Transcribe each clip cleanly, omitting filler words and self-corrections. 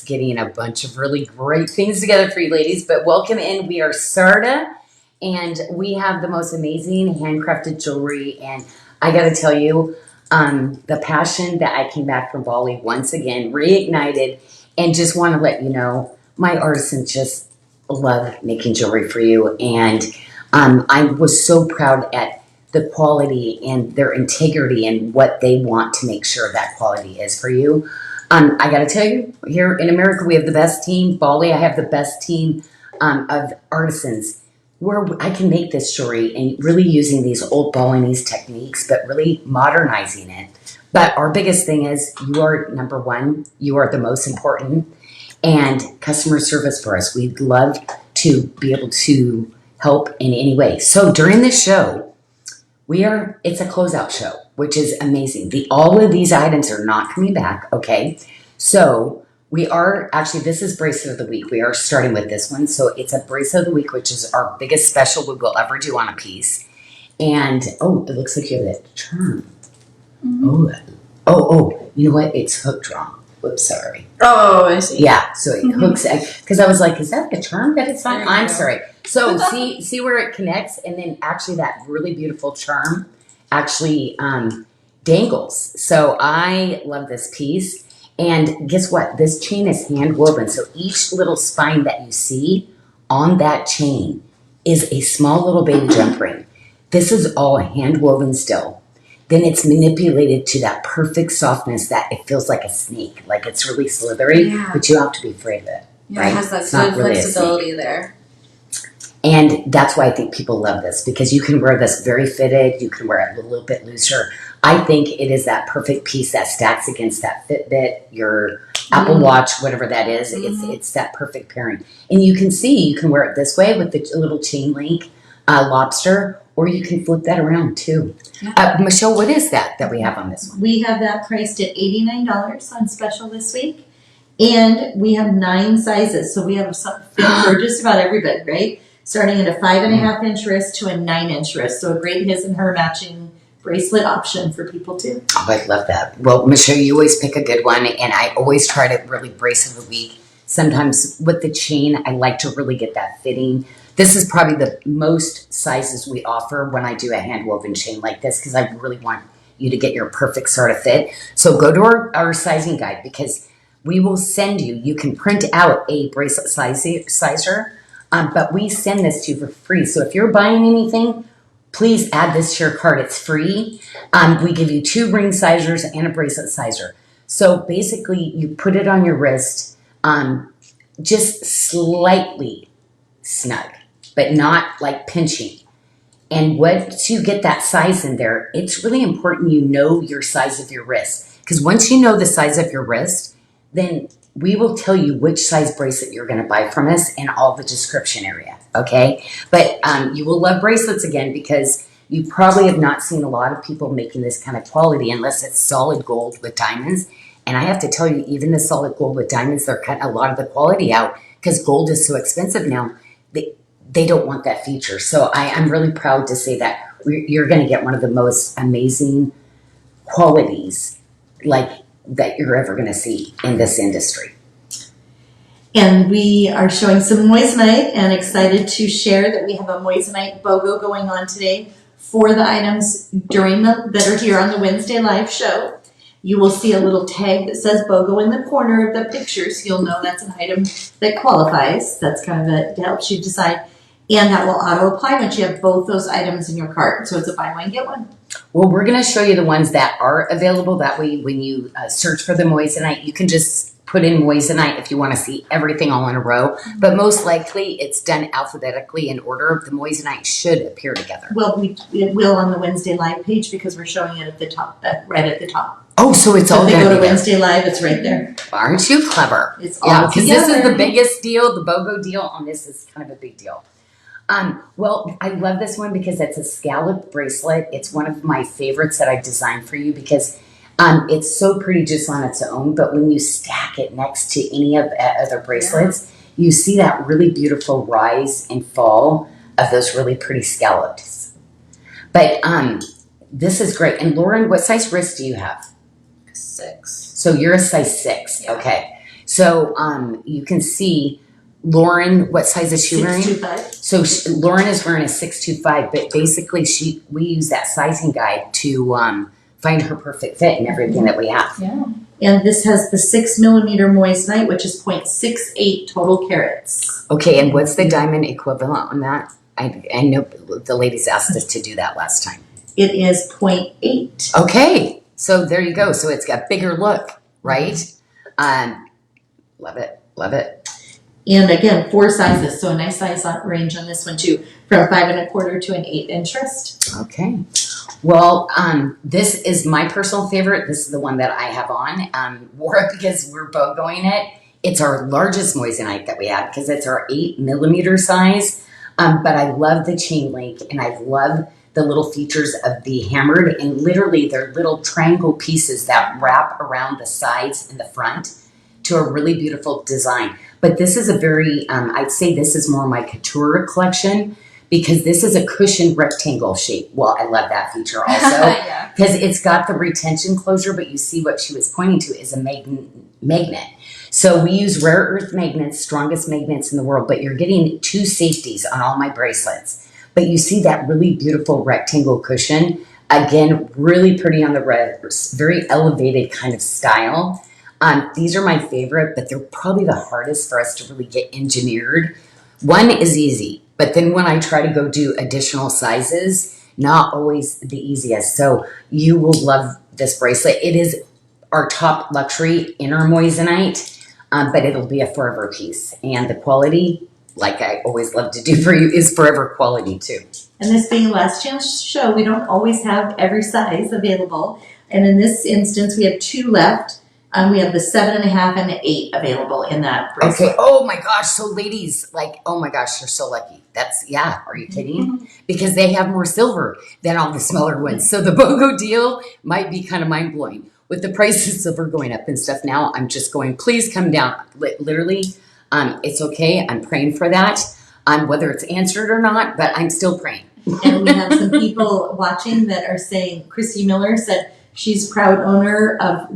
getting a bunch of really great things together for you ladies. But welcome in. We are Sarda, and we have the most amazing handcrafted jewelry. And I got to tell you, the passion that I came back from Bali once again reignited, and just want to let you know, my artisans just love making jewelry for you. And I was so proud at the quality and their integrity and what they want to make sure that quality is for you. I got to tell you, here in America, we have the best team. Bali, I have the best team of artisans where I can make this jewelry and really using these old Balinese techniques, but really modernizing it. But our biggest thing is you are number one. You are the most important. And customer service for us. We'd love to be able to help in any way. So during this show, it's a closeout show, which is amazing. All of these items are not coming back, okay? So we are, actually, this is Bracelet of the Week. We are starting with this one. So it's a Bracelet of the Week, which is our biggest special we will ever do on a piece. And, oh, it looks like you have that charm. Mm-hmm. Oh, you know what? It's hooked wrong. Whoops, sorry. Oh, I see. Yeah, so it hooks, because I was like, is that the charm that it's on? I'm sorry. So see where it connects, and then actually that really beautiful charm actually dangles. So I love this piece. And guess what? This chain is hand woven. So each little spine that you see on that chain is a small little baby jump ring. This is all hand woven still. Then it's manipulated to that perfect softness that it feels like a snake, like it's really slithery, but you have to be afraid of it. Yeah, right? It has that it's good flexibility there. And that's why I think people love this, because you can wear this very fitted, you can wear it a little bit looser. I think it is that perfect piece that stacks against that Fitbit, your Apple Watch, whatever that is. It's that perfect pairing. And you can see, you can wear it this way with the little chain link lobster, or you can flip that around too. Yeah. Michelle, what is that we have on this one? We have that priced at $89 on special this week. And we have 9 sizes. So we have something for just about everybody, right? Starting at a 5.5 inch wrist to a 9-inch wrist. So a great his and her matching bracelet option for people too. Oh, I love that. Well, Michelle, you always pick a good one, and I always try to really brace of the week. Sometimes with the chain, I like to really get that fitting. This is probably the most sizes we offer when I do a hand woven chain like this, because I really want you to get your perfect sort of fit. So go to our sizing guide, because we will send you can print out a bracelet sizer, but we send this to you for free. So if you're buying anything, please add this to your cart. It's free. We give you 2 ring sizers and a bracelet sizer. So basically, you put it on your wrist, just slightly snug, but not like pinching. And once you get that size in there, it's really important you know your size of your wrist. Because once you know the size of your wrist, then we will tell you which size bracelet you're going to buy from us in all the description area, okay? But you will love bracelets again, because you probably have not seen a lot of people making this kind of quality unless it's solid gold with diamonds. And I have to tell you, even the solid gold with diamonds, they're cutting a lot of the quality out because gold is so expensive now. They don't want that feature. So I'm really proud to say that you're going to get one of the most amazing qualities like that you're ever going to see in this industry. And we are showing some moissanite, and excited to share that we have a moissanite BOGO going on today for the items that are here on the Wednesday live show. You will see a little tag that says BOGO in the corner of the picture, so you'll know that's an item that qualifies. That's kind of it helps you decide. And that will auto-apply once you have both those items in your cart. So it's a buy one, get one. Well, we're going to show you the ones that are available. That way, when you search for the moissanite, you can just put in moissanite if you want to see everything all in a row. But most likely, it's done alphabetically in order. The moissanite should appear together. Well, it will on the Wednesday Live page, because we're showing it at the top, right at the top. Oh, so it's all if going they to go to Wednesday Live, it's right there. Aren't you clever? It's all because this is the biggest deal. The BOGO deal on this is kind of a big deal. Well, I love this one because it's a scalloped bracelet. It's one of my favorites that I designed for you, because it's so pretty just on its own. But when you stack it next to any of the other bracelets, you see that really beautiful rise and fall of those really pretty scallops. But this is great. And Lauren, what size wrist do you have? 6. So you're a size 6. Yeah. Okay. So you can see Lauren, what size is she wearing? 625. So Lauren is wearing a 625, but basically we use that sizing guide to find her perfect fit in everything that we have. Yeah. And this has the 6mm moissanite, which is 0.68 total carats. Okay, and what's the diamond equivalent on that? I know the ladies asked us to do that last time. It is 0.8. Okay, so there you go. So it's got bigger look, right? Love it, love it. And again, 4 sizes, so a nice size range on this one too, from 5 1/4 to an 8-inch wrist. Okay. Well, this is my personal favorite. This is the one that I have on. Wore it because we're BOGOing it. It's our largest moissanite that we have because it's our 8mm size. But I love the chain link and I love the little features of the hammered, and literally they're little triangle pieces that wrap around the sides and the front to a really beautiful design. But this is a very, I'd say this is more my couture collection because this is a cushioned rectangle shape. Well, I love that feature also because it's got the retention closure, but you see what she was pointing to is a magnet. So we use rare earth magnets, strongest magnets in the world, but you're getting 2 safeties on all my bracelets. But you see that really beautiful rectangle cushion. Again, really pretty on the wrist, very elevated kind of style. These are my favorite, but they're probably the hardest for us to really get engineered. One is easy, but then when I try to go do additional sizes, not always the easiest. So you will love this bracelet. It is our top luxury inner moissanite, but it'll be a forever piece. And the quality, like I always love to do for you, is forever quality too. And this being a last chance show, we don't always have every size available. And in this instance, we have 2 left. We have the 7.5 and the 8 available in that bracelet. Okay. Oh my gosh. So ladies, like, oh my gosh, you're so lucky. Are you kidding? Because they have more silver than all the smaller ones. So the BOGO deal might be kind of mind blowing. With the price of silver going up and stuff now, I'm just going, please come down. Literally, it's okay. I'm praying for that. Whether it's answered or not, but I'm still praying. And we have some people watching that are saying, Christy Miller said, she's proud owner of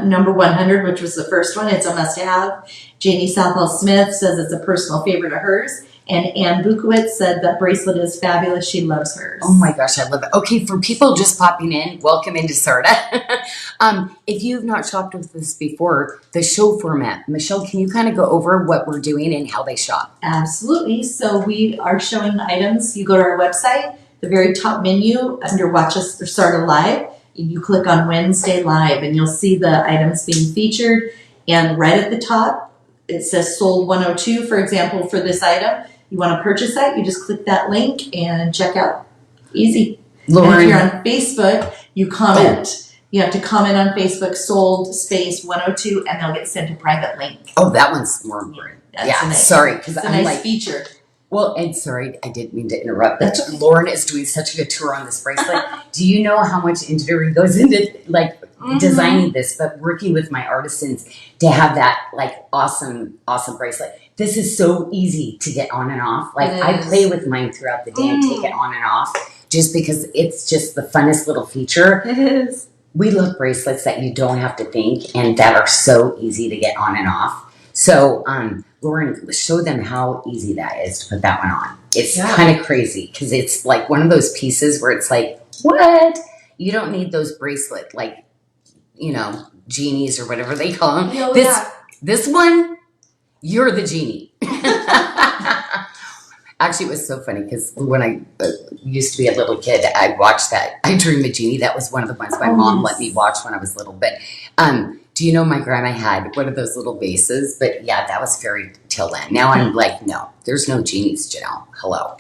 number 100, which was the first one. It's a must-have. Janie Southall Smith says it's a personal favorite of hers. And Ann Bukowitz said that bracelet is fabulous. She loves hers. Oh my gosh, I love it. Okay, for people just popping in, welcome into Sarda. If you've not shopped with us before, the show format, Michelle, can you kind of go over what we're doing and how they shop? Absolutely. So we are showing items. You go to our website, the very top menu under Watch Us or Sarda Live. You click on Wednesday Live and you'll see the items being featured. And right at the top, it says sold 102, for example, for this item. You want to purchase that, you just click that link and check out. Easy. Lauren. And if you're on Facebook, you comment. You have to comment on Facebook, sold space 102, and they'll get sent a private link. Oh, that one's more important. Sorry, because it's a I'm nice feature. Well, and sorry, I didn't mean to interrupt, but Lauren is doing such a good tour on this bracelet. Do you know how much engineering goes into designing this, but working with my artisans to have that awesome bracelet? This is so easy to get on and off. I play with mine throughout the day and take it on and off just because it's just the funnest little feature. It is. We love bracelets that you don't have to think and that are so easy to get on and off. So, Lauren, show them how easy that is to put that one on. It's kind of crazy because it's like one of those pieces where it's like, what? You don't need those bracelet, genies or whatever they call them. This one, you're the genie. Actually, it was so funny because when I used to be a little kid, I watched that. I Dream of Genie. That was one of the ones my mom let me watch when I was little. But do you know my grandma had one of those little vases? But yeah, that was fairy tale land. Now I'm like, no, there's no genies, Janyl. Hello.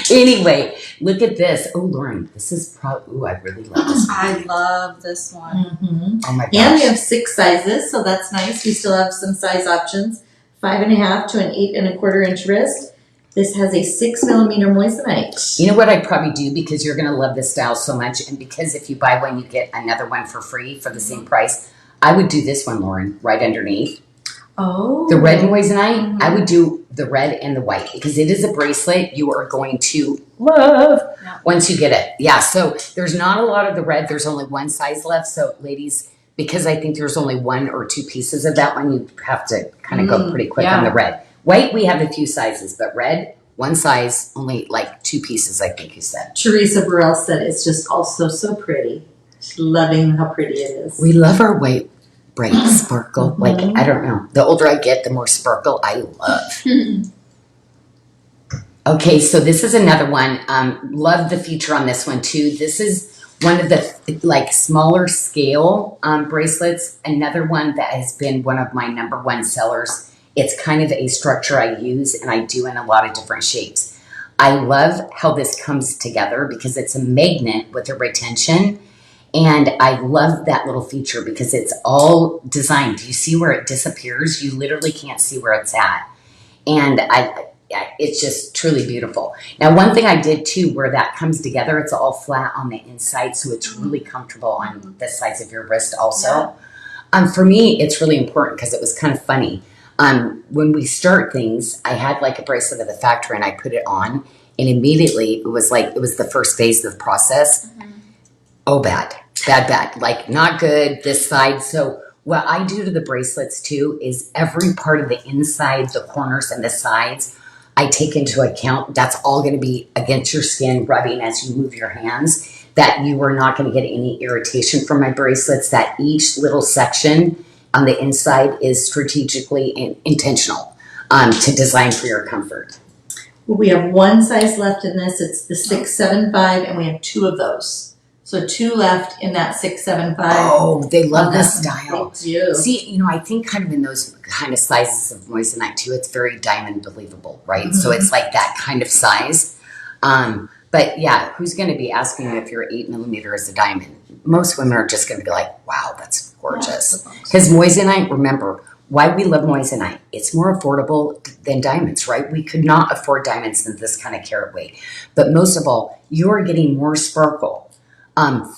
Anyway, look at this. Oh, Lauren, this is I really love this one. I love this one. Mm-hmm. Oh my gosh. And we have 6 sizes, so that's nice. We still have some size options. 5.5 to an 8 1/4 inch wrist. This has a 6mm moissanite. You know what I'd probably do, because you're going to love this style so much, and because if you buy one, you get another one for free for the same price, I would do this one, Lauren, right underneath. Oh. The red moissanite, I would do the red and the white, because it is a bracelet you are going to love once you get it. Yeah, so there's not a lot of the red. There's only one size left. So ladies, because I think there's only 1 or 2 pieces of that one. You have to kind of go pretty quick on the red. White, we have a few sizes, but red, 1 size, only like 2 pieces, I think you said. Teresa Burrell said it's just also so pretty. She's loving how pretty it is. We love our white bright sparkle. Like, I don't know. The older I get, the more sparkle I love. Okay, so this is another one. Love the feature on this one too. This is one of the like smaller scale bracelets. Another one that has been one of my #1 sellers. It's kind of a structure I use and I do in a lot of different shapes. I love how this comes together because it's a magnet with a retention. And I love that little feature because it's all designed. Do you see where it disappears? You literally can't see where it's at. And it's just truly beautiful. Now, one thing I did too, where that comes together, it's all flat on the inside, so it's really comfortable on the sides of your wrist also. For me, it's really important because it was kind of funny. When we start things, I had like a bracelet at the factory and I put it on, and immediately it was the first phase of the process. Oh, bad, like not good this side. So what I do to the bracelets too is every part of the inside, the corners and the sides, I take into account. That's all going to be against your skin, rubbing as you move your hands, that you are not going to get any irritation from my bracelets, that each little section on the inside is strategically and intentional to design for your comfort. Well, we have 1 size left in this. It's the 675, and we have 2 of those. So 2 left in that 675. Oh, they love this style. They do. See, I think kind of in those kind of sizes of moissanite too, it's very diamond believable, right? So it's like that kind of size. But yeah, who's going to be asking you if your 8mm is a diamond? Most women are just going to be like, wow, that's gorgeous. Because moissanite, remember, why we love moissanite, it's more affordable than diamonds, right? We could not afford diamonds in this kind of carat weight. But most of all, you're getting more sparkle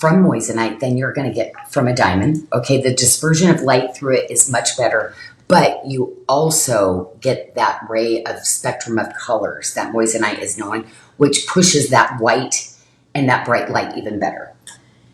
from moissanite than you're going to get from a diamond. Okay, the dispersion of light through it is much better, but you also get that ray of spectrum of colors that moissanite is known, which pushes that white and that bright light even better.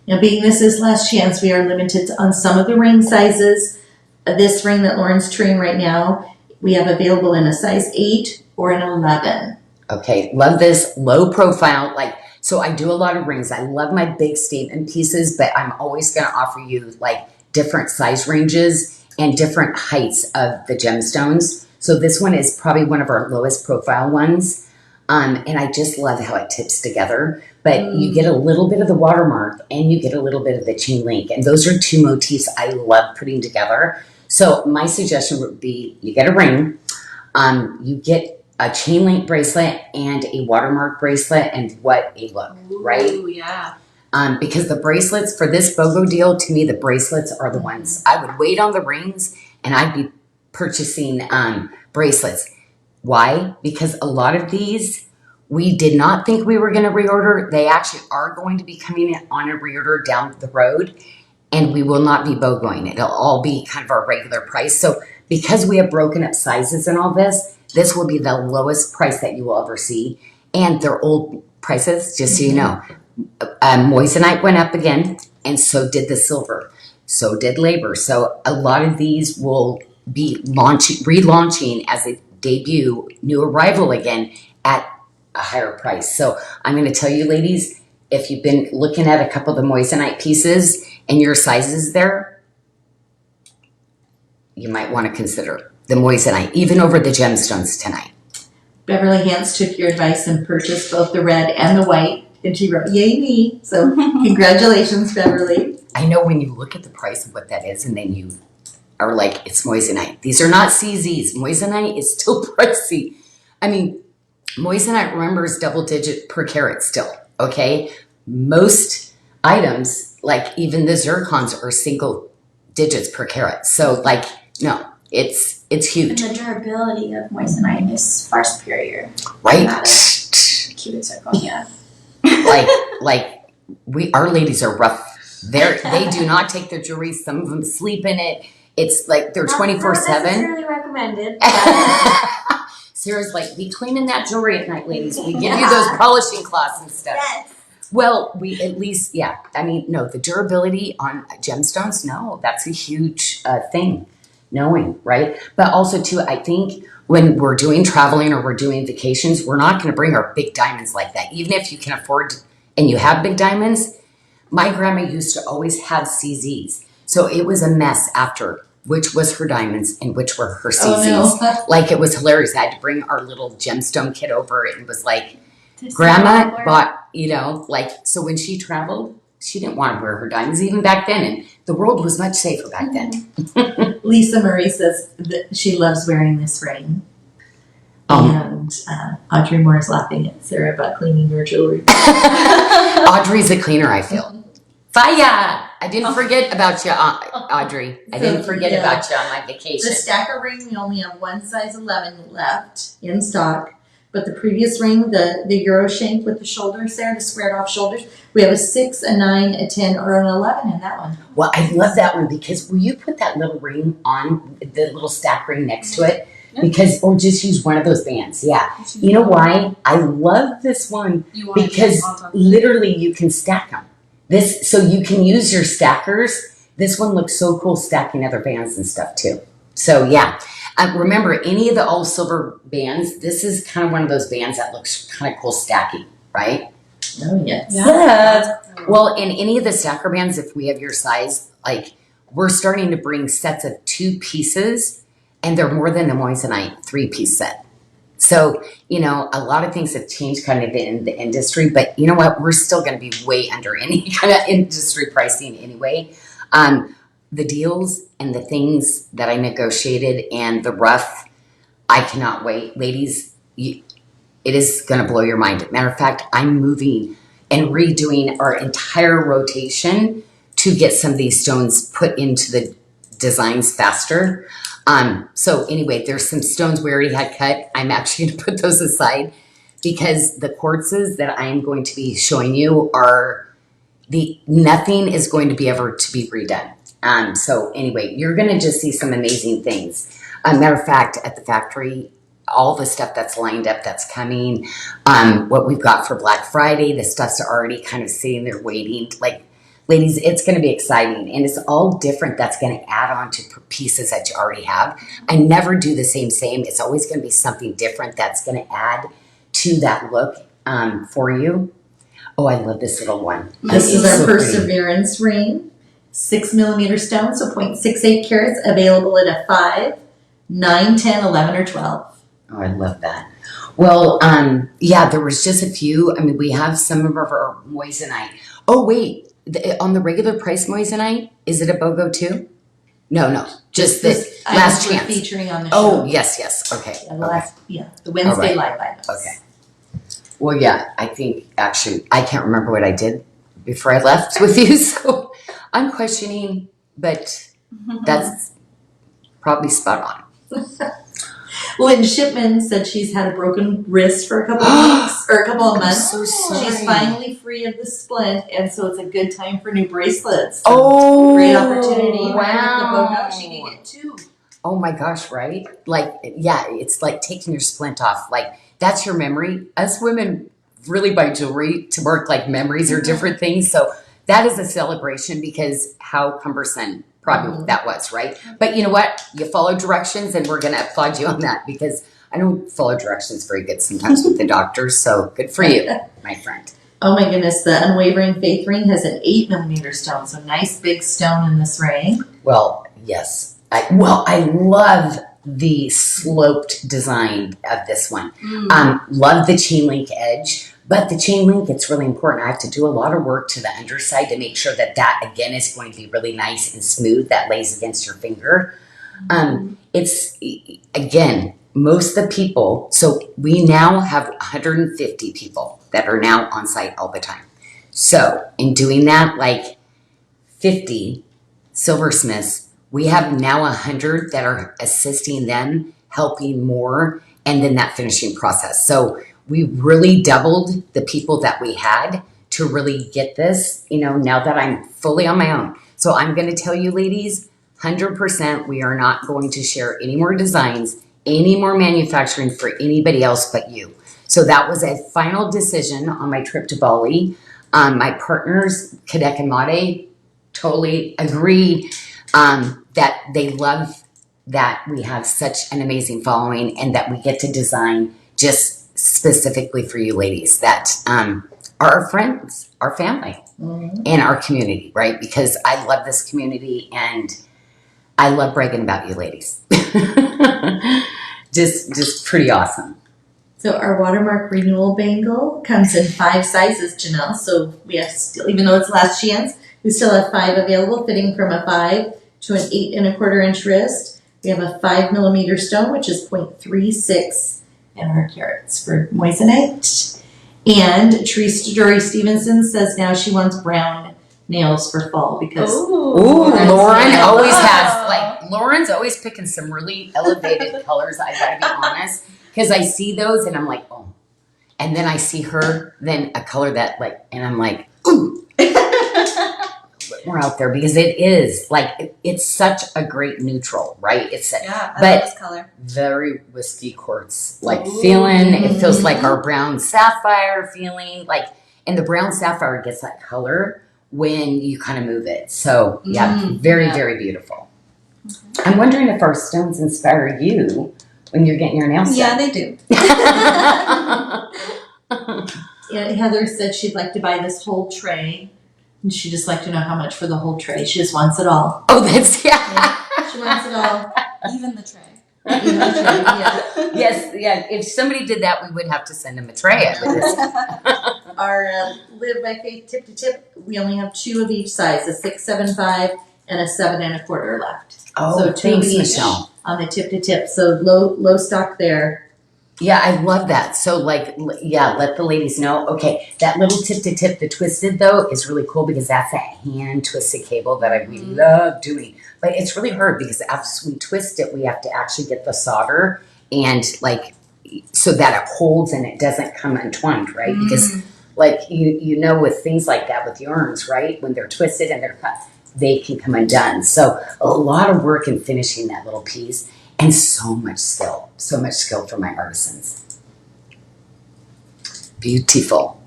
Now, being this is last chance, we are limited on some of the ring sizes. This ring that Lauren's touring right now, we have available in a size 8 or an 11. Okay, love this low profile, so I do a lot of rings. I love my big statement pieces, but I'm always going to offer you like different size ranges and different heights of the gemstones. So this one is probably one of our lowest profile ones. And I just love how it tips together. But you get a little bit of the watermark and you get a little bit of the chain link. And those are 2 motifs I love putting together. So my suggestion would be you get a ring, you get a chain link bracelet and a watermark bracelet, and what a look, right? Ooh, yeah. Because the bracelets for this BOGO deal, to me, the bracelets are the ones. I would wait on the rings and I'd be purchasing bracelets. Why? Because a lot of these, we did not think we were going to reorder. They actually are going to be coming on a reorder down the road, and we will not be BOGOing. It'll all be kind of our regular price. So because we have broken up sizes and all this, this will be the lowest price that you will ever see. And they're old prices, just so you know. Moissanite went up again, and so did the silver. So did labor. So a lot of these will be relaunching as a debut, new arrival again at a higher price. So I'm going to tell you, ladies, if you've been looking at a couple of the moissanite pieces and your sizes there, you might want to consider the moissanite, even over the gemstones tonight. Beverly Hance took your advice and purchased both the red and the white, and she wrote, yay me. So congratulations, Beverly. I know when you look at the price of what that is and then you are like, it's moissanite. These are not CZs. Moissanite is still pricey. I mean, moissanite, remember, is double digit per carat still, okay? Most items, like even the zircons, are single digits per carat. So no, it's huge. And the durability of moissanite is far superior. Right? Cubic circle, yeah. Our ladies are rough. They do not take their jewelry. Some of them sleep in it. It's like they're 24/7. Not necessarily recommended. Sarah's like, be cleaning that jewelry at night, ladies. We give you those polishing cloths and stuff. Yes. Well, we at least, yeah. I mean, no, the durability on gemstones, no, that's a huge thing, knowing, right? But also, too, I think when we're doing traveling or we're doing vacations, we're not going to bring our big diamonds like that. Even if you can afford and you have big diamonds, my grandma used to always have CZs. So it was a mess after which was her diamonds and which were her CZs. Oh, no. Like it was hilarious. I had to bring our little gemstone kit over and it was like, To Grandma see bought, like, so when she traveled, she didn't want to wear her diamonds even back then. And the world was much safer back then. Lisa Murray says that she loves wearing this ring. And Audrey Moore is laughing at Sarah about cleaning her jewelry. Audrey's a cleaner, I feel. Fire! I didn't forget about you, Audrey. I didn't forget about you on my vacation. The stacker ring, we only have one size 11 left in stock. But the previous ring, the Euro shank with the shoulders there, the squared off shoulders, we have a 6, a 9, a 10, or an 11 in that one. Well, I love that one because will you put that little ring on the little stack ring next to it? Because, or just use one of those bands. Yeah. You know why? I love this one because literally you can stack them. So you can use your stackers. This one looks so cool stacking other bands and stuff too. So yeah. Remember, any of the all silver bands, this is kind of one of those bands that looks kind of cool stacking, right? Oh, yes. Yeah. Well, in any of the stacker bands, if we have your size, like we're starting to bring sets of 2 pieces and they're more than the Moissanite 3-piece set. So, a lot of things have changed kind of in the industry, but you know what? We're still going to be way under any kind of industry pricing anyway. The deals and the things that I negotiated and the rough, I cannot wait. Ladies, it is going to blow your mind. Matter of fact, I'm moving and redoing our entire rotation to get some of these stones put into the designs faster. So anyway, there's some stones we already had cut. I'm actually going to put those aside because the quartzes that I'm going to be showing you are nothing is going to be ever to be redone. So anyway, you're going to just see some amazing things. Matter of fact, at the factory, all the stuff that's lined up, that's coming, what we've got for Black Friday, the stuff's already kind of sitting there waiting. Like, ladies, it's going to be exciting. And it's all different. That's going to add on to pieces that you already have. I never do the same. It's always going to be something different that's going to add to that look for you. Oh, I love this little one. This is our Perseverance ring. 6mm stone, so 0.68 carats, available at a 5, 9, 10, 11, or 12. Oh, I love that. Well, yeah, there was just a few. I mean, we have some of our moissanite. Oh, wait, on the regular price moissanite, is it a BOGO too? No, just this last chance. Featuring on the show. Oh, yes, okay. The Wednesday live items. Okay. Well, yeah, I think actually, I can't remember what I did before I left with you, so I'm questioning, but that's probably spot on. Lynn Shipman said she's had a broken wrist for a couple of weeks or a couple of months. I'm so sorry. She's finally free of the splint, and so it's a good time for new bracelets. So great opportunity. Wow. She can get 2. Oh my gosh, right? Like, yeah, it's like taking your splint off. Like, that's your memory. Us women really buy jewelry to mark like memories or different things. So that is a celebration because how cumbersome probably that was, right? But you know what? You follow directions and we're going to applaud you on that because I don't follow directions very good sometimes with the doctors. So good for you, my friend. Oh my goodness, the Unwavering Faith ring has an 8mm stone, so nice big stone in this ring. Well, yes. I love the sloped design of this one. Love the chain link edge, but the chain link, it's really important. I have to do a lot of work to the underside to make sure that again is going to be really nice and smooth, that lays against your finger. It's, again, most of the people, so we now have 150 people that are now on site all the time. So in doing that, like 50 silversmiths, we have now 100 that are assisting them, helping more, and then that finishing process. So we really doubled the people that we had to really get this, now that I'm fully on my own. So I'm going to tell you, ladies, 100% we are not going to share any more designs, any more manufacturing for anybody else but you. So that was a final decision on my trip to Bali. My partners, Kadek and Made, totally agree that they love that we have such an amazing following and that we get to design just specifically for you ladies that are our friends, our family, and our community, right? Because I love this community and I love bragging about you ladies. just pretty awesome. So our watermark renewal bangle comes in 5 sizes, Janyl. So we have still, even though it's last chance, we still have 5 available, fitting from a 5 to an 8 1/4 inch wrist. We have a 5 millimeter stone, which is 0.36 in our carats for moissanite. And Dory Stevenson says now she wants brown nails for fall because Lauren's always picking some really elevated colors. I gotta be honest, because I see those and I'm like, oh, and then I see her, then a color that like, and I'm like, ooh, we're out there because it is like it's such a great neutral, right? It's I love but this color. very whiskey quartz like feeling. It feels like our brown sapphire feeling like, and the brown sapphire gets that color when you kind of move it. So very beautiful. I'm wondering if our stones inspire you when you're getting your nails done. Yeah, they do. Yeah, Heather said she'd like to buy this whole tray. And she'd just like to know how much for the whole tray. She just wants it all. Oh, that's She wants it all. Even the tray. Even the tray, yeah. Yes, yeah. If somebody did that, we would have to send them a tray. Our Live by Faith tip to tip, we only have 2 of each size, a 6, 7, 5, and a 7 1/4 left. Oh, so 2 thanks, of each Michelle. on the tip to tip. So low stock there. Yeah, I love that. So, like, yeah, let the ladies know. Okay, that little tip to tip, the twisted though, is really cool because that's that hand twisted cable that we love doing. But it's really hard because after we twist it, we have to actually get the solder and like so that it holds and it doesn't come untwined, right? Because like you know with things like that with yarns, right? When they're twisted and they're cut, they can come undone. So a lot of work in finishing that little piece. And so much skill for my artisans. Beautiful.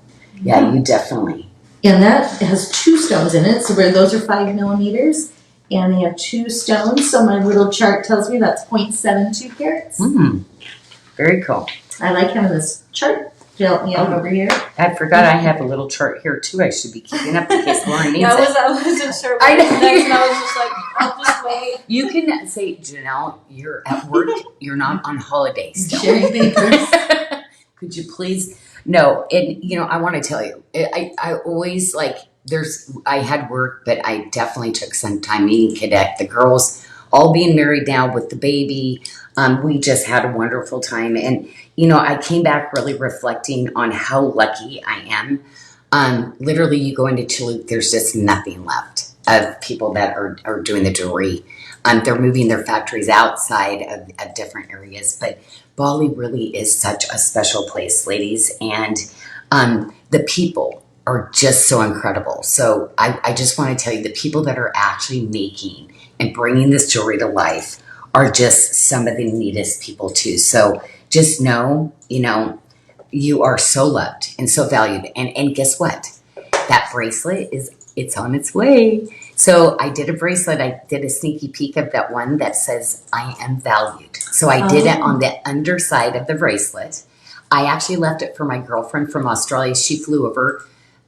Yeah, you definitely. And that has 2 stones in it. So those are 5 millimeters. And they have 2 stones. So my little chart tells me that's 0.72 carats. Very cool. I like having this chart to help me out over here. I forgot I have a little chart here too. I should be keeping up in case Lauren needs it. I wasn't sure what was next, and I was just like, I'll just wait. You can say, Janyl, you're at work. You're not on holiday still. Sharing papers. Could you please? No, and I want to tell you, I always like. I had work, but I definitely took some time meeting Kadek. The girls all being married now with the baby. We just had a wonderful time, and I came back really reflecting on how lucky I am. Literally, you go into Chile, there's just nothing left of people that are doing the jewelry. They're moving their factories outside of different areas, but Bali really is such a special place, ladies, and the people are just so incredible. So I just want to tell you, the people that are actually making and bringing this jewelry to life are just some of the neatest people too. So just know, you are so loved and so valued. And guess what? That bracelet it's on its way. So I did a bracelet. I did a sneaky peek of that one that says, I am valued. So I did it on the underside of the bracelet. I actually left it for my girlfriend from Australia. She flew over.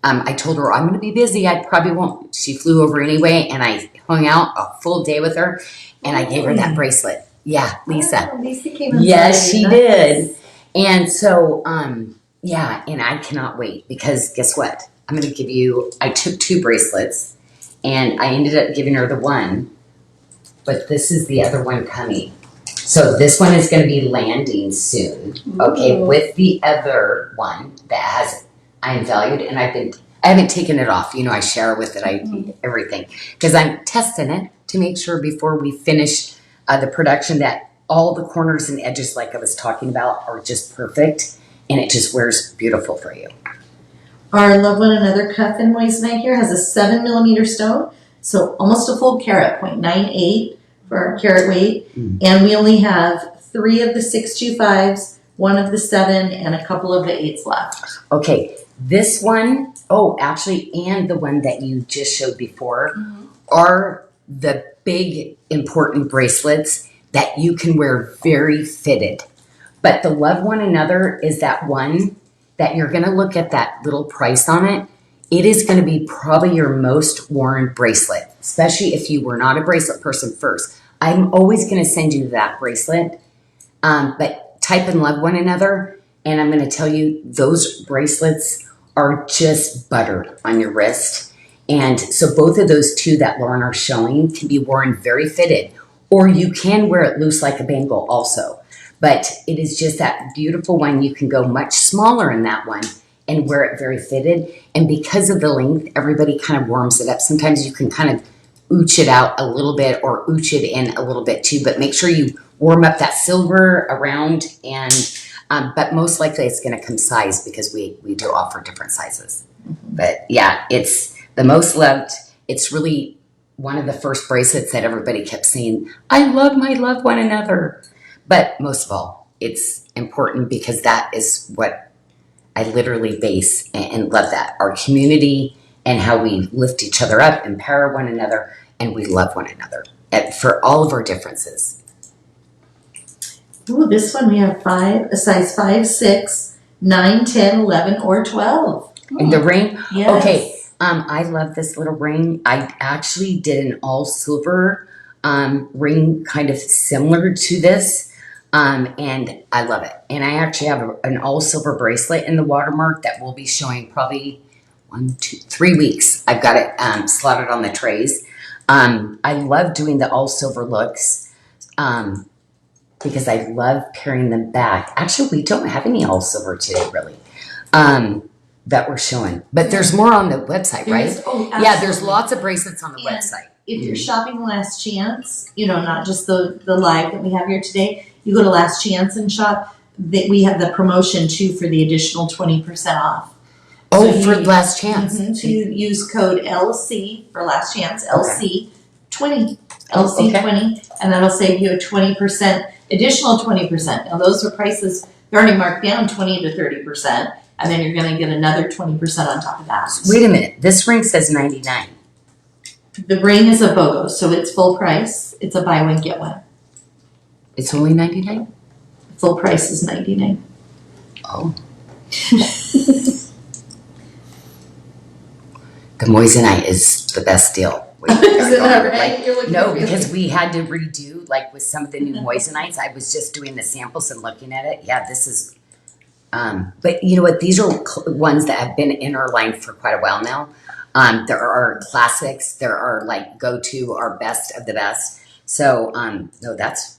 I told her, I'm going to be busy. I probably won't. She flew over anyway, and I hung out a full day with her, and I gave her that bracelet. Yeah, Lisa. Oh, Lisa came inside. Yes, she did. And so, and I cannot wait because guess what? I'm going to give you, I took 2 bracelets, and I ended up giving her the one, but this is the other one coming. So this one is going to be landing soon, okay, with the other one that has I am valued, and I haven't taken it off. I share with it, everything, because I'm testing it to make sure before we finish the production that all the corners and edges, like I was talking about, are just perfect, and it just wears beautiful for you. Our Love One Another cuff and moissanite here has a 7 millimeter stone, so almost a full carat, 0.98 for our carat weight, and we only have 3 of the 625s, 1 of the 7, and a couple of the 8s left. Okay, This one, oh, actually, and the one that you just showed before Mhm. are the big important bracelets that you can wear very fitted. But the Love One Another is that one that you're going to look at that little price on it. It is going to be probably your most worn bracelet, especially if you were not a bracelet person first. I'm always going to send you that bracelet, but type in Love One Another, and I'm going to tell you those bracelets are just butter on your wrist. And so both of those two that Lauren are showing can be worn very fitted, or you can wear it loose like a bangle also. But it is just that beautiful one. You can go much smaller in that one and wear it very fitted. And because of the length, everybody kind of warms it up. Sometimes you can kind of ooch it out a little bit or ooch it in a little bit too, but make sure you warm up that silver around. And but most likely it's going to come size because we do offer different sizes. But yeah, it's the most loved. It's really one of the first bracelets that everybody kept saying, I love my Love One Another. But most of all, it's important because that is what I literally base and love that. Our community and how we lift each other up, empower one another, and we love one another for all of our differences. Ooh, this one we have a size 5, 6, 9, 10, 11, or 12. And the ring, Yes. okay, I love this little ring. I actually did an all silver ring kind of similar to this. And I love it. And I actually have an all silver bracelet in the watermark that will be showing probably 1, 2, 3 weeks. I've got it slotted on the trays. I love doing the all silver looks because I love pairing them back. Actually, we don't have any all silver today, really, that we're showing. But there's more on the website, right? Yeah, there's lots of bracelets on the website. If you're shopping Last Chance, not just the live that we have here today, you go to Last Chance and shop. We have the promotion too for the additional 20% off. Oh, so for Last Chance. Mm-hmm, to use code LC for Last Chance, LC 20, LC 20, and that'll save you a 20%, additional 20%. Now those are prices, they're already marked down 20 to 30%, and then you're going to get another 20% on top of that. Wait a minute, this ring says $99. The ring is a BOGO, so it's full price. It's a buy one, get one. It's only $99? Full price is $99. Oh. The moissanite is the best deal. Is it not right? You're looking No, at me because like- we had to redo, like with some of the new moissanites, I was just doing the samples and looking at it. Yeah, this is, but you know what? These are ones that have been in our line for quite a while now. There are classics. There are like go-to, our best of the best. So, no, that's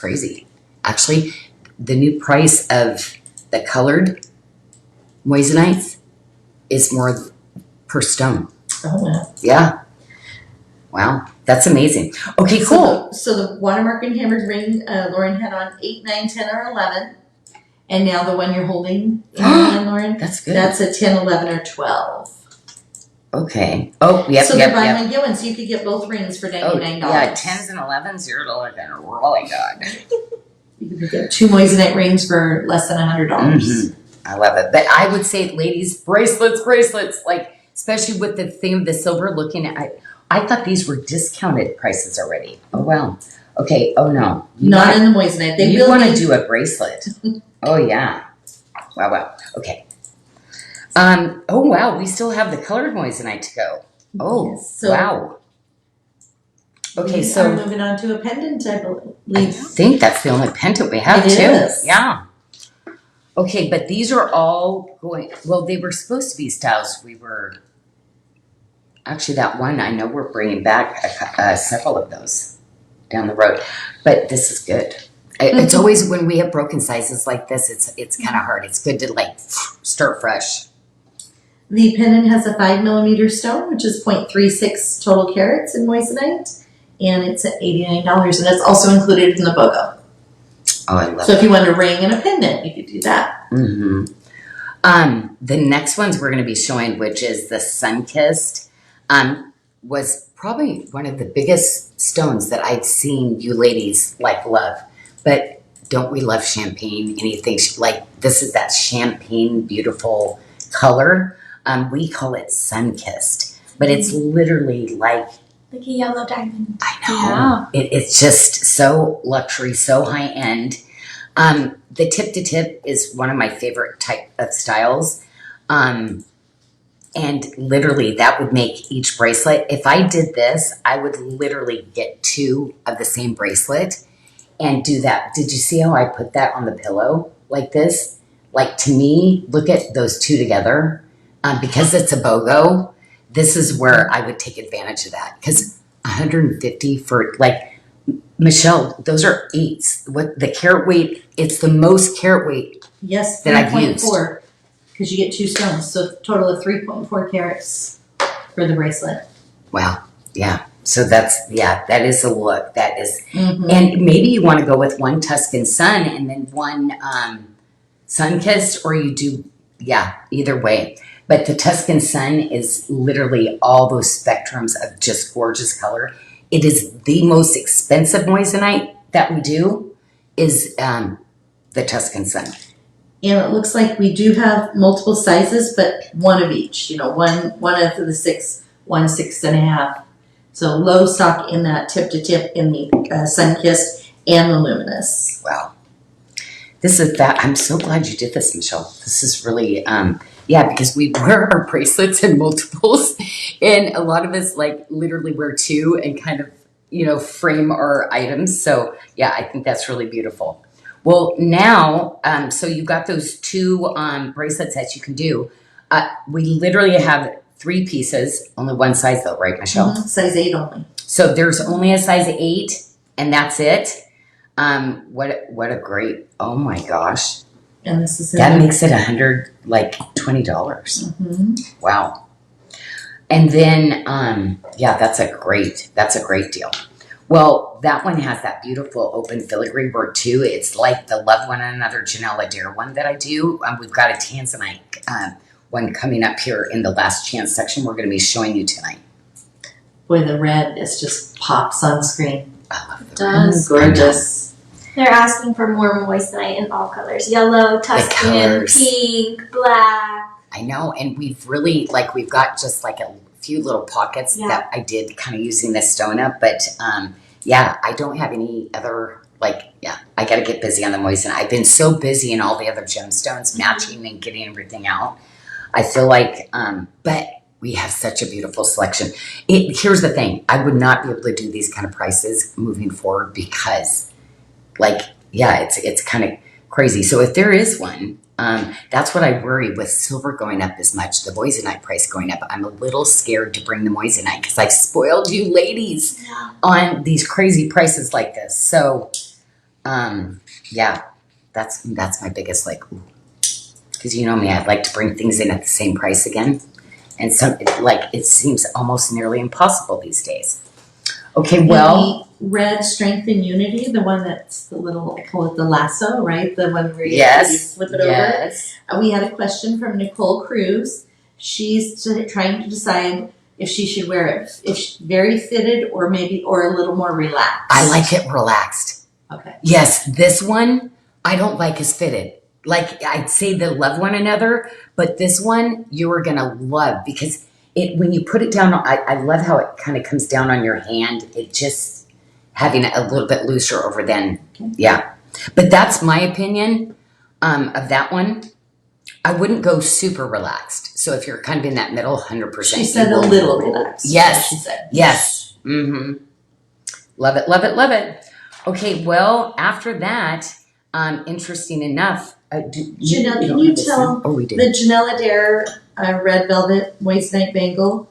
crazy. Actually, the new price of the colored moissanites is more per stone. Oh, wow. Yeah. Wow. That's amazing. Okay, cool. So the watermark and hammered ring, Lauren had on 8, 9, 10, or 11. And now the one you're holding in your hand, Lauren, That's good. that's a 10, 11, or 12. Okay. Oh, yep, So yep, they're buy yep. one, get one, so you could get both rings for $99. Oh, yeah, 10s and 11s, you're looking really good. You could get 2 moissanite rings for less than $100. Mhm. I love it. But I would say, ladies, bracelets, like, especially with the theme of the silver, looking at, I thought these were discounted prices already. Oh, wow. Okay, oh no. Not in the moissanite. They You will want to be- do a bracelet. Oh, yeah. Wow. Okay. Oh, wow, we still have the colored moissanite to go. Oh, Yes, so- wow. Okay, we so are moving on to a pendant, I I believe. think that's the only pendant we have It too. is. Yeah. Okay, but these are all going, well, they were supposed to be styles. Actually that one, I know we're bringing back several of those down the road, but this is good. It's always when we have broken sizes like this, it's kind of hard. It's good to like start fresh. The pendant has a 5mm stone, which is 0.36 total carats in moissanite, and it's at $89, and it's also included in the BOGO. Oh, I love So it. if you wanted a ring and a pendant, you could do that. Mm-hmm. The next ones we're going to be showing, which is the Sunkissed, was probably one of the biggest stones that I'd seen you ladies like love. But don't we love champagne? Anything like this is that champagne beautiful color. We call it sun-kissed, but it's literally like a yellow diamond. I know. It's just so luxury, so high-end. The tip-to-tip is one of my favorite type of styles. And literally that would make each bracelet. If I did this, I would literally get 2 of the same bracelet and do that. Did you see how I put that on the pillow like this? Like, to me, look at those 2 together. Because it's a BOGO, this is where I would take advantage of that. Because $150 for, like, Michelle, those are 8s. What the carat weight, it's the most carat weight Yes, that I've used. 3.4, because you get 2 stones, so a total of 3.4 carats for the bracelet. Wow. Yeah. So that is a look. That is, Mm-hmm. and maybe you want to go with one Tuscan Sun and then one sun-kissed, or you do, either way. But the Tuscan Sun is literally all those spectrums of just gorgeous color. It is the most expensive moissanite that we do is the Tuscan Sun. And it looks like we do have multiple sizes, but one of each. One of the 6, 1 6.5. So low stock in that tip to tip in the sun-kissed and the luminous. Wow. This is that. I'm so glad you did this, Michelle. This is really, because we wear our bracelets in multiples, and a lot of us like literally wear 2 and kind of, frame our items. So I think that's really beautiful. Well, now, so you've got those 2 bracelets that you can do. We literally have 3 pieces, only one size though, right, Michelle? Mm-hmm. Size 8 only. So there's only a size 8, and that's it. What a great! Oh my gosh! And this is That makes it $120. Mm-hmm. Wow. And then, that's a great deal. Well, that one has that beautiful open filigree work too. It's like the Love One Another Janyl Adair one that I do. We've got a Tanzanite one coming up here in the last chance section we're going to be showing you tonight. Boy, the red is just pops on screen. I love It does. Gorgeous. They're asking for more moissanite in all colors. Yellow, Tuscan, colors. pink, black. I know, and we've really, we've got just like a few little pockets that I did kind of using this stone up, but I don't have any other, I got to get busy on the moissanite. I've been so busy in all the other gemstones, matching and getting everything out. I feel like, but we have such a beautiful selection. Here's the thing, I would not be able to do these kind of prices moving forward because it's kind of crazy. So if there is one, that's what I worry with silver going up as much, the moissanite price going up. I'm a little scared to bring the moissanite because I've spoiled you ladies on these crazy prices like this. So, that's my biggest because you know me, I'd like to bring things in at the same price again. And so it seems almost nearly impossible these days. Okay, well. The red Strength and Unity, the one that's the little, I call it the lasso, right? The one where you flip it over. We had a question from Nicole Cruz. She's trying to decide if she should wear it, if very fitted or a little more relaxed. I like it relaxed. Okay. Yes, this one I don't like as fitted. I'd say the Love One Another, but this one you are gonna love because when you put it down, I love how it kind of comes down on your hand. It just having it a little bit looser over then. Okay. But that's my opinion of that one. I wouldn't go super relaxed. So if you're kind of in that middle, 100%. She said a little relaxed. Yes. She said. Yes. Mm-hmm. Love it, love it, love it. Okay, well, after that, interesting enough. Janyl, can you tell the Janyl Adair red velvet moissanite bangle?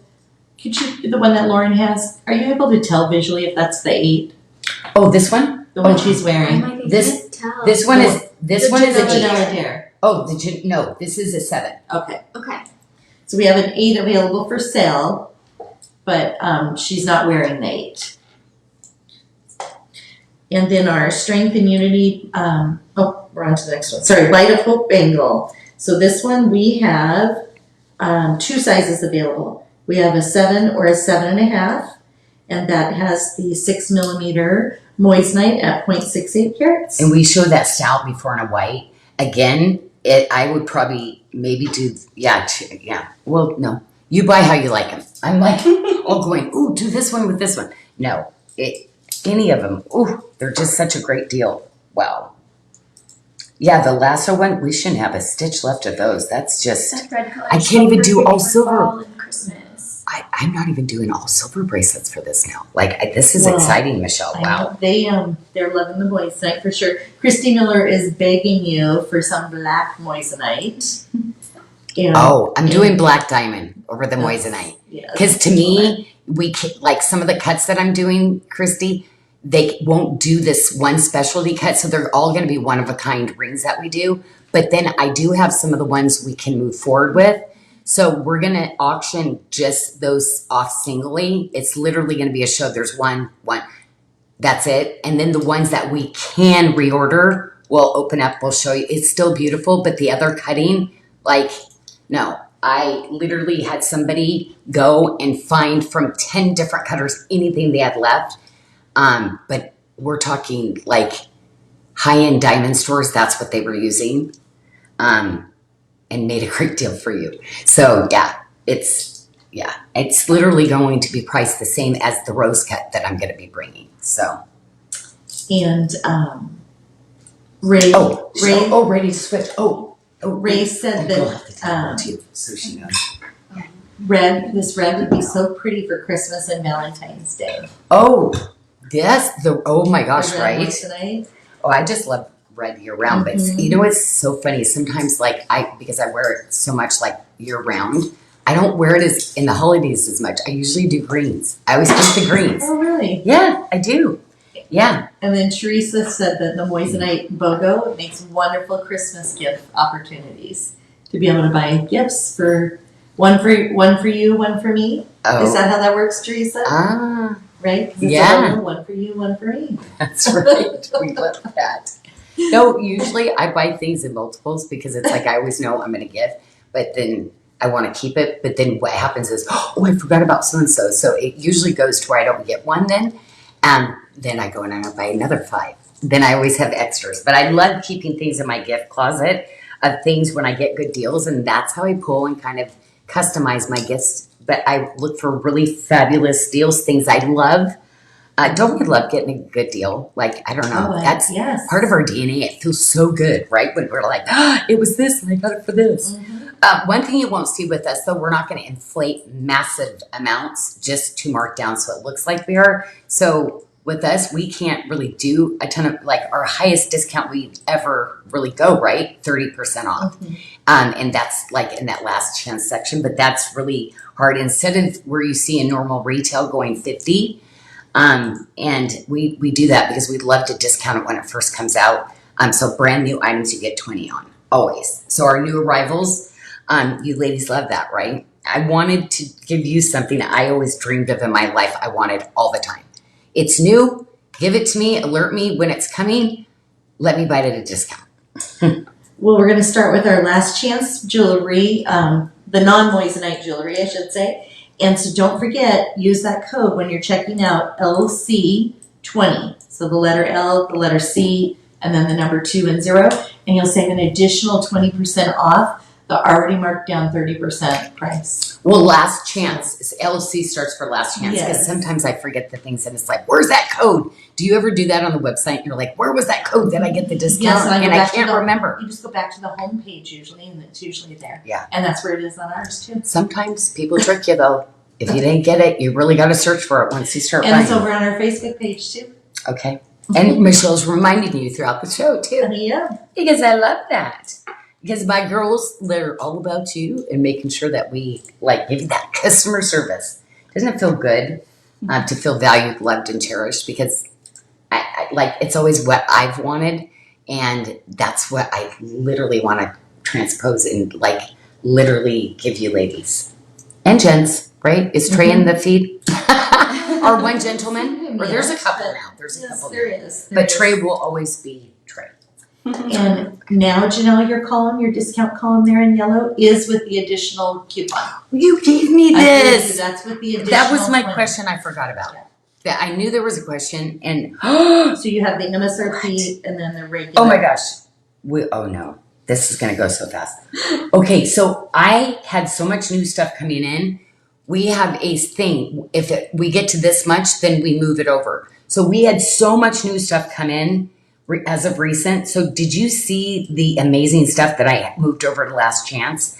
The one that Lauren has, are you able to tell visually if that's the 8? Oh, this one? The one she's wearing. This one is a Janyl Adair. Oh, no, this is a 7. Okay. So we have an 8 available for sale, but she's not wearing the 8. And then our Strength and Unity, we're on to the next one. Sorry, Light of Hope bangle. So this one we have 2 sizes available. We have a 7 or a 7.5, and that has the 6 millimeter moissanite at 0.68 carats. And we showed that style before in a white. Again, I would probably maybe do, yeah. Well, no. You buy how you like them. I'm like, all going, ooh, do this one with this one. No, any of them. Ooh, they're just such a great deal. Wow. Yeah, the lasso one, we shouldn't have a stitch left of those. That's just, That red color. I can't even do all silver. Fall and Christmas. I'm not even doing all silver bracelets for this now. Like, this is Wow. exciting, Michelle. I Wow. know. They're loving the moissanite for sure. Christy Miller is begging you for some black moissanite. And, Oh, I'm doing black diamond over the moissanite. yes. Because to me, like some of the cuts that I'm doing, Christy, they won't do this one specialty cut. So they're all going to be one of a kind rings that we do. But then I do have some of the ones we can move forward with. So we're going to auction just those off singly. It's literally going to be a show. There's one. That's it. And then the ones that we can reorder, we'll open up. We'll show you. It's still beautiful. But the other cutting, like, no. I literally had somebody go and find from 10 different cutters anything they had left. But we're talking like high-end diamond stores. That's what they were using. And made a great deal for you. So it's literally going to be priced the same as the rose cut that I'm going to be bringing. So, And Ray ready to switch. Ray said that so she knows. this red would be so pretty for Christmas and Valentine's Day. Oh, yes. Oh my gosh, The red right? moissanite. Oh, I just love red year round. But you know what's so funny? Sometimes because I wear it so much like year round, I don't wear it as in the holidays as much. I usually do greens. I always keep the greens. Oh, really? Yeah, I do. Yeah. And then Teresa said that the moissanite BOGO makes wonderful Christmas gift opportunities to be able to buy gifts for one for you, one for me. Oh. Is that how that works, Teresa? Right? 'Cause it's Yeah. a BOGO, one for you, one for me. That's right. We love that. No, usually I buy things in multiples because it's like I always know I'm going to give, but then I want to keep it. But then what happens is, oh, I forgot about so and so. So it usually goes to where I don't get one then. Then I go and I buy another 5. Then I always have extras. But I love keeping things in my gift closet of things when I get good deals. And that's how I pull and kind of customize my gifts. But I look for really fabulous deals, things I love. Don't we love getting a good deal? Like, I don't know. That's part of our DNA. It feels so good, right? When we're like, it was this and I got it for this. Mm-hmm. One thing you won't see with us, though, we're not going to inflate massive amounts just to mark down so it looks like we are. So with us, we can't really do a ton of, like, our highest discount we ever really go, right? 30% off. Mm-hmm. And that's like in that last chance section, but that's really hard. Instead of where you see in normal retail going 50, and we do that because we love to discount it when it first comes out. So brand new items you get 20 on, always. So our new arrivals, you ladies love that, right? I wanted to give you something I always dreamed of in my life. I wanted all the time. It's new. Give it to me. Alert me when it's coming. Let me buy it at a discount. Well, we're going to start with our last chance jewelry, the non-moissanite jewelry, I should say. And so don't forget, use that code when you're checking out LC20. So the letter L, the letter C, and then the number 2 and 0. And you'll save an additional 20% off the already marked down 30% price. Well, last chance. LC starts for last chance because sometimes I forget the things and it's like, where's that code? Do you ever do that on the website? And you're like, where was that code that I get the discount? Yes, and I can't remember. You just go back to the home page usually, and it's usually there. Yeah. And that's where it is on ours too. Sometimes people trick you though. If you didn't get it, you really got to search for it once you start And buying. it's over on our Facebook page too. Okay. And Michelle's reminding you throughout the show too. Yeah. Because I love that. Because my girls, they're all about you and making sure that we like give you that customer service. Doesn't it feel good to feel valued, loved, and cherished? Because I like it's always what I've wanted, and that's what I literally want to transpose and like literally give you ladies and gents. Right? Is Trey in the feed? Or one gentleman? Or there's a couple now. There's a couple. There is. But Trey will always be Trey. And now, Janyl, your discount column there in yellow is with the additional coupon. You gave me this. That's with the additional. That was my 20. question I forgot about. That I knew there was a question and So you have the MSRP and then the regular. oh my gosh. Oh no. This is going to go so fast. Okay, so I had so much new stuff coming in. We have a thing. If we get to this much, then we move it over. So we had so much new stuff come in as of recent. So did you see the amazing stuff that I moved over to Last Chance?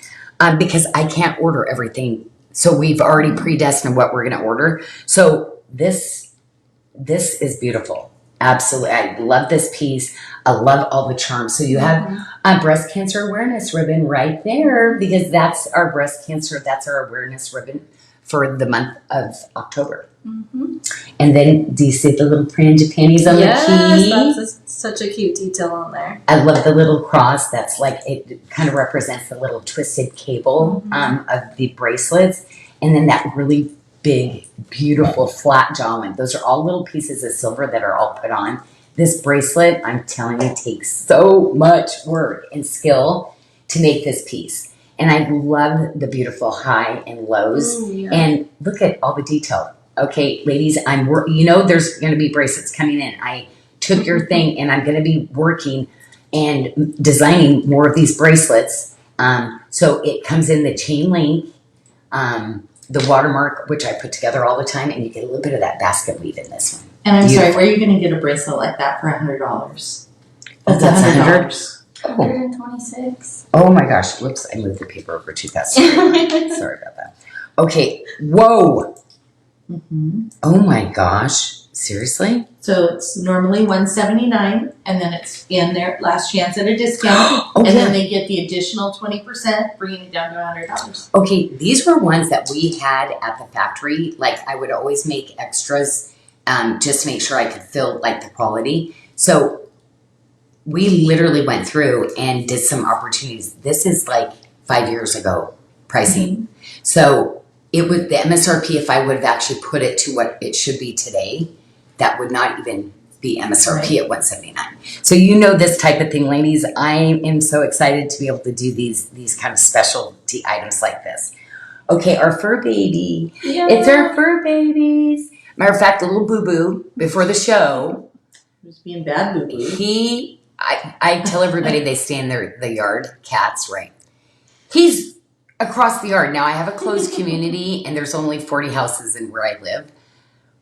Because I can't order everything. So we've already predestined what we're going to order. So this is beautiful. Absolutely. I love this piece. I love all the charms. So you have a breast cancer awareness ribbon right there because that's our breast cancer. That's our awareness ribbon for the month of October. Mm-hmm. And then do you see the little panties on the key? Yes, that's such a cute detail on there. I love the little cross. That's like, it kind of represents the little twisted cable of the bracelets. And then that really big, beautiful flat jawline. Those are all little pieces of silver that are all put on. This bracelet, I'm telling you, takes so much work and skill to make this piece. And I love the beautiful high and lows. And look at all the detail. Okay, ladies, there's going to be bracelets coming in. I took your thing and I'm going to be working and designing more of these bracelets. So it comes in the chain link, the watermark, which I put together all the time, and you get a little bit of that basket weave in this one. And I'm sorry, where are you going to get a bracelet like that for $100? That's $100. Oh. 126. Oh my gosh! Whoops! I moved the paper over too fast. Sorry about that. Okay. Whoa. Oh my gosh! Seriously? So it's normally $179, and then it's in their Last Chance at a discount, Oh, and then they get the additional 20%, bringing it down to $100. Okay, these were ones that we had at the factory. Like I would always make extras just to make sure I could fill like the quality. So we literally went through and did some opportunities. This is like 5 years ago pricing. So it would, the MSRP, if I would have actually put it to what it should be today, that would not even be MSRP at $179. So this type of thing, ladies. I am so excited to be able to do these kind of specialty items like this. Okay, our fur baby. Yeah. It's our fur babies. Matter of fact, a little boo-boo before the show. Who's being bad, boo-boo? I tell everybody they stay in the yard, cats, right? He's across the yard. Now I have a closed community and there's only 40 houses in where I live.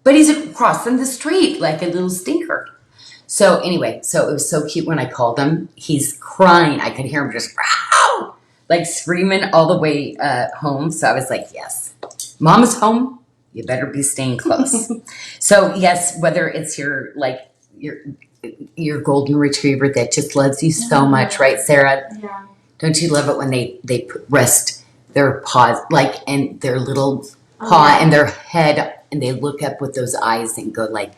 But he's across from the street like a little stinker. So anyway, so it was so cute when I called him. He's crying. I could hear him just like screaming all the way home. So I was like, yes, Mama's home. You better be staying close. So yes, whether it's your golden retriever that just loves you so much, right, Sarah? Yeah. Don't you love it when they rest their paws and their little paw and their head, and they look up with those eyes and go like,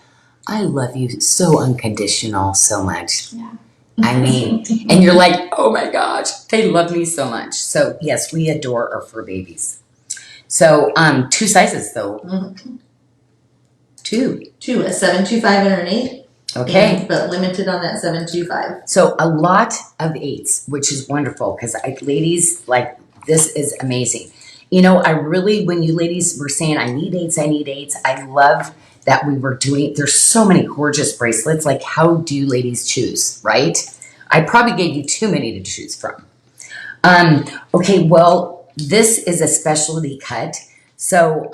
I love you so unconditional, so much. Yeah. I mean, and you're like, oh my gosh, they love me so much. So yes, we adore our fur babies. So 2 sizes though. Two, a 725 and an 8. okay. Yeah, but limited on that 725. So a lot of 8s, which is wonderful because ladies, like, this is amazing. I really, when you ladies were saying, I need 8s, I love that we were doing, there's so many gorgeous bracelets. Like, how do you ladies choose, right? I probably gave you too many to choose from. Okay, well, this is a specialty cut. So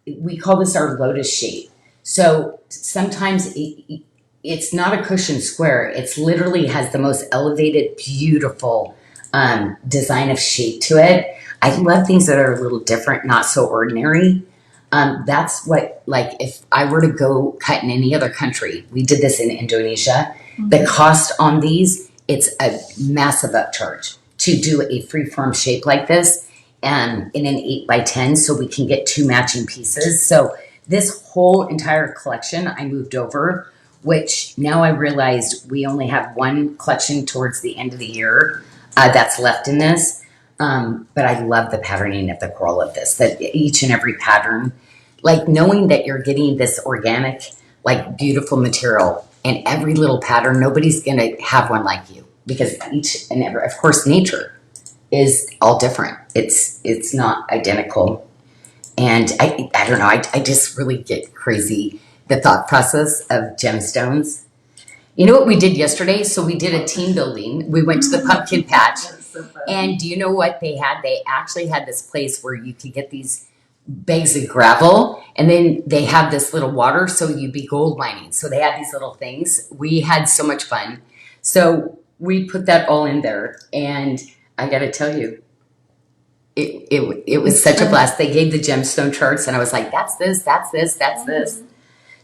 we call this our lotus shape. So sometimes it's not a cushion square. It's literally has the most elevated, beautiful design of shape to it. I love things that are a little different, not so ordinary. That's what, like, if I were to go cut in any other country, we did this in Indonesia, the cost on these, it's a massive upcharge to do a free-form shape like this in an 8x10 so we can get 2 matching pieces. So this whole entire collection I moved over, which now I realized we only have 1 collection towards the end of the year that's left in this. But I love the patterning of the coral of this, that each and every pattern, like knowing that you're getting this organic, like beautiful material and every little pattern, nobody's going to have one like you because each and every, of course, nature is all different. It's not identical. And I don't know, I just really get crazy, the thought process of gemstones. You know what we did yesterday? So we did a team building. We went to the pumpkin patch. That's so fun. And do you know what they had? They actually had this place where you could get these bags of gravel, and then they have this little water, so you'd be gold mining. So they had these little things. We had so much fun. So we put that all in there, and I got to tell you, it was such a blast. They gave the gemstone charts, and I was like, that's this, that's this, that's this.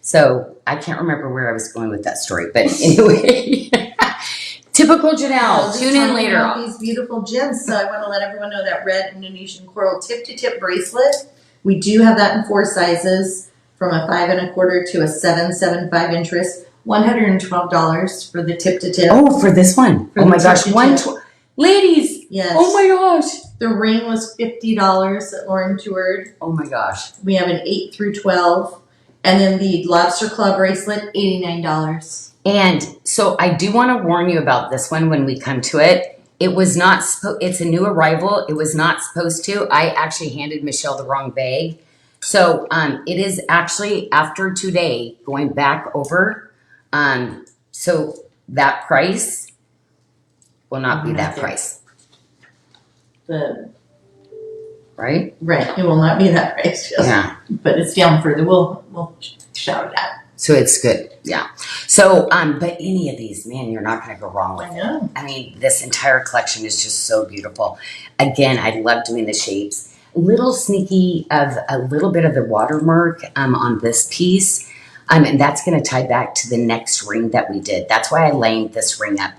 So I can't remember where I was going with that story, but anyway. Typical Janyl. Just Tune in talking later. about these beautiful gems. So I want to let everyone know that red Indonesian coral tip-to-tip bracelet. We do have that in 4 sizes, from a 5 1/4 to a 7.75 inch wrist. $112 for the tip-to-tip. Oh, for this one. For Oh the my gosh. tip-to-tip. Ladies. Yes. Oh my gosh. The ring was $50 that Lauren toured. Oh my gosh. We have an 8 through 12. And then the lobster claw bracelet, $89. And so I do want to warn you about this one when we come to it. It was not, it's a new arrival. It was not supposed to. I actually handed Michelle the wrong bag. So it is actually after today going back over. So that price will not be that price, right? Right, it will not be that price, just, Yeah. but it's down further. We'll shout it out. So it's good. Yeah. So, but any of these, man, you're not going to go wrong with I it. know. I mean, this entire collection is just so beautiful. Again, I love doing the shapes. Little sneaky of a little bit of the watermark on this piece. And that's going to tie back to the next ring that we did. That's why I lined this ring up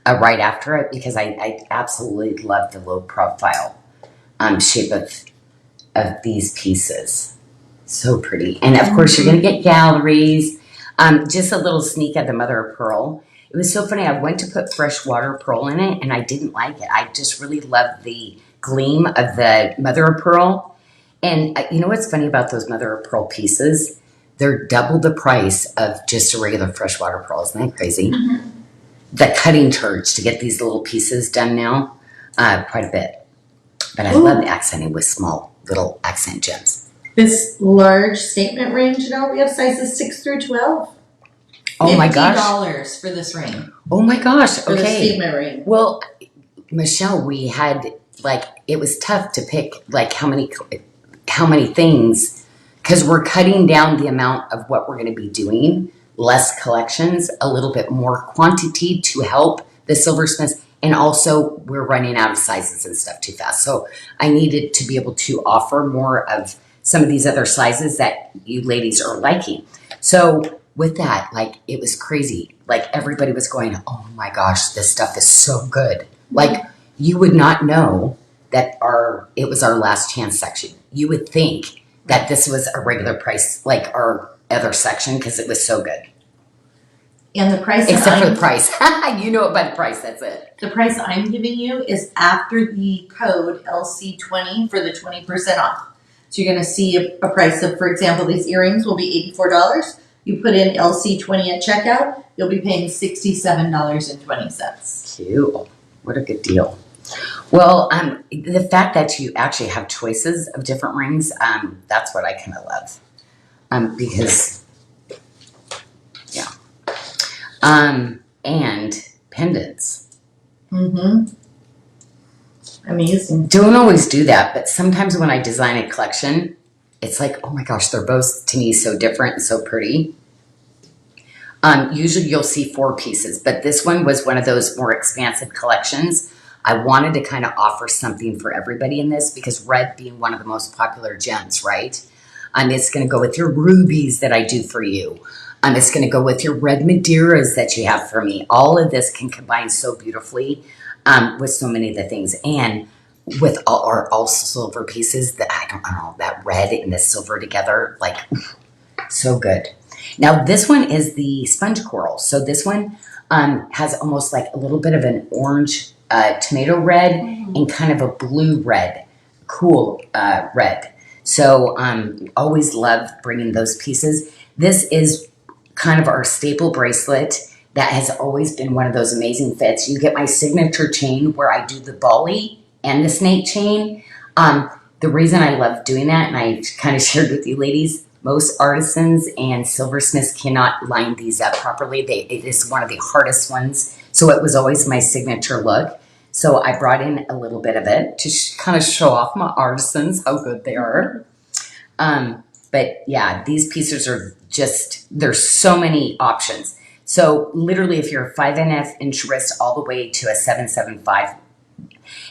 right after it, because I absolutely love the low profile shape of these pieces. So pretty. And of course, you're going to get galleries. Just a little sneak of the mother of pearl. It was so funny. I went to put freshwater pearl in it, and I didn't like it. I just really loved the gleam of the mother of pearl. And you know what's funny about those mother of pearl pieces? They're double the price of just a regular freshwater pearl. Isn't that crazy? Mm-hmm. The cutting charge to get these little pieces done now, quite a bit. But I love accenting with small little accent gems. This large statement ring, Janyl, we have sizes 6 through 12. Oh my gosh. $50 for this ring. Oh my gosh. For the Okay. statement ring. Well, Michelle, we had it was tough to pick how many things, because we're cutting down the amount of what we're going to be doing, less collections, a little bit more quantity to help the silversmiths. And also we're running out of sizes and stuff too fast. So I needed to be able to offer more of some of these other sizes that you ladies are liking. So with that, it was crazy. Everybody was going, oh my gosh, this stuff is so good. You would not know that it was our last chance section. You would think that this was a regular price, like our other section, because it was so good. And the price, except for the price. You know it by the price, that's it. The price I'm giving you is after the code LC20 for the 20% off. So you're going to see a price of, for example, these earrings will be $84. You put in LC20 at checkout, you'll be paying $67.20. Cute. What a good deal. Well, the fact that you actually have choices of different rings, that's what I kind of love. Because, yeah. And pendants. Mm-hmm. Amazing. Don't always do that, but sometimes when I design a collection, it's like, oh my gosh, they're both to me so different and so pretty. Usually you'll see 4 pieces, but this one was one of those more expansive collections. I wanted to kind of offer something for everybody in this, because red being one of the most popular gems, right? It's going to go with your rubies that I do for you. It's going to go with your red Madeiras that you have for me. All of this can combine so beautifully with so many of the things. And with all silver pieces, that I don't know, that red and the silver together, so good. Now this one is the sponge coral. So this one has almost a little bit of an orange tomato red and kind of a blue red, cool red. So always love bringing those pieces. This is kind of our staple bracelet that has always been one of those amazing fits. You get my signature chain where I do the Bali and the snake chain. The reason I love doing that, and I kind of shared with you ladies, Most artisans and silversmiths cannot line these up properly. It is one of the hardest ones. So it was always my signature look. So I brought in a little bit of it to kind of show off my artisans, how good they are. But yeah, these pieces are just, there's so many options. So literally if you're a 5.5 inch wrist all the way to a 7.75,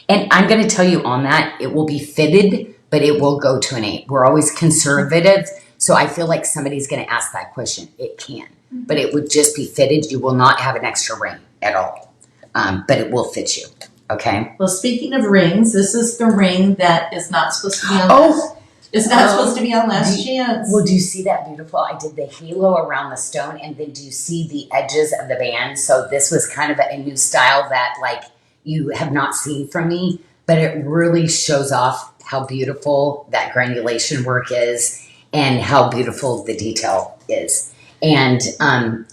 and I'm going to tell you on that, it will be fitted, but it will go to an 8. We're always conservative. So I feel like somebody's going to ask that question. It can, but it would just be fitted. You will not have an extra ring at all, but it will fit you. Okay. Well, speaking of rings, this is the ring that is not supposed to be on. It's not supposed to be on Last Chance. Well, do you see that beautiful? I did the halo around the stone, and then do you see the edges of the band? So this was kind of a new style that like you have not seen from me, but it really shows off how beautiful that granulation work is and how beautiful the detail is. And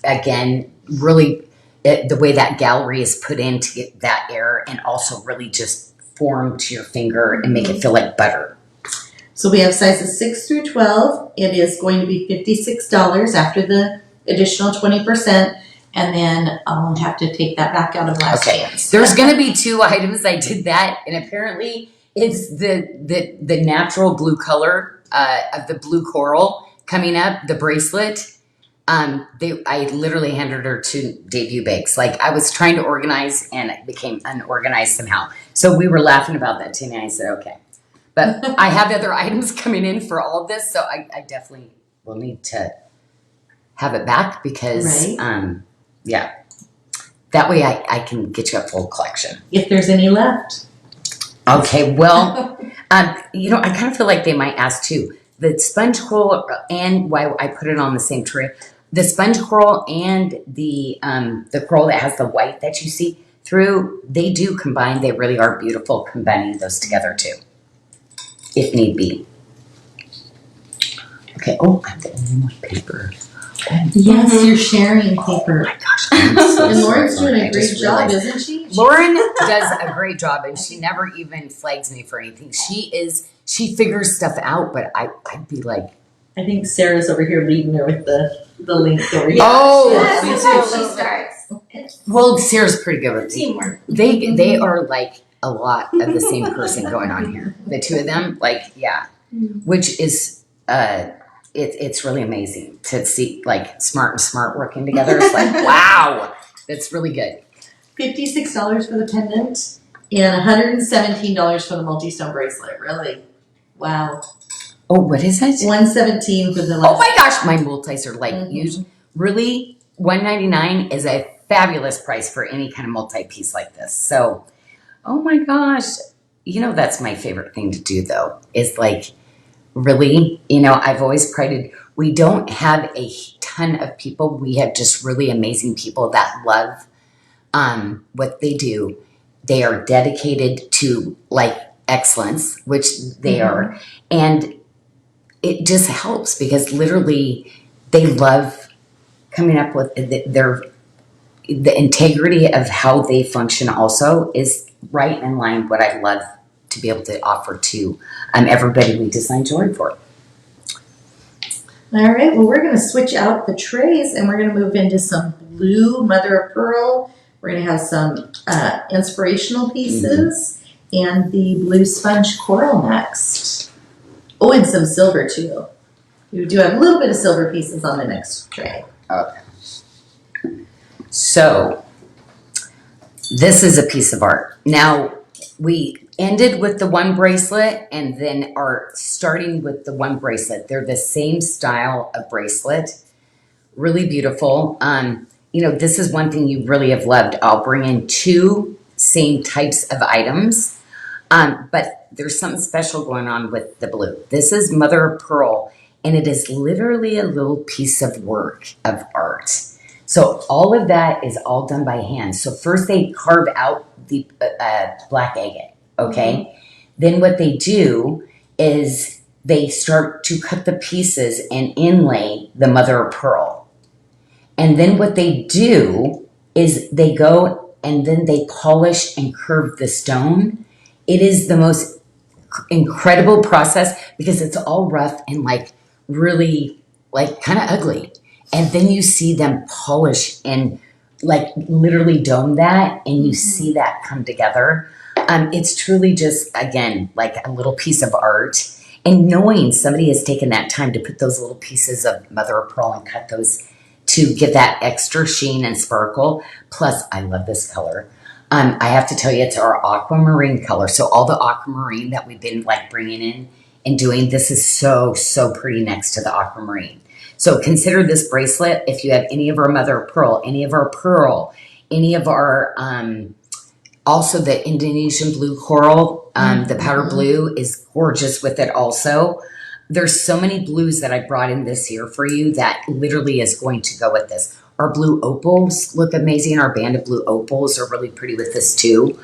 again, really the way that gallery is put in to get that air and also really just form to your finger and make it feel like butter. So we have sizes 6 through 12. It is going to be $56 after the additional 20%. And then I'll have to take that back out of Last Chance. There's going to be 2 items. I did that. And apparently it's the natural blue color of the blue coral coming up, the bracelet. I literally handed her 2 debut bakes. Like I was trying to organize and it became unorganized somehow. So we were laughing about that too. And I said, okay. But I have other items coming in for all of this. So I definitely will need to have it back because, yeah, that way I can get you a full collection. If there's any left. Okay, well, you know, I kind of feel like they might ask too. The sponge coral and why I put it on the same tray. The sponge coral and the coral that has the white that you see through, they do combine. They really are beautiful combining those together too, if need be. Okay, oh, I'm the only one paper. Yes, you're sharing paper. Oh my gosh. I'm so And Lauren's sorry. doing I a great just job, realized. isn't she? Lauren does a great job and she never even flags me for anything. She figures stuff out, but I'd be like, I think Sarah's over here leading her with the link over here. oh, Yes, me sometimes too. she starts. Well, Sarah's pretty good with it. Teamwork. They are like a lot of the same person going on here. The 2 of them, like, yeah, which is, it's really amazing to see like smart and smart working together. It's like, wow, that's really good. $56 for the pendant and $117 for the multi-stone bracelet. Really? Wow. Oh, what is it? $117 for the Oh last. my gosh, my multis are like used. Really, $199 is a fabulous price for any kind of multi-piece like this. So, oh my gosh, you know that's my favorite thing to do though. Is like really, you know, I've always prided. We don't have a ton of people. We have just really amazing people that love what they do. They are dedicated to like excellence, which they are, and it just helps because literally they love coming up with the integrity of how they function also is right in line what I love to be able to offer to everybody we design jewelry for. All right, well, we're going to switch out the trays and we're going to move into some blue mother of pearl. We're going to have some inspirational pieces and the blue sponge coral next. Oh, and some silver too. We do have a little bit of silver pieces on the next tray. Okay. So this is a piece of art. Now we ended with the 1 bracelet and then are starting with the 1 bracelet. They're the same style of bracelet. Really beautiful. You know, this is one thing you really have loved. I'll bring in 2 same types of items. But there's something special going on with the blue. This is mother of pearl and it is literally a little piece of work of art. So all of that is all done by hand. So first they carve out the black agate, okay? Then what they do is they start to cut the pieces and inlay the mother of pearl. And then what they do is they go and then they polish and curve the stone. It is the most incredible process because it's all rough and like really like kind of ugly. And then you see them polish and like literally dome that, and you see that come together. It's truly just, again, like a little piece of art. And knowing somebody has taken that time to put those little pieces of mother of pearl and cut those to give that extra sheen and sparkle. Plus, I love this color. I have to tell you, it's our aquamarine color. So all the aquamarine that we've been like bringing in and doing, this is so, so pretty next to the aquamarine. So consider this bracelet. If you have any of our mother of pearl, any of our pearl, any of our, also the Indonesian blue coral, the powder blue is gorgeous with it also. There's so many blues that I brought in this year for you that literally is going to go with this. Our blue opals look amazing. Our band of blue opals are really pretty with this too.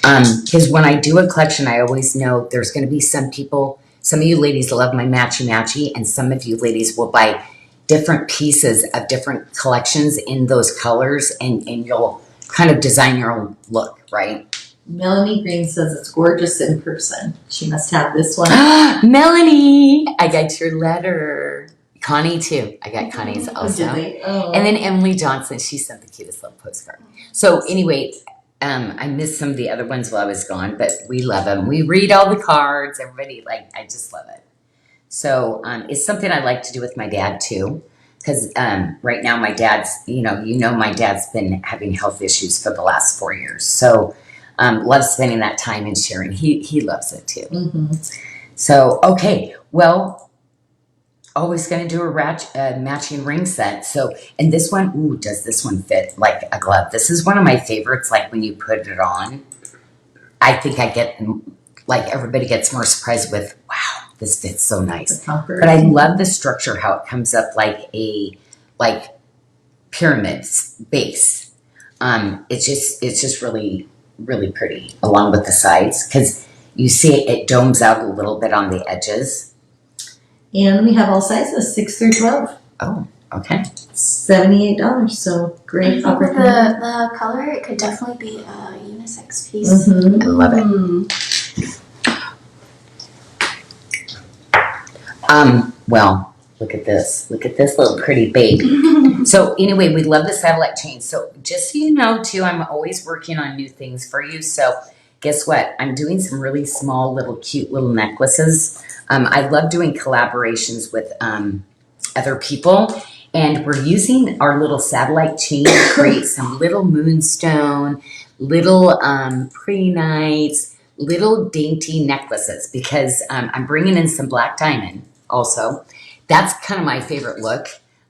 Because when I do a collection, I always know there's going to be some people, some of you ladies love my matchy-matchy, and some of you ladies will buy different pieces of different collections in those colors, and you'll kind of design your own look, right? Melanie Green says it's gorgeous in person. She must have this one. Melanie, I got your letter. Connie too. I got Connie's also. Did they? Oh. And then Emily Johnson, she sent the cutest little postcard. So anyway, I missed some of the other ones while I was gone, but we love them. We read all the cards. Everybody, like, I just love it. So it's something I like to do with my dad too. Because right now my dad's, my dad's been having health issues for the last 4 years. So love spending that time and sharing. He loves it too. Mm-hmm. So, okay, well, always going to do a matching ring set. So, and this one, ooh, does this one fit like a glove? This is one of my favorites. Like when you put it on, I think I get, like everybody gets more surprised with, wow, this fits so nice. But I love the structure, how it comes up like a pyramid base. It's just really, really pretty along with the sides, because you see it domes out a little bit on the edges. And we have all sizes, 6 through 12. Oh, okay. $78. So great I think with opportunity. the color, it could definitely be a unisex piece. Mm-hmm. I love it. Well, look at this. Look at this little pretty baby. So anyway, we love the satellite chain. So just so you know too, I'm always working on new things for you. So guess what? I'm doing some really small little cute little necklaces. I love doing collaborations with other people. And we're using our little satellite chain to create some little moonstone, little pretty nights, little dainty necklaces, because I'm bringing in some black diamond also. That's kind of my favorite look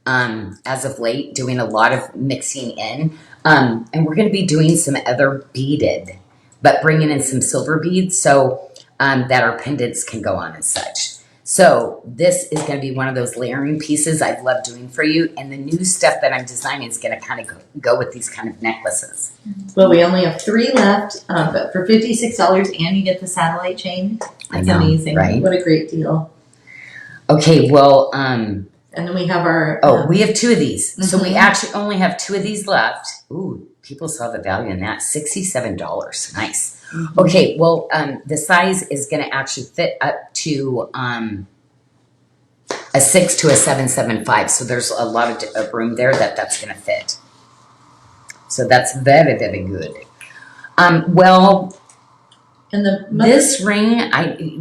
as of late, doing a lot of mixing in. And we're going to be doing some other beaded, but bringing in some silver beads so that our pendants can go on and such. So this is going to be one of those layering pieces I love doing for you. And the new stuff that I'm designing is going to kind of go with these kind of necklaces. Well, we only have 3 left, but for $56 and you get the satellite chain. That's amazing. Right? What a great deal. Okay, well, and then we have our... we have 2 of these. Mm-hmm. So we actually only have 2 of these left. Ooh, people saw the value in that. $67. Nice. Mm-hmm. Okay, well, the size is going to actually fit up to a 6 to a 7.75. So there's a lot of room there that's going to fit. So that's very, very good. Well, and this ring,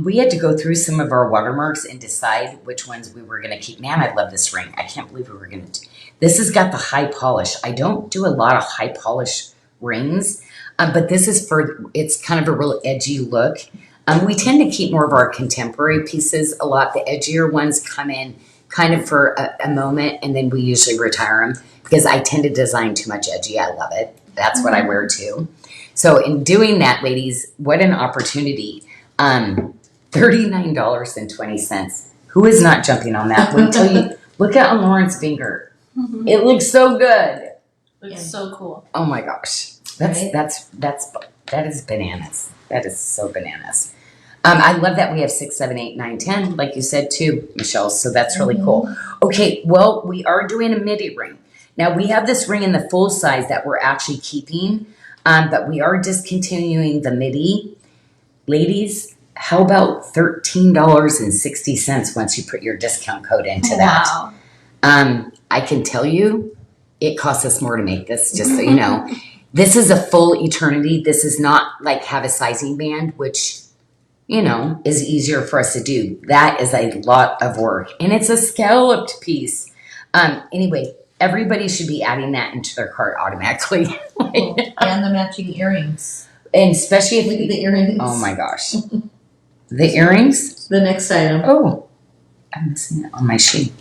we had to go through some of our watermarks and decide which ones we were going to keep. Man, I love this ring. I can't believe we were going to do. This has got the high polish. I don't do a lot of high polish rings, but this is it's kind of a real edgy look. We tend to keep more of our contemporary pieces a lot. The edgier ones come in kind of for a moment, and then we usually retire them because I tend to design too much edgy. I love it. That's what I wear too. So in doing that, ladies, what an opportunity. $39.20. Who is not jumping on that? Wait till you look at Lauren's finger. It looks so good. Looks so cool. Oh my gosh. That is bananas. That is so bananas. I love that we have 6, 7, 8, 9, 10, like you said too, Michelle. So that's really cool. Okay, well, we are doing a midi ring. Now we have this ring in the full size that we're actually keeping, but we are discontinuing the midi. Ladies, how about $13.60 once you put your discount code into that? Wow. I can tell you, it costs us more to make this, just so you know. This is a full eternity. This is not like have a sizing band, which, you know, is easier for us to do. That is a lot of work. And it's a scalloped piece. Anyway, everybody should be adding that into their cart automatically. And the matching earrings. And especially if Look at the earrings. oh my gosh. The earrings? The next item. Oh, I'm missing it on my sheet.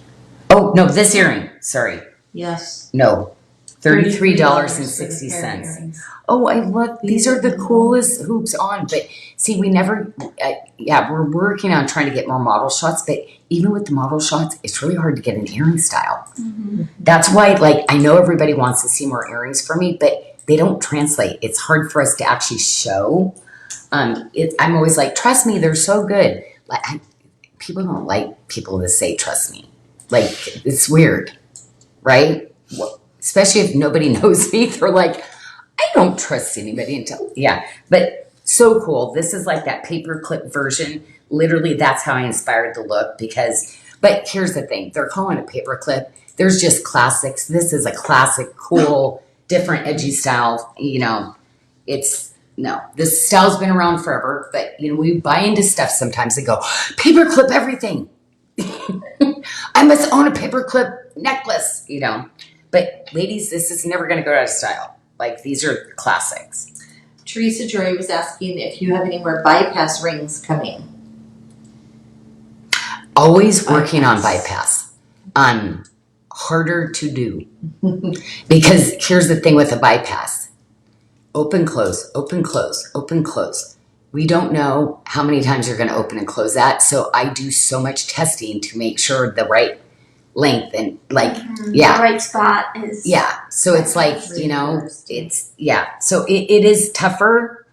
Oh, no, this earring. Sorry. Yes. No. $33.60. $33. Oh, I love these are the coolest hoops on. But see, we never, we're working on trying to get more model shots. But even with the model shots, it's really hard to get an earring style. Mm-hmm. That's why, like, I know everybody wants to see more earrings from me, but they don't translate. It's hard for us to actually show. I'm always like, trust me, they're so good. Like, people don't like people to say, trust me. Like, it's weird, right? Well, especially if nobody knows me, they're like, I don't trust anybody until, but so cool. This is like that paperclip version. Literally, that's how I inspired the look but here's the thing. They're calling it paperclip. There's just classics. This is a classic, cool, different edgy style. You know, this style's been around forever, but you know, we buy into stuff sometimes and go, paperclip everything. I must own a paperclip necklace, you know. But ladies, this is never going to go out of style. Like, these are classics. Teresa Joy was asking if you have any more bypass rings coming. Always working on bypass. Harder to do. Because here's the thing with a bypass. Open, close, open, close, open, close. We don't know how many times you're going to open and close that. So I do so much testing to make sure the right length and like, The right spot is. Yeah. So it's like, you know, So it is tougher.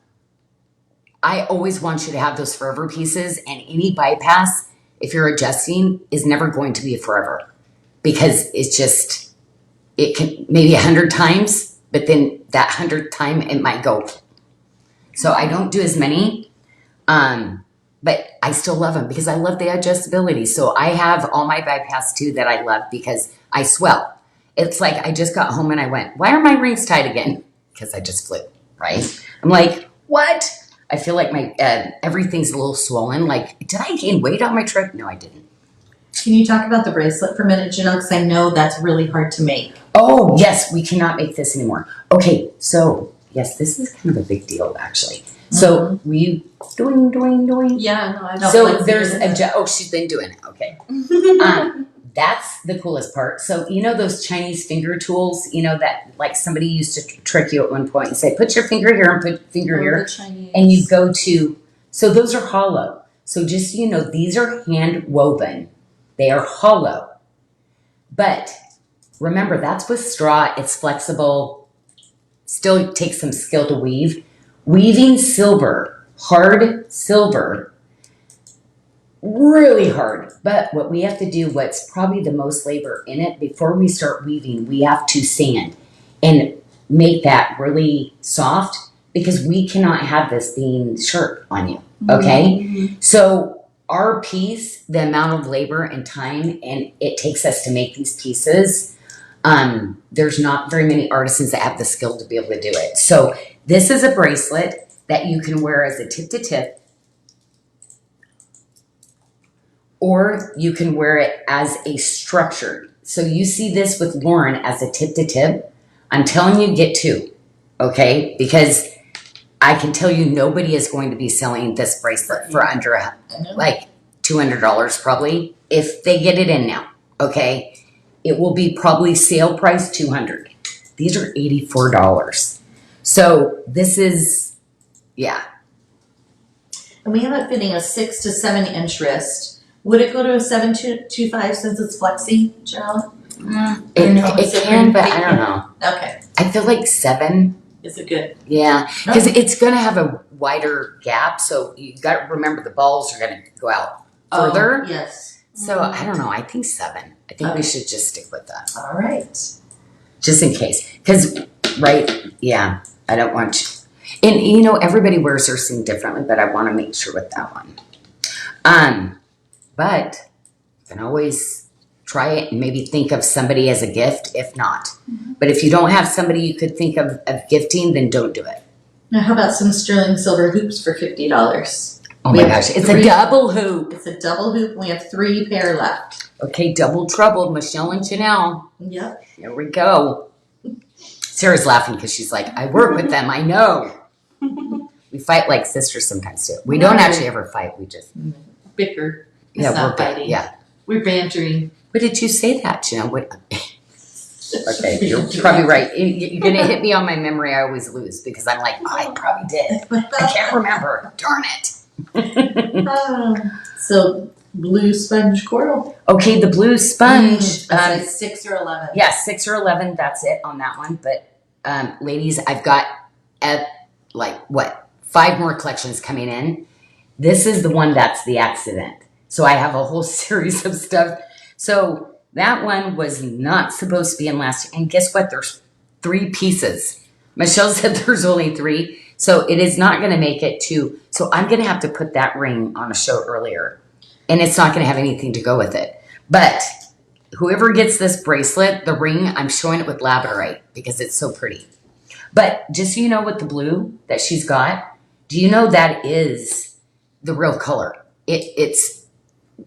I always want you to have those forever pieces, and any bypass, if you're adjusting, is never going to be a forever, because it can maybe 100 times, but then that 100th time it might go. So I don't do as many, but I still love them because I love the adjustability. So I have all my bypass too that I love because I swell. It's like I just got home and I went, why are my rings tight again? Because I just flew, right? I'm like, what? I feel like my everything's a little swollen. Like, did I gain weight on my trip? No, I didn't. Can you talk about the bracelet for a minute, Janyl? Because I know that's really hard to make. Oh, yes, we cannot make this anymore. Okay, so yes, this is kind of a big deal, actually. So we doing. Yeah, no, I don't. So there's she's been doing it. Okay. That's the coolest part. So, you know, those Chinese finger tools, you know, that like somebody used to trick you at one point and say, put your finger here and put your finger here. And you go to, so those are hollow. So just so you know, these are hand woven. They are hollow. But remember, that's with straw. It's flexible. Still takes some skill to weave. Weaving silver, hard silver, really hard. But what we have to do, what's probably the most labor in it, before we start weaving, we have to sand and make that really soft, because we cannot have this being sharp on you, okay? Mm-hmm. So our piece, the amount of labor and time and it takes us to make these pieces, there's not very many artisans that have the skill to be able to do it. So this is a bracelet that you can wear as a tip-to-tip, or you can wear it as a structured. So you see this with Lauren as a tip-to-tip. I'm telling you, get two, okay? Because I can tell you nobody is going to be selling this bracelet for under like $200 probably, if they get it in now, okay? It will be probably sale price $200. These are $84. So this is, yeah. And we have it fitting a 6 to 7 inch wrist. Would it go to a 7.25 since it's flexi, Janyl? It can, but I don't know. Okay. I feel like 7. Is it good? Yeah, because it's going to have a wider gap. So you got to remember the balls are going to go out further. Oh, yes. So I don't know. I think 7. I think we should just stick with that. All right. Just in case. Because, right, yeah, I don't want you. And everybody wears their thing differently, but I want to make sure with that one. But you can always try it and maybe think of somebody as a gift, if not. But if you don't have somebody you could think of gifting, then don't do it. Now, how about some sterling silver hoops for $50? Oh my gosh, it's a double hoop. It's a double hoop, and we have 3 pair left. Okay, double trouble, Michelle and Janyl. Yep. Here we go. Sarah's laughing because she's like, I work with them, I know. We fight like sisters sometimes too. We don't actually ever fight, we just bicker. It's yeah, not we're fighting. Yeah. We're bantering. What did you say that, Janyl? What? Okay, you're probably right. You're going to hit me on my memory. I always lose because I'm like, I probably did. I can't remember. Darn it. So, blue sponge coral. Okay, the blue sponge. That's 6 or 11. Yeah, 6 or 11. That's it on that one. But, ladies, I've got 5 more collections coming in. This is the one that's the accident. So I have a whole series of stuff. So that one was not supposed to be in last year. And guess what? There's 3 pieces. Michelle said there's only 3. So it is not going to make it 2. So I'm going to have to put that ring on a show earlier. And it's not going to have anything to go with it. But whoever gets this bracelet, the ring, I'm showing it with labradorite because it's so pretty. But just so you know, with the blue that she's got, do you know that is the real color?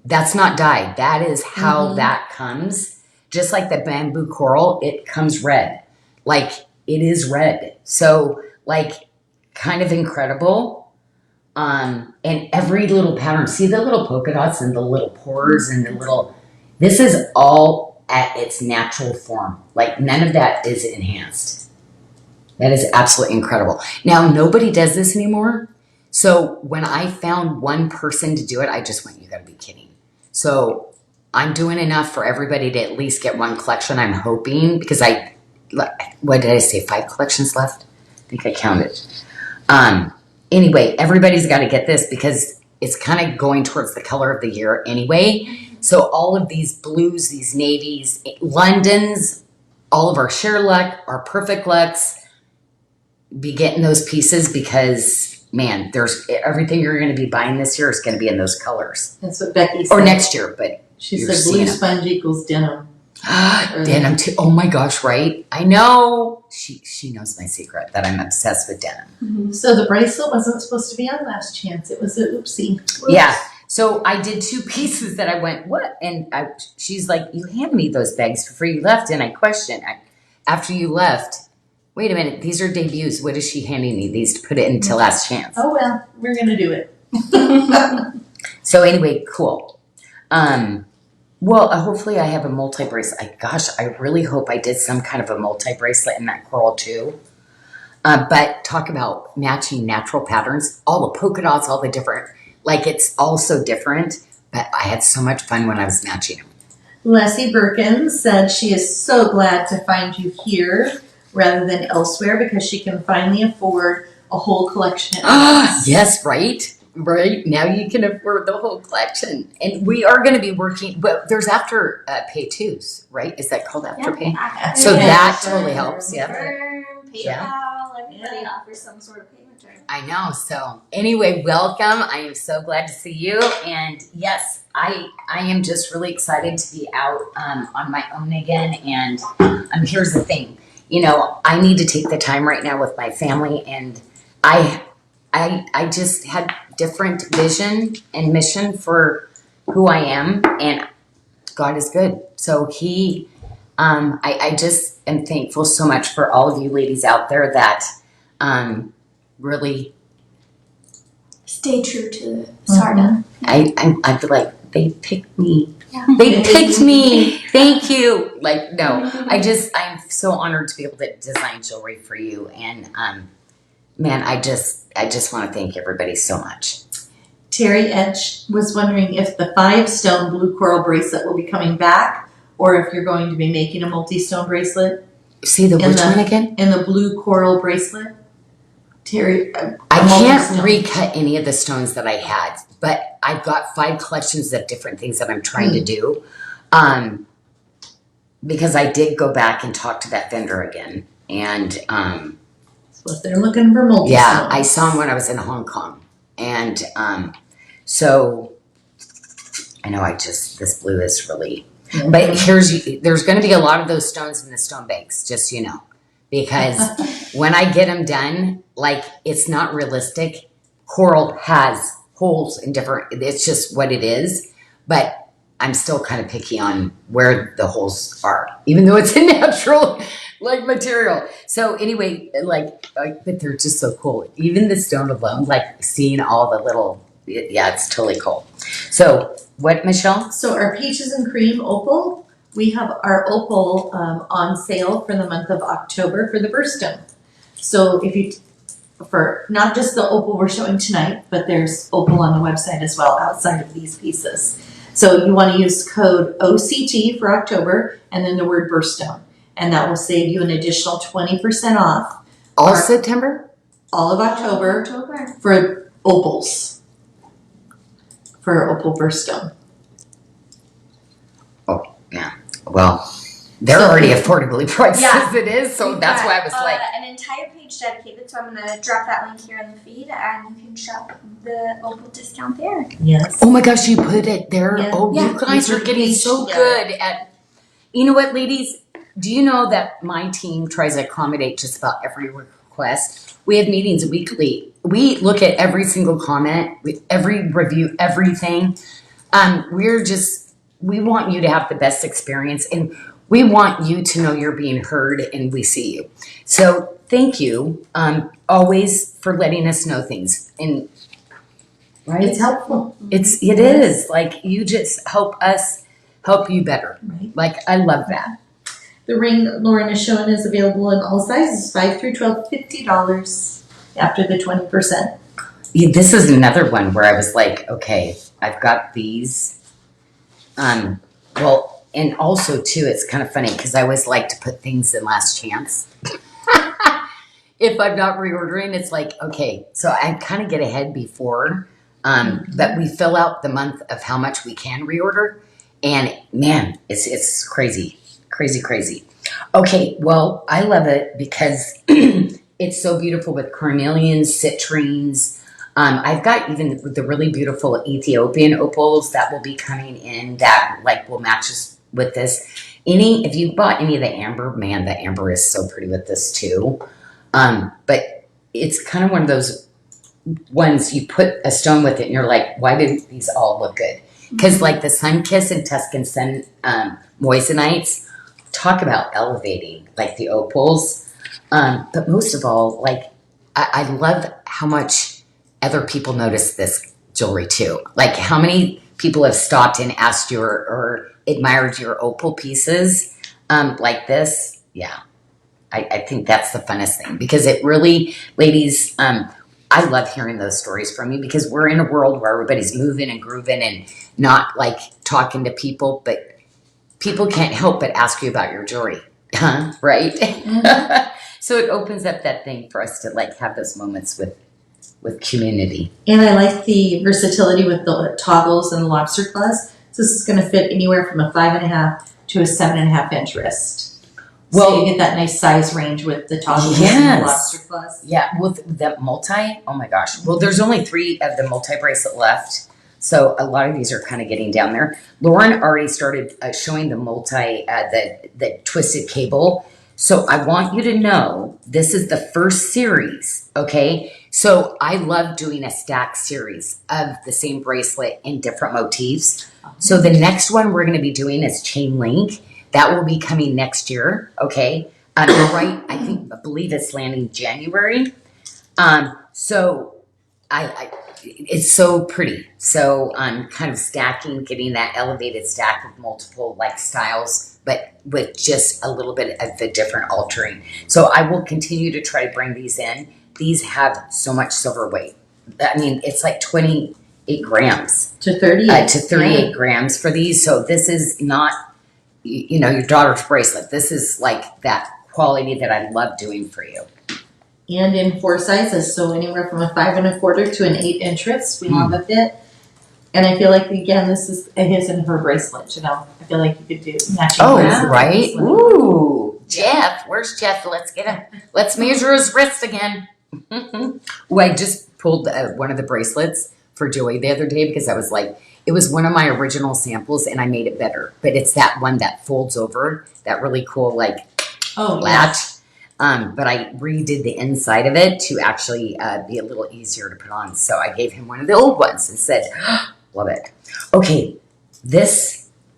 That's not dyed. That is how that comes. Just like the bamboo coral, it comes red. Like, it is red. So, kind of incredible. And every little pattern, see the little polka dots and the little pores and the little, this is all at its natural form. None of that is enhanced. That is absolutely incredible. Now, nobody does this anymore. So when I found one person to do it, I just went, you gotta be kidding. So I'm doing enough for everybody to at least get one collection, I'm hoping, because what did I say, 5 collections left? I think I counted. Anyway, everybody's got to get this because it's kind of going towards the color of the year anyway. So all of these blues, these navies, Londons, all of our Sheer Luck, our Perfect Lucks, be getting those pieces because, man, there's everything you're going to be buying this year is going to be in those colors. That's what Becky said. Or next year, but she said blue sponge equals denim. Denim too. Oh my gosh, right? I know. She knows my secret that I'm obsessed with denim. So the bracelet wasn't supposed to be on Last Chance. It was a oopsie. Oops. Yeah. So I did 2 pieces that I went, what? And she's like, you handed me those bags before you left. And I questioned, after you left, wait a minute, these are debuts. What is she handing me these to put it into Last Chance? Oh, well, we're going to do it. So anyway, cool. Well, hopefully I have a multi-bracelet. Gosh, I really hope I did some kind of a multi-bracelet in that coral too. But talk about matching natural patterns, all the polka dots, all the different, it's all so different. But I had so much fun when I was matching them. Leslie Birkin said she is so glad to find you here rather than elsewhere because she can finally afford a whole collection at once. Yes, right? Right. Now you can afford the whole collection. And we are going to be working, but there's after pay twos, right? Is that called Afterpay? Yeah. So that totally helps. Yeah. PayPal, everybody offers some sort of payment term. I know. So anyway, welcome. I am so glad to see you. And yes, I am just really excited to be out on my own again. And here's the thing, I need to take the time right now with my family. And I just had different vision and mission for who I am. And God is good. So I just am thankful so much for all of you ladies out there that really Stay true to Sarda. I feel like they picked me. Yeah. They picked me. Thank you. No, I'm so honored to be able to design jewelry for you. And man, I just want to thank everybody so much. Terry Edge was wondering if the 5-stone blue coral bracelet will be coming back or if you're going to be making a multi-stone bracelet. See which one again? In the blue coral bracelet. Terry, I can't recut any of the stones that I had, but I've got 5 collections of different things that I'm trying to do. Because I did go back and talk to that vendor again. And So if they're looking for multi Yeah, I saw them when I was in Hong Kong. And so I know this blue is really, but there's going to be a lot of those stones in the stone banks, just so you know, because when I get them done, like it's not realistic. Coral has holes in it's just what it is, but I'm still kind of picky on where the holes are, even though it's a natural like material. So anyway, but they're just so cool. Even the stone alone, like seeing all the little, yeah, it's totally cool. So what, Michelle? So our peaches and cream opal, we have our opal on sale for the month of October for the birthstone. So if you, for not just the opal we're showing tonight, but there's opal on the website as well outside of these pieces. So you want to use code OCT for October and then the word birthstone. And that will save you an additional 20% off. All September? All of October for opals. For opal birthstone. Oh, yeah. Well, they're already affordably priced as it is, so that's why I was like. An entire page dedicated, so I'm going to drop that link here in the feed, and you can shop the opal discount there. Yes. Oh my gosh, you put it there? Yeah. Oh, you guys are getting so good at. You know what, ladies? Do you know that my team tries to accommodate just about every request? We have meetings weekly. We look at every single comment, every review, everything. We want you to have the best experience, and we want you to know you're being heard and we see you. So thank you always for letting us know things. And right? It's helpful. It is. Like you just help us help you better. Right. Like I love that. The ring Lauren is showing is available in all sizes, 5 through 12, $50 after the 20%. Yeah, this is another one where I was like, okay, I've got these. Well, and also too, it's kind of funny because I always like to put things in last chance. If I'm not reordering, it's like, okay, so I kind of get ahead before that we fill out the month of how much we can reorder. And man, it's crazy. Crazy. Okay, well, I love it because it's so beautiful with carnelians, citrines. I've got even the really beautiful Ethiopian opals that will be coming in that like will match with this. If you bought any of the amber, man, the amber is so pretty with this too. But it's kind of one of those ones you put a stone with it and you're like, why did these all look good? Because like the Sun Kiss and Tuscan Sun moissanites, talk about elevating like the opals. But most of all, like I love how much other people notice this jewelry too. Like how many people have stopped and asked you or admired your opal pieces like this. Yeah. I think that's the funnest thing because it really, ladies, I love hearing those stories from you because we're in a world where everybody's moving and grooving and not like talking to people, but people can't help but ask you about your jewelry, right? Mm-hmm. So it opens up that thing for us to like have those moments with community. And I like the versatility with the toggles and the lobster claws. So this is going to fit anywhere from a 5.5 to a 7.5 inch wrist. Well, so you get that nice size range with the toggles and the lobster claws. Yeah, with the multi, oh my gosh. Well, there's only 3 of the multi-bracelet left. So a lot of these are kind of getting down there. Lauren already started showing the the twisted cable. So I want you to know this is the first series, okay? So I love doing a stack series of the same bracelet in different motifs. So the next one we're going to be doing is chain link. That will be coming next year, okay? Right, I believe it's landing January. So it's so pretty. So I'm kind of stacking, getting that elevated stack of multiple like styles, but with just a little bit of the different altering. So I will continue to try to bring these in. These have so much silver weight. I mean, it's like 28 grams. To 38. To 38 grams for these. So this is not, your daughter's bracelet. This is like that quality that I love doing for you. And in 4 sizes, so anywhere from a 5 1/4 to an 8 inch wrist. We have a fit. And I feel like, again, this is his and her bracelet, you know. I feel like you could do matching Oh, bracelet. right. Ooh, Jeff. Where's Jeff? Let's get him. Let's measure his wrist again. Ooh, I just pulled one of the bracelets for Joey the other day because I was like, it was one of my original samples and I made it better. But it's that one that folds over, that really cool like latch. Yes. But I redid the inside of it to actually be a little easier to put on. So I gave him one of the old ones and said, love it. Okay,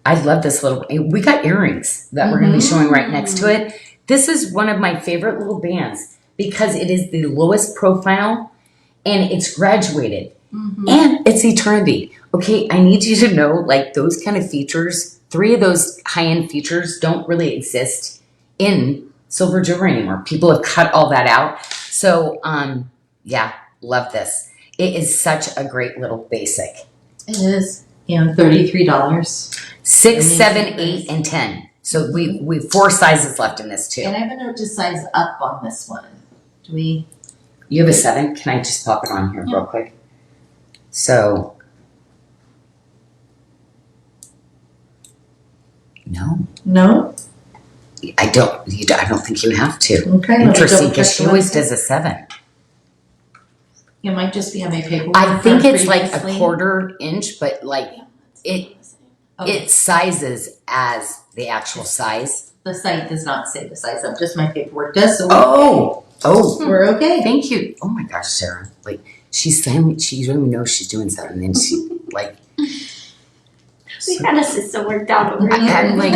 I love this little, we got earrings that we're going to be showing right next to it. This is one of my favorite little bands because it is the lowest profile and it's graduated and it's eternity. Okay, I need you to know like those kind of features, 3 of those high-end features don't really exist in silver jewelry anymore. People have cut all that out. So, yeah, love this. It is such a great little basic. It is. And $33. 6, 7, 8, and 10. So we 4 sizes left in this too. And I have a note to size up on this one. Do we? You have a 7? Can I just pop it on here real quick? So, no. No? I don't think you have to. Okay. let me Interesting, double because check she the always website. does a 7. It might just be on my paperwork. I think it's like a previously. 1/4 inch, but like it sizes as the actual size. The site does not say the size up, just my paperwork does. So we're okay. Thank you. Oh my gosh, Sarah. Like she's silent. She don't even know she's doing something. And then she like. We got a system worked out over here. I'm like,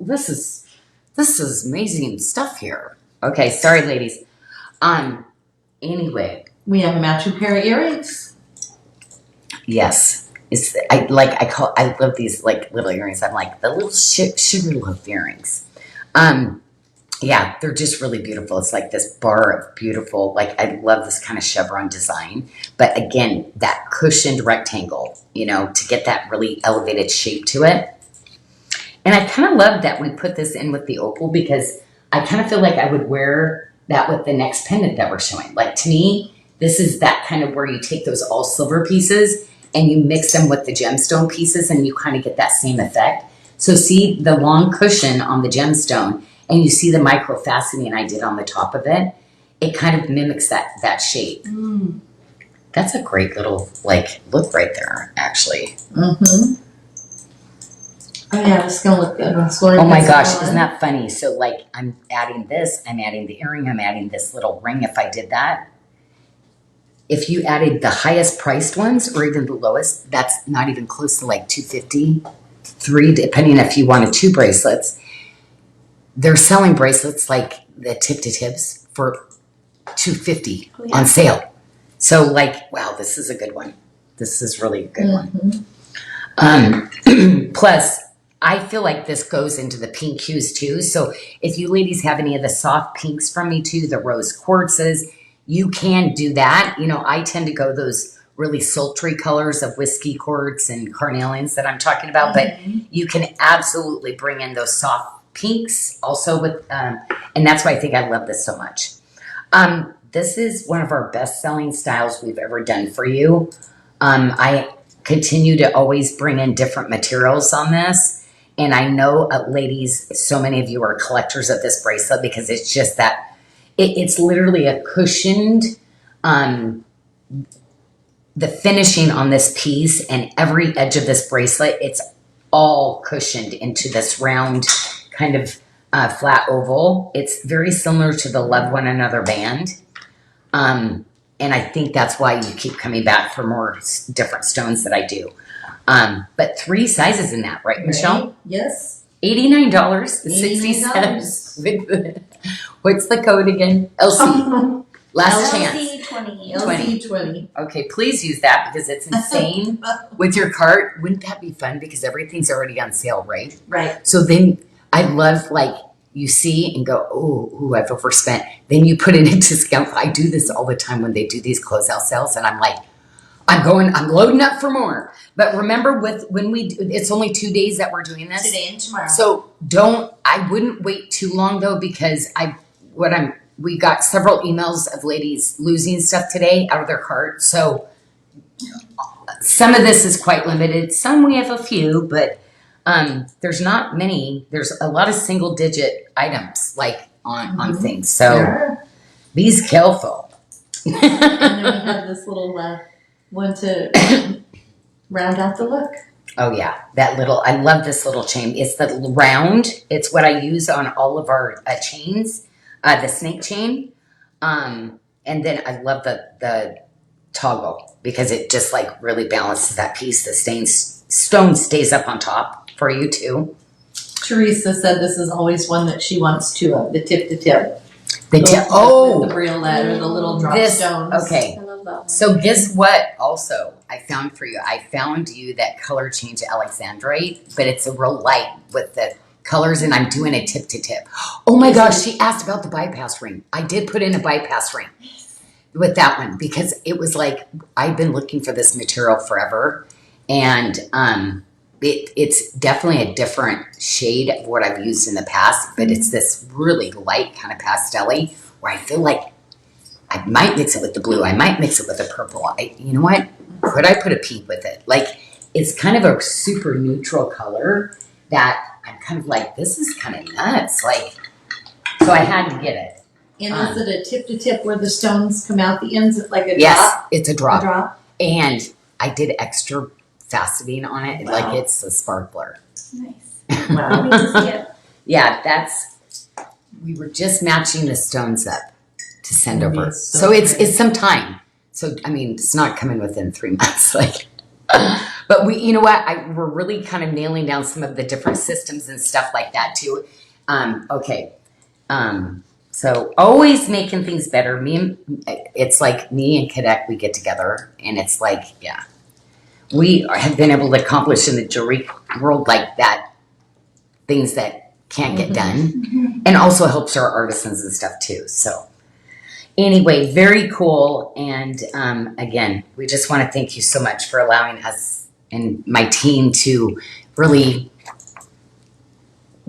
this is amazing stuff here. Okay, sorry, ladies. Anyway. We have a matching pair of earrings. Yes. I love these like little earrings. I'm like the little sugar loaf earrings. Yeah, they're just really beautiful. It's like this bar of beautiful, like I love this kind of chevron design. But again, that cushioned rectangle, you know, to get that really elevated shape to it. And I kind of love that we put this in with the opal because I kind of feel like I would wear that with the next pendant that we're showing. Like to me, this is that kind of where you take those all silver pieces and you mix them with the gemstone pieces and you kind of get that same effect. So see the long cushion on the gemstone and you see the micro faceting I did on the top of it. It kind of mimics that shape. That's a great little like look right there, actually. Mm-hmm. Oh yeah, it's gonna look good. Oh my gosh, isn't that funny? So like I'm adding this, I'm adding the earring, I'm adding this little ring if I did that. If you added the highest priced ones or even the lowest, that's not even close to like $250, $3, depending if you wanted 2 bracelets. They're selling bracelets like the tip to tips for $250 on sale. So like, wow, this is a good one. This is really a good one. Plus, I feel like this goes into the pink hues too. So if you ladies have any of the soft pinks from me too, the rose quartzes, you can do that. You know, I tend to go those really sultry colors of whiskey quartz and carnelians that I'm talking about, but you can absolutely bring in those soft pinks also with, and that's why I think I love this so much. This is one of our best selling styles we've ever done for you. I continue to always bring in different materials on this. And I know, ladies, so many of you are collectors of this bracelet because it's just that, it's literally a cushioned, the finishing on this piece and every edge of this bracelet, it's all cushioned into this round kind of flat oval. It's very similar to the Love One Another band. And I think that's why you keep coming back for more different stones that I do. But 3 sizes in that, right, Michelle? Yes. $89, 60 cents. What's the code again? LC. Last chance. LC20. Okay, please use that because it's insane with your cart. Wouldn't that be fun? Because everything's already on sale, right? Right. So then I love like you see and go, oh, I've overspent. Then you put it in discount. I do this all the time when they do these closeout sales, and I'm like, I'm loading up for more. But remember, it's only 2 days that we're doing this. Today and tomorrow. So I wouldn't wait too long though, because we got several emails of ladies losing stuff today out of their cart. So some of this is quite limited. Some we have a few, but there's not many. There's a lot of single digit items like on things. So Sure. be careful. And then we have this little one to round out the look. Oh yeah, I love this little chain. It's the round. It's what I use on all of our chains, the snake chain. And then I love the toggle because it just like really balances that piece. The stone stays up on top for you too. Teresa said this is always one that she wants to the tip to tip. The briolet or the little drop stones. Okay. I love that one. So guess what? Also, I found for you. I found you that color change Alexandrite, but it's a real light with the colors, and I'm doing a tip to tip. Oh my gosh! She asked about the bypass ring. I did put in a bypass ring with that one because it was like I've been looking for this material forever, and it's definitely a different shade of what I've used in the past, but it's this really light kind of pastel-y where I feel like I might mix it with the blue. I might mix it with the purple. You know what? Could I put a pink with it? Like, it's kind of a super neutral color that I'm kind of like, this is kind of nuts. Like, so I had to get it. And is it a tip to tip where the stones come out the ends like a Yes, drop? it's a drop. A drop? And I did extra faceting on it. Wow. Like, it's a sparkler. Nice. Wow. Wait to see it. Yeah, we were just matching the stones up to send That'd be over. so So it's great. some time. So, I mean, it's not coming within 3 months. Like, but you know what? We're really kind of nailing down some of the different systems and stuff like that too. Okay. So always making things better. It's like me and Kadek, we get together and it's like, yeah, we have been able to accomplish in the jewelry world like that, things that can't get done, and also helps our artisans and stuff too. So anyway, very cool. And again, we just want to thank you so much for allowing us and my team to really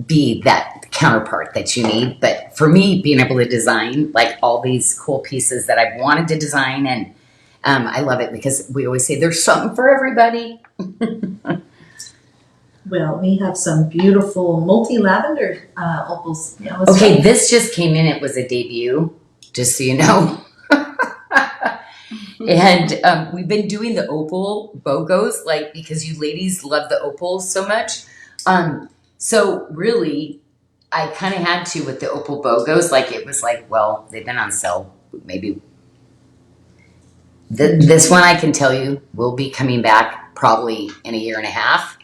be that counterpart that you need. But for me, being able to design like all these cool pieces that I've wanted to design, and I love it because we always say there's something for everybody. Well, we have some beautiful multi-lavender opals. Yeah, let's Okay, try. this just came in. It was a debut, just so you know. And we've been doing the opal BOGOs, like, because you ladies love the opals so much. So really, I kind of had to with the opal BOGOs. Like, it was like, well, they've been on sale. Maybe this one I can tell you will be coming back probably in a year and a half.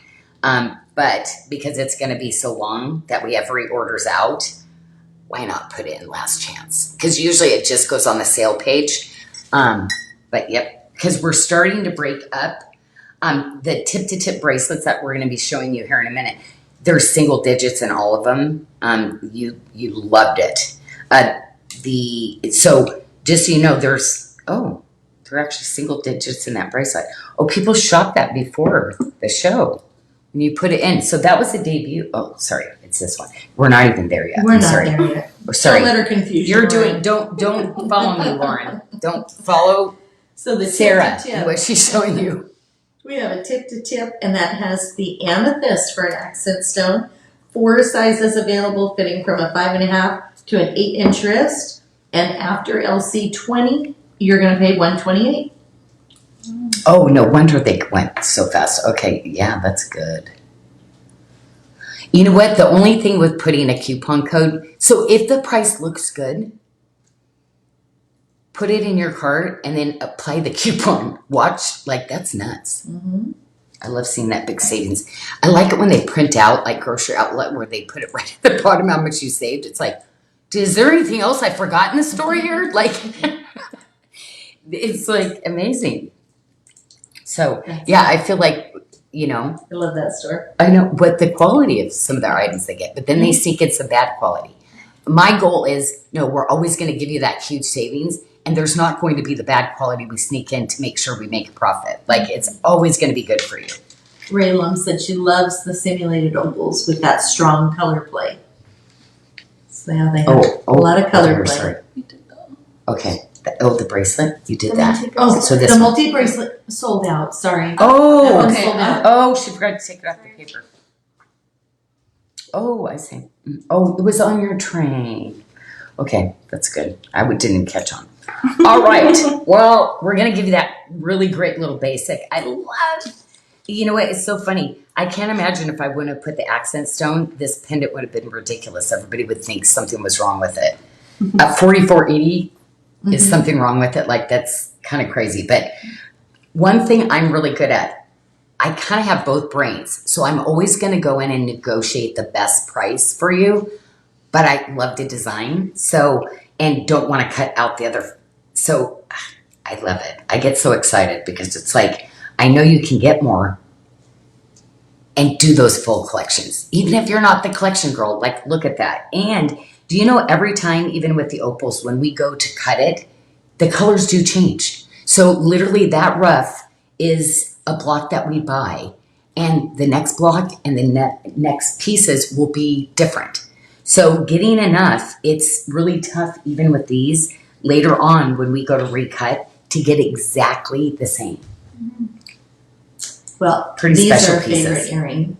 But because it's going to be so long that we have reorders out, why not put it in last chance? Because usually it just goes on the sale page. But yep, because we're starting to break up the tip-to-tip bracelets that we're going to be showing you here in a minute. There's single digits in all of them. You loved it. So just so you know, there are actually single digits in that bracelet. Oh, people shopped that before the show. When you put it in. So that was a debut. Oh, sorry. It's this one. We're not even there yet. We're I'm not sorry. there yet. Oh, sorry. Don't let her confuse you. You're Lauren. doing, don't follow me, Lauren. Don't follow So the Sarah tip to and tip. what she's showing you. We have a tip to tip, and that has the amethyst for an accent stone. 4 sizes available, fitting from a 5.5 to an 8-inch wrist. And after LC 20, you're going to pay $128. Oh, no wonder they went so fast. Okay, yeah, that's good. You know what? The only thing with putting a coupon code, so if the price looks good, put it in your cart and then apply the coupon. Watch, like, that's nuts. Mm-hmm. I love seeing that big savings. I like it when they print out, like Grocery Outlet, where they put it right at the bottom how much you saved. It's like, is there anything else I forgot in the store here? Like, it's like amazing. So, yeah, I feel like, you know, I love that store. I know, but the quality of some of their items they get, but then they sneak in some bad quality. My goal is, no, we're always going to give you that huge savings, and there's not going to be the bad quality we sneak in to make sure we make a profit. Like, it's always going to be good for you. Ray Lum said she loves the simulated opals with that strong color play. So yeah, they have a lot of color play. Sorry. We did that. Okay. The bracelet? You did The that? multi- Oh, So this the one. multi-bracelet sold out, sorry. Oh, That one's okay. sold out. Oh, she forgot to take it off the paper. Oh, I see. Oh, it was on your train. Okay, that's good. Didn't catch on. All right. Well, we're going to give you that really great little basic. I love, you know what? It's so funny. I can't imagine if I wouldn't have put the accent stone, this pendant would have been ridiculous. Everybody would think something was wrong with it. At 4480 is something wrong with it. Like, that's kind of crazy. But one thing I'm really good at, I kind of have both brains. So I'm always going to go in and negotiate the best price for you. But I love to design. So, and don't want to cut out the other. So I love it. I get so excited because it's like, I know you can get more and do those full collections. Even if you're not the collection girl, like, look at that. And do you know, every time, even with the opals, when we go to cut it, the colors do change. So literally that rough is a block that we buy, and the next block and the next pieces will be different. So getting enough, it's really tough even with these later on when we go to recut to get exactly the same. Well, Pretty these special are a favorite pieces. earring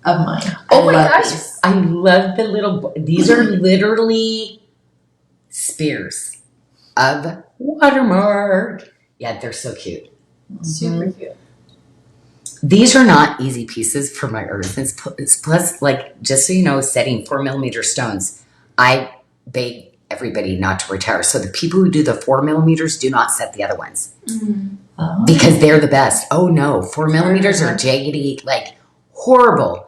of mine. Oh I my love gosh, these. I love the little, these are literally spears of watermark. Yeah, they're so cute. Super cute. These are not easy pieces for my artisans. Plus, like, just so you know, setting 4mm stones, I beg everybody not to retire. So the people who do the 4mm do not set the other ones Oh. because they're the best. Oh no, 4mm are jaggedy, like horrible.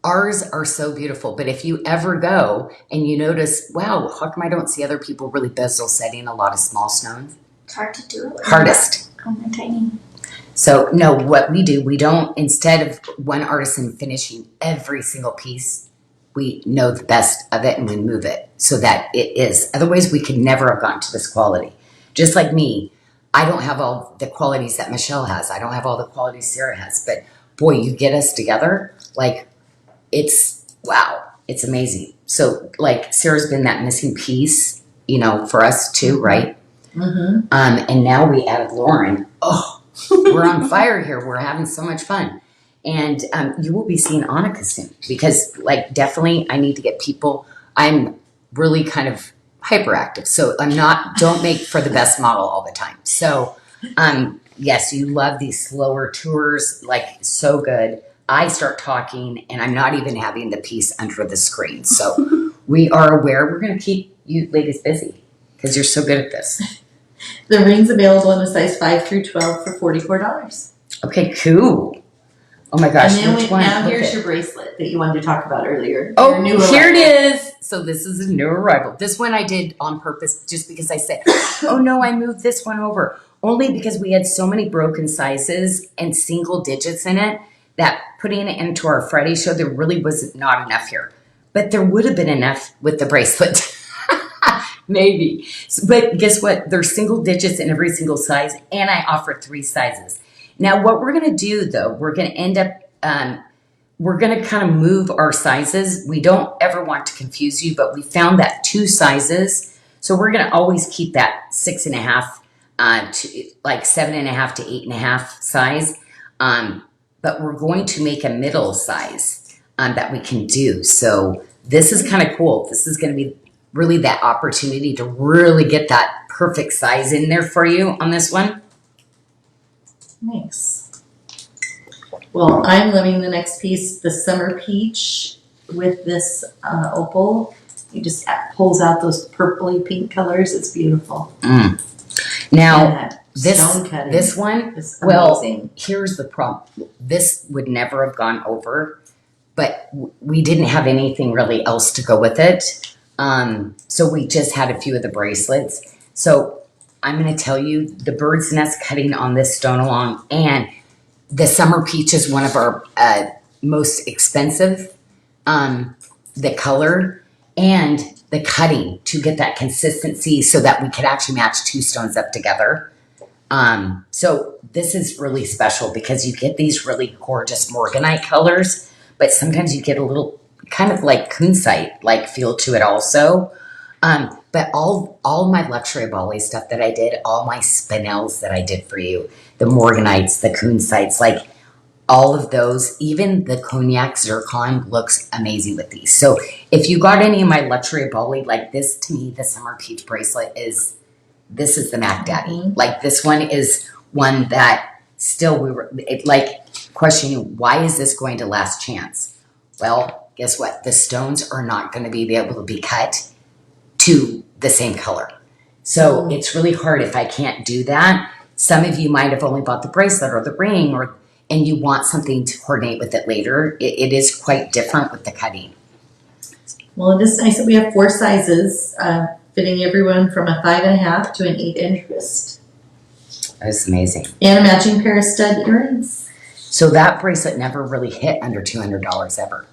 Ours are so beautiful. But if you ever go and you notice, wow, how come I don't see other people really bezel setting a lot of small stones? It's hard to do it. Hardest. Oh, they're tiny. So no, what we do, we don't, instead of one artisan finishing every single piece, we know the best of it and we move it so that it is. Otherwise, we could never have gotten to this quality. Just like me, I don't have all the qualities that Michelle has. I don't have all the qualities Sarah has. But boy, you get us together, like, it's, wow, it's amazing. So like, Sarah's been that missing piece, you know, for us too, right? Mm-hmm. And now we added Lauren. Oh, we're on fire here. We're having so much fun. And you will be seeing Annika soon because, like, definitely I need to get people. I'm really kind of hyperactive. So don't make for the best model all the time. So, yes, you love these slower tours, like, so good. I start talking and I'm not even having the piece under the screen. So we are aware we're going to keep you ladies busy because you're so good at this. The ring's available in a size 5 through 12 for $44. Okay, cool. Oh my gosh, And then which one? now Look here's at- your bracelet that you wanted to talk about earlier. Oh, Your new here arrival. it is. So this is a new arrival. This one I did on purpose just because I said, oh no, I moved this one over. Only because we had so many broken sizes and single digits in it that putting it into our Friday show, there really was not enough here. But there would have been enough with the bracelet. Maybe. But guess what? There's single digits in every single size, and I offer 3 sizes. Now, what we're going to do, though, we're going to end up, we're going to kind of move our sizes. We don't ever want to confuse you, but we found that 2 sizes. So we're going to always keep that 6.5 to like 7.5 to 8.5 size. But we're going to make a middle size that we can do. So this is kind of cool. This is going to be really that opportunity to really get that perfect size in there for you on this one. Nice. Well, I'm loving the next piece, the summer peach with this opal. It just pulls out those purpley pink colors. It's beautiful. Now, And that this stone cutting this one, is well, amazing. here's the problem. This would never have gone over, but we didn't have anything really else to go with it. So we just had a few of the bracelets. So I'm going to tell you the bird's nest cutting on this stone along, and the summer peach is one of our most expensive. The color and the cutting to get that consistency so that we could actually match 2 stones up together. So this is really special because you get these really gorgeous morganite colors, but sometimes you get a little kind of like kunzite like feel to it also. But But all my luxury Bali stuff that I did, all my spinels that I did for you, the morganites, the kunzites, like all of those, even the cognac zircon looks amazing with these. So if you got any of my luxury Bali, like this to me, the summer peach bracelet is the Mac Daddy. Mhm. Like this one is one that still like questioning, why is this going to last chance? Well, guess what? The stones are not going to be able to be cut to the same color. So it's really hard if I can't do that. Some of you might have only bought the bracelet or the ring, and you want something to coordinate with it later. It is quite different with the cutting. Well, it is nice that we have 4 sizes, fitting everyone from a 5.5 to an 8-inch wrist. That's amazing. And a matching pair of stud earrings. So that bracelet never really hit under $200 ever.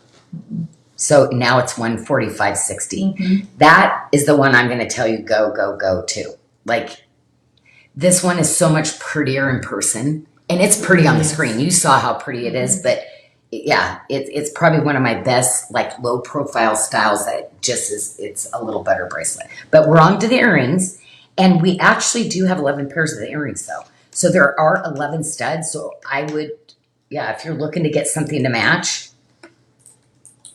So now it's $145.60. Mm-hmm. That is the one I'm going to tell you go to. Like this one is so much prettier in person, and it's pretty on the screen. You saw how pretty it is, but yeah, it's probably one of my best like low profile styles that just is. It's a little better bracelet. But we're on to the earrings, and we actually do have 11 pairs of the earrings though. So there are 11 studs. So I would, yeah, if you're looking to get something to match.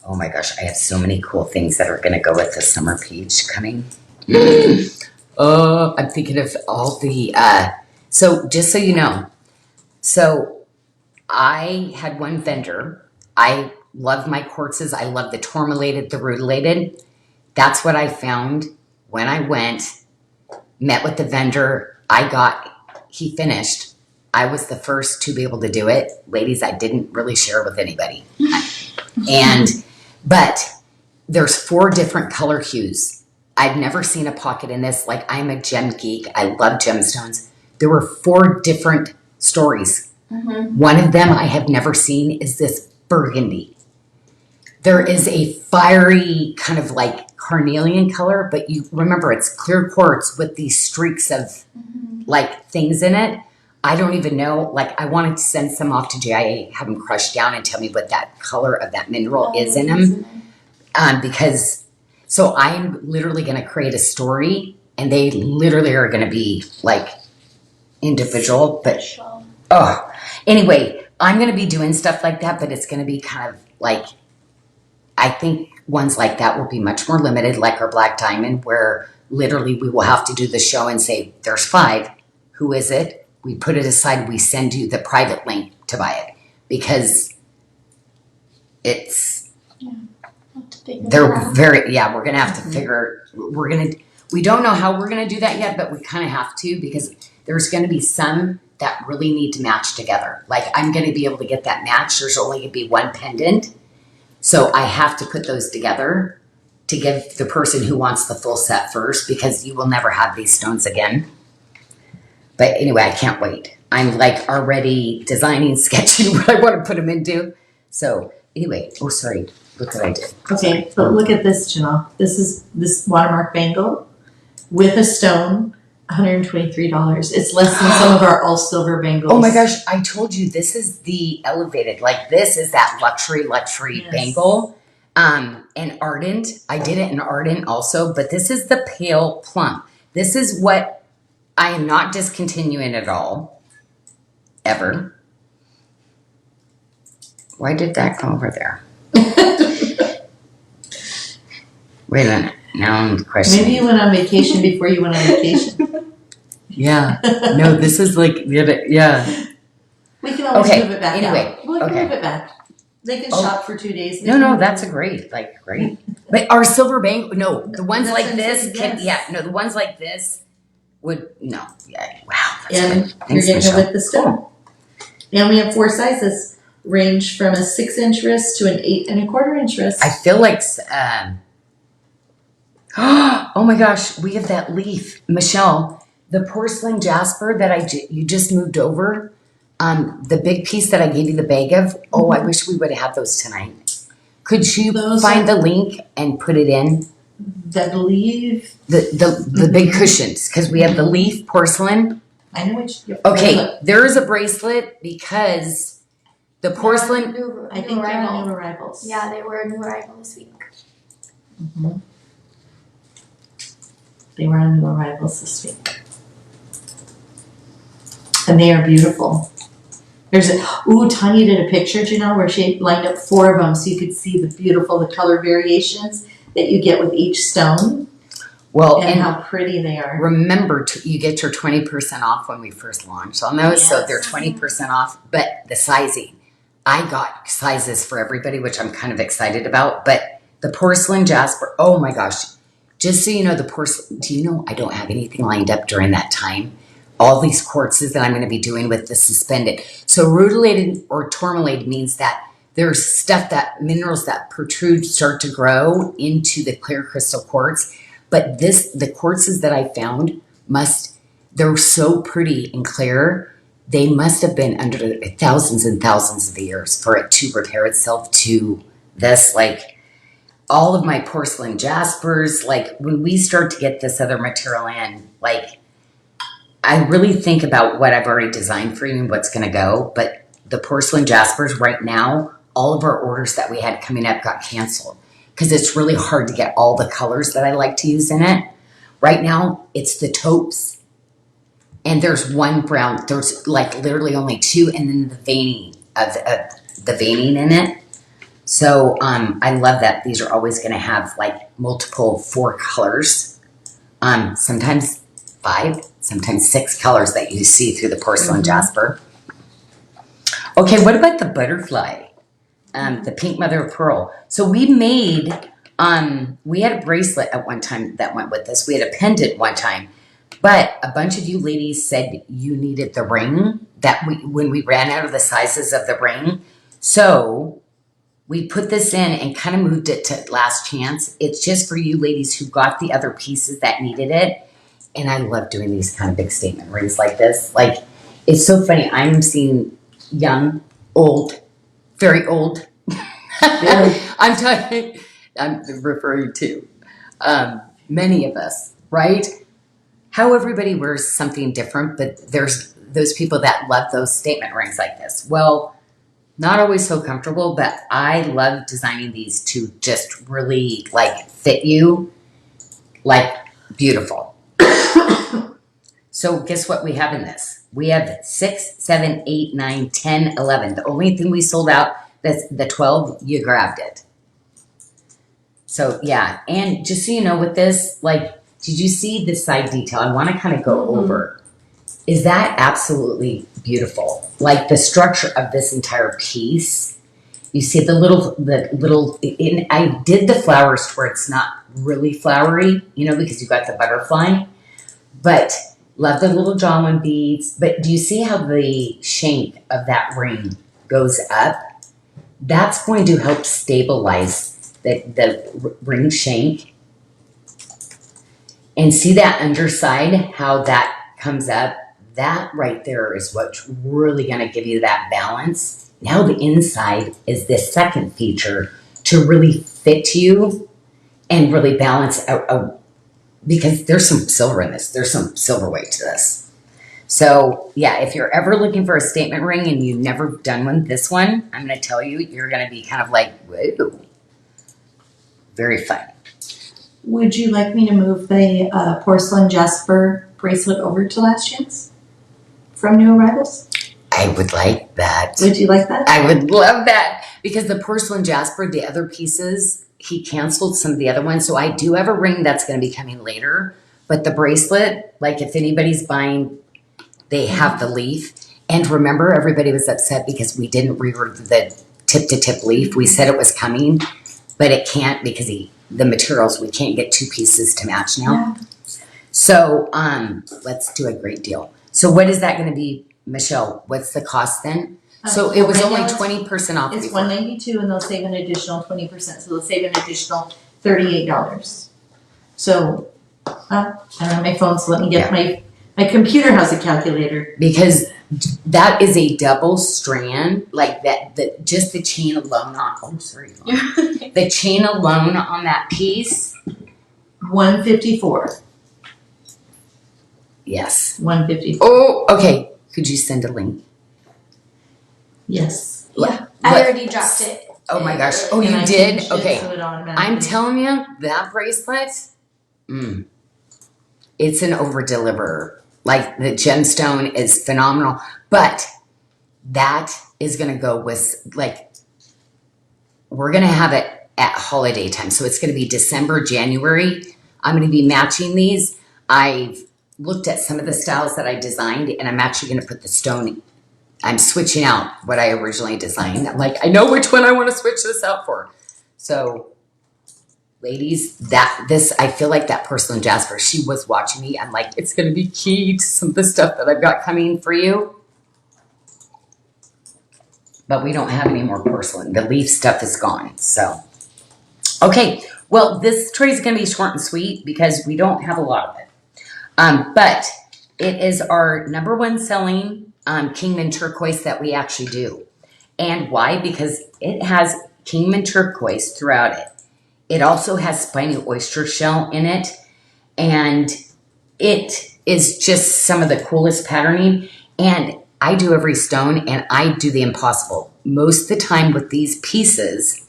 Oh my gosh, I have so many cool things that are going to go with the summer peach coming. I'm thinking of all the, so just so you know, so I had one vendor. I love my quartzes. I love the tourmalated, the rutilated. That's what I found when I went, met with the vendor. He finished. I was the first to be able to do it. Ladies, I didn't really share with anybody. But there's 4 different color hues. I've never seen a pocket in this. Like, I'm a gem geek. I love gemstones. There were 4 different stories. Mm-hmm. One of them I have never seen is this burgundy. There is a fiery kind of like carnelian color, but you remember it's clear quartz with these streaks of like things in it. I don't even know. Like, I wanted to send some off to JIA, have them crushed down and tell me what that color of that mineral is in them. Because, so I'm literally going to create a story, and they literally are going to be like individual. But, anyway, I'm going to be doing stuff like that, but it's going to be kind of like, I think ones like that will be much more limited, like our Black Diamond, where literally we will have to do the show and say, there's 5. Who is it? We put it aside. We send you the private link to buy it because it's, they're very, yeah, we're going to have to figure, we don't know how we're going to do that yet, but we kind of have to because there's going to be some that really need to match together. Like, I'm going to be able to get that match. There's only going to be one pendant. So I have to put those together to give the person who wants the full set first because you will never have these stones again. But anyway, I can't wait. I'm like already designing, sketching what I want to put them into. So anyway, oh, sorry. Look what I did. Okay, but look at this, Janyl. This is this watermark bangle with a stone, $123. It's less than some of our all silver bangles. Oh my gosh, I told you this is the elevated. Like, this is that luxury Yes. bangle. And ardent. I did it in ardent also, but this is the pale plum. This is what I am not discontinuing at all. Ever. Why did that go over there? Wait a minute. Now I'm questioning. Maybe you went on vacation before you went on vacation. Yeah. No, this is like, yeah. We can always Okay, move it back anyway, out. We can okay. move it back. They can shop for 2 days. No, that's a great. But our silver bangle, no, the ones That's like what I'm this, saying, yes. the ones like this would, no. Yeah, wow. That's And good. you're Thanks, getting Michelle. it with the stone. And we have 4 sizes, range from a 6-inch wrist to an 8.25-inch wrist. I feel like, oh my gosh, we have that leaf. Michelle, the porcelain jasper that you just moved over, the big piece that I gave you the bag of, I wish we would have had those tonight. Could you find the link and put it in? I believe. The big cushions, because we have the leaf porcelain. I know which. Okay, there is a bracelet because the porcelain. I think they're on new arrivals. Yeah, they were a new arrival this week. Mm-hmm. They were on new arrivals this week. And they are beautiful. Tanya did a picture, where she lined up 4 of them so you could see the color variations that you get with each stone. Well, and how pretty they are. Remember, you get your 20% off when we first launch on those. Yes. So they're 20% off, but the sizing. I got sizes for everybody, which I'm kind of excited about. But the porcelain jasper, oh my gosh. Just so you know, the porcelain, do you know I don't have anything lined up during that time? All these quartzes that I'm going to be doing with the suspended. So rutilated or tourmaline means that there's stuff that minerals that protrude start to grow into the clear crystal quartz. But the quartzes that I found they're so pretty and clear. They must have been under thousands and thousands of years for it to repair itself to this. Like all of my porcelain jaspers, like when we start to get this other material in, like I really think about what I've already designed for you and what's going to go. But the porcelain jaspers right now, all of our orders that we had coming up got canceled because it's really hard to get all the colors that I like to use in it. Right now, it's the taupes. And there's one brown, there's like literally only 2, and then the veining of the veining in it. So I love that these are always going to have like multiple 4 colors. Sometimes 5, sometimes 6 colors that you see through the porcelain jasper. Okay, what about the butterfly? The pink mother of pearl. So we made, we had a bracelet at one time that went with this. We had a pendant one time. But a bunch of you ladies said you needed the ring when we ran out of the sizes of the ring. So we put this in and kind of moved it to last chance. It's just for you ladies who got the other pieces that needed it. And I love doing these kind of big statement rings like this. Like, it's so funny. I'm seeing young, old, very old. I'm referring to many of us, right? How everybody wears something different, but there's those people that love those statement rings like this. Well, not always so comfortable, but I love designing these to just really like fit you like beautiful. So guess what we have in this? We have 6, 7, 8, 9, 10, 11. The only thing we sold out, that's the 12, you grabbed it. So yeah, and just so you know with this, like, did you see the side detail? I want to kind of go over. Is that absolutely beautiful? Like the structure of this entire piece. You see the little, I did the flowers to where it's not really flowery, because you got the butterfly. But love the little jawline beads. But do you see how the shank of that ring goes up? That's going to help stabilize the ring shank. And see that underside, how that comes up? That right there is what's really going to give you that balance. Now the inside is this second feature to really fit you and really balance out, because there's some silver in this. There's some silver weight to this. So yeah, if you're ever looking for a statement ring and you've never done one, this one, I'm going to tell you, you're going to be kind of like, whoa. Very fun. Would you like me to move the porcelain jasper bracelet over to last chance from new arrivals? I would like that. Would you like that? I would love that, because the porcelain jasper, the other pieces, he canceled some of the other ones. So I do have a ring that's going to be coming later, but the bracelet, like if anybody's buying, they have the leaf. And remember, everybody was upset because we didn't reorder the tip to tip leaf. We said it was coming, but it can't because the materials, we can't get 2 pieces to match now. Yeah. So let's do a great deal. So what is that going to be, Michelle? What's the cost then? So it was only 20% off. It's $192, and they'll save an additional 20%. So they'll save an additional $38. So I don't have my phone, so let me get my computer has a calculator. Because that is a double strand, like that. Just the chain alone the chain alone on that piece. $154. Yes. $154. Oh, okay. Could you send a link? Yes. Yeah, I already dropped it. Oh my gosh. Oh, you did? Okay. I'm telling you, that bracelet, it's an over deliverer. Like the gemstone is phenomenal, but that is going to go with like, we're going to have it at holiday time. So it's going to be December, January. I'm going to be matching these. I've looked at some of the styles that I designed, and I'm actually going to put the stone. I'm switching out what I originally designed. I'm like, I know which one I want to switch this out for. So ladies, I feel like that porcelain jasper, she was watching me. I'm like, it's going to be key to some of the stuff that I've got coming for you. But we don't have any more porcelain. The leaf stuff is gone. So, okay. Well, this tray is going to be short and sweet because we don't have a lot of it. But it is our number one selling Kingman turquoise that we actually do. And why? Because it has Kingman turquoise throughout it. It also has spiny oyster shell in it. And it is just some of the coolest patterning. And I do every stone and I do the impossible. Most of the time with these pieces,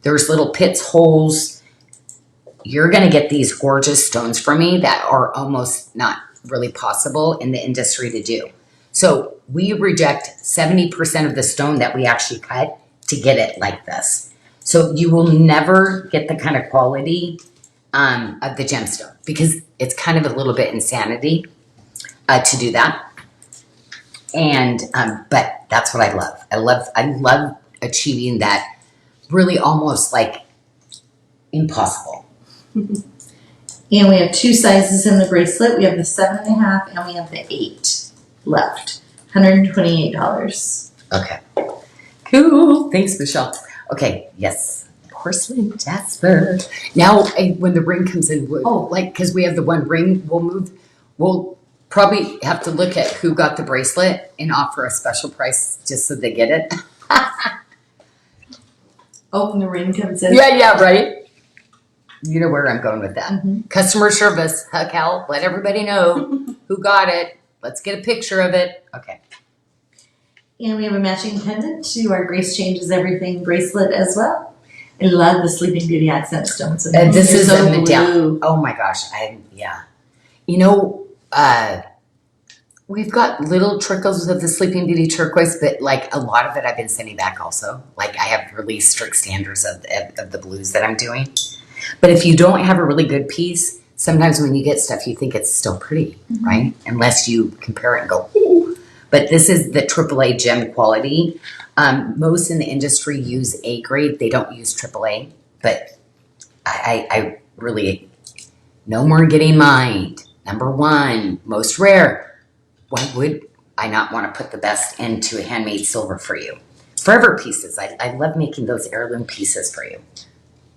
there's little pits, holes. You're going to get these gorgeous stones from me that are almost not really possible in the industry to do. So we reject 70% of the stone that we actually cut to get it like this. So you will never get the kind of quality of the gemstone because it's kind of a little bit insanity to do that. And but that's what I love. I love achieving that really almost like impossible. And we have 2 sizes in the bracelet. We have the 7.5 and we have the 8 left. $128. Okay. Cool. Thanks, Michelle. Okay. Yes. Porcelain jasper. Now, when the ring comes in, because we have the one ring, we'll probably have to look at who got the bracelet and offer a special price just so they get it. When the ring comes in. Yeah, right. You know where I'm going with that. Mm-hmm. Customer service, Cal, let everybody know who got it. Let's get a picture of it. Okay. And we have a matching pendant to our Grace Changes Everything bracelet as well. I love the Sleeping Beauty accent stones. This is so a medallion. blue. Oh my gosh. You know, we've got little trickles of the Sleeping Beauty turquoise, but like a lot of it I've been sending back also. Like I have really strict standards of the blues that I'm doing. But if you don't have a really good piece, sometimes when you get stuff, you think it's still pretty, right? Unless you compare it and go, ooh. But this is the AAA gem quality. Most in the industry use A grade. They don't use AAA. But I really, no more getting mined. Number one, most rare. Why would I not want to put the best into a handmade silver for you? Forever pieces. I love making those heirloom pieces for you.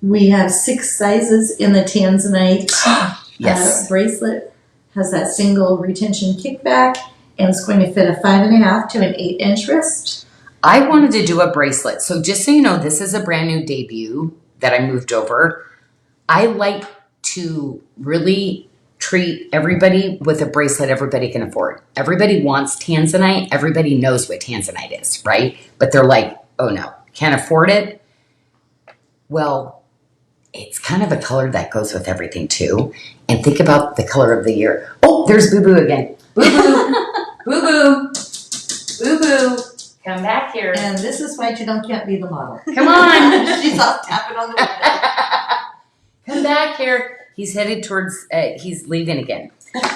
We have 6 sizes in the Tanzanite Yes. bracelet. Has that single retention kickback and it's going to fit a 5.5 to an 8-inch wrist. I wanted to do a bracelet. So just so you know, this is a brand new debut that I moved over. I like to really treat everybody with a bracelet everybody can afford. Everybody wants Tanzanite. Everybody knows what Tanzanite is, right? But they're like, oh no, can't afford it. Well, it's kind of a color that goes with everything too. And think about the color of the year. Oh, there's Boo Boo again. Boo Boo. Boo Boo. Boo Boo. Come back here. And this is why you can't be the model. Come on. She's off tapping on the window. Come back here. He's headed towards, he's leaving again.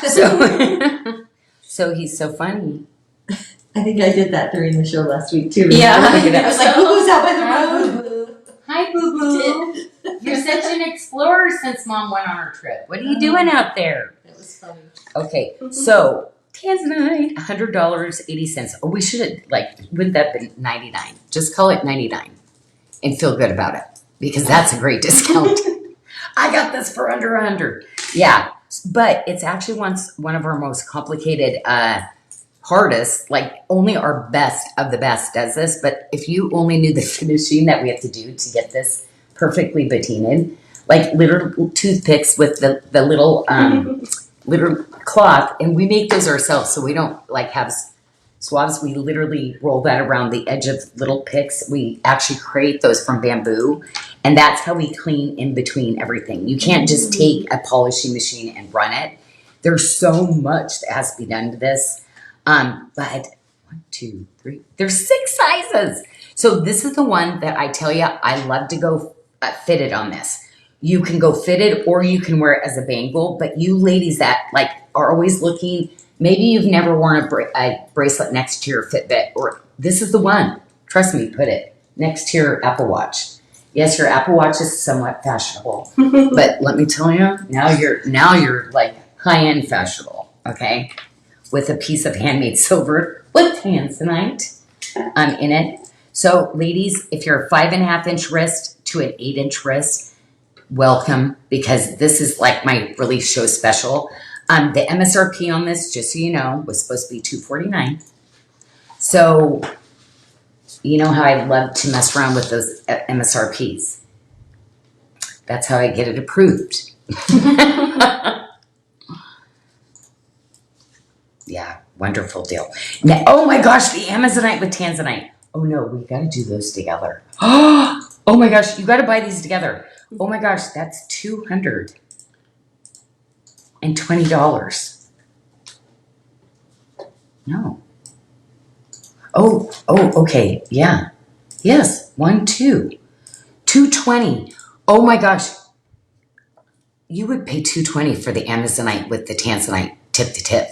So, so he's so funny. I think I did that during the show last week too. Yeah. I was like, who's out by the road? Hi, Boo Boo. You're such an explorer since Mom went on her trip. What are you doing out there? It was funny. Okay, so Tanzanite, $100.80. Oh, we should have, wouldn't that have been 99? Just call it 99 and feel good about it because that's a great discount. I got this for under 100. Yeah, but it's actually one of our most complicated hardest, only our best of the best does this. But if you only knew the finishing that we have to do to get this perfectly patinaed, little toothpicks with the little little cloth, and we make those ourselves, so we don't have swabs. We literally roll that around the edge of little picks. We actually create those from bamboo, and that's how we clean in between everything. You can't just take a polishing machine and run it. There's so much that has to be done to this. But 1, 2, 3, there's 6 sizes. So this is the one that I tell you, I love to go fitted on this. You can go fitted or you can wear it as a bangle, but you ladies that like are always looking, maybe you've never worn a bracelet next to your Fitbit, or this is the one. Trust me, put it next to your Apple Watch. Yes, your Apple Watch is somewhat fashionable, but let me tell you, now you're like high-end fashionable, okay? With a piece of handmade silver with tanzanite in it. So ladies, if you're a 5.5-inch wrist to an 8-inch wrist, welcome, because this is like my release show special. The MSRP on this, just so you know, was supposed to be $249. So you know how I love to mess around with those MSRPs. That's how I get it approved. Yeah, wonderful deal. Now, oh my gosh, the Amazonite with Tanzanite. Oh no, we've got to do those together. Oh my gosh, you got to buy these together. Oh my gosh, that's $220. No. Oh, okay, yeah. Yes, 1, 2. $220. Oh my gosh. You would pay $220 for the Amazonite with the Tanzanite tip to tip.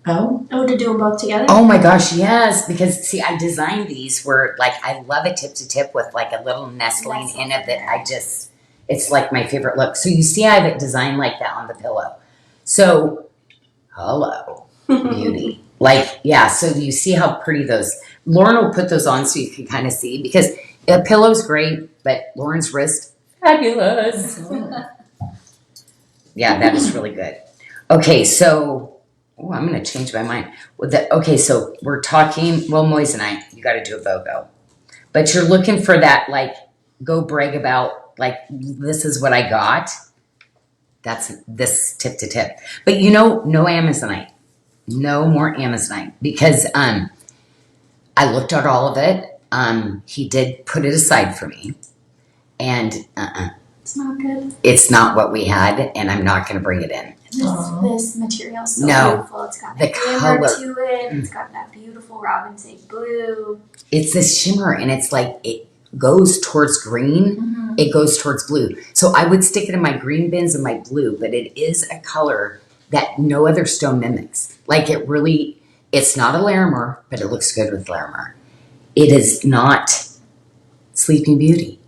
Oh. Oh, to do them both together? Oh my gosh, yes. Because see, I designed these where like I love a tip to tip with like a little nestling in it that I just, it's like my favorite look. So you see I have it designed like that on the pillow. So, hello, beauty. Like, yeah, so you see how pretty those, Lauren will put those on so you can kind of see, because the pillow's great, but Lauren's wrist, fabulous. Yeah, that is really good. Okay, so, oh, I'm going to change my mind. Okay, so we're talking, well, moissanite, you got to do a BOGO. But you're looking for that, like, go brag about, like, this is what I got. That's this tip to tip. But you know, no Amazonite. No more Amazonite. Because I looked at all of it. He did put it aside for me. And It's not good. it's not what we had, and I'm not going to bring it in. This material is so No, beautiful. It's got the that glimmer color. to it. It's got that beautiful robin's egg blue. It's this shimmer, and it's like it goes towards green. Mm-hmm. It goes towards blue. So I would stick it in my green bins and my blue, but it is a color that no other stone mimics. Like it really, it's not a Larimer, but it looks good with Larimer. It is not Sleeping Beauty,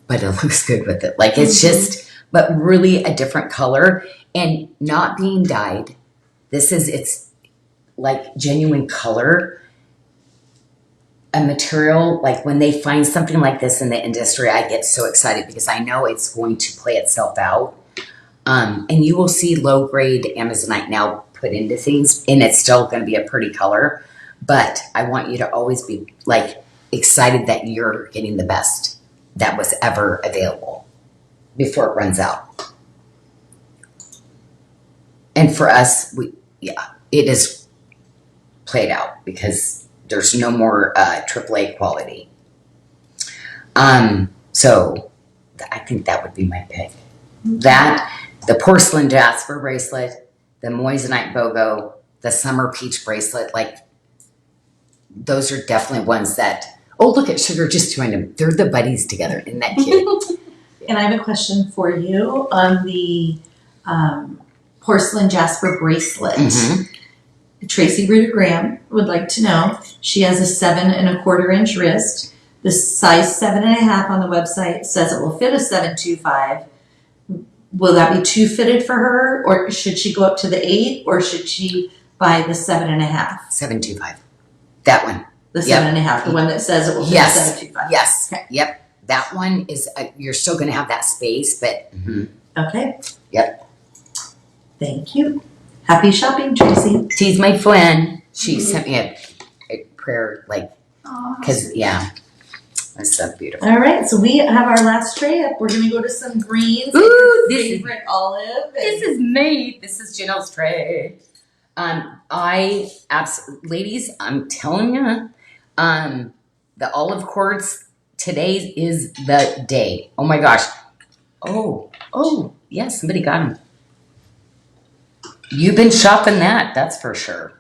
but it looks good with it. Like it's just, but really a different color and not being dyed. It's like genuine color. A material, like when they find something like this in the industry, I get so excited because I know it's going to play itself out. And you will see low grade Amazonite now put into things, and it's still going to be a pretty color. But I want you to always be like excited that you're getting the best that was ever available before it runs out. And for us, it is played out because there's no more AAA quality. So I think that would be my pick. That, the porcelain jasper bracelet, the moissanite BOGO, the summer peach bracelet, like those are definitely ones that, oh, look at Sugar just joined them. They're the buddies together. Isn't that cute? And I have a question for you on the porcelain jasper bracelet. Mm-hmm. Tracy Rita Graham would like to know. She has a 7.25-inch wrist. The size 7.5 on the website says it will fit a 7.25. Will that be too fitted for her, or should she go up to the 8, or should she buy the 7.5? 725. That one. The Yep. 7.5, the one that says it will fit Yes. a 7.25. Yes. Okay. Yep. That one is, you're still going to have that space, but Okay. Yep. Thank you. Happy shopping, Tracy. She's my friend. She sent me a prayer, like, Aw. because, yeah, that's so beautiful. All right, so we have our last tray up. We're going to go to some greens. Ooh, Your this is- favorite olive. This is me. This is Janelle's tray. Ladies, I'm telling you, the olive quartz, today is the day. Oh my gosh. Oh, yes, somebody got him. You've been shopping that's for sure.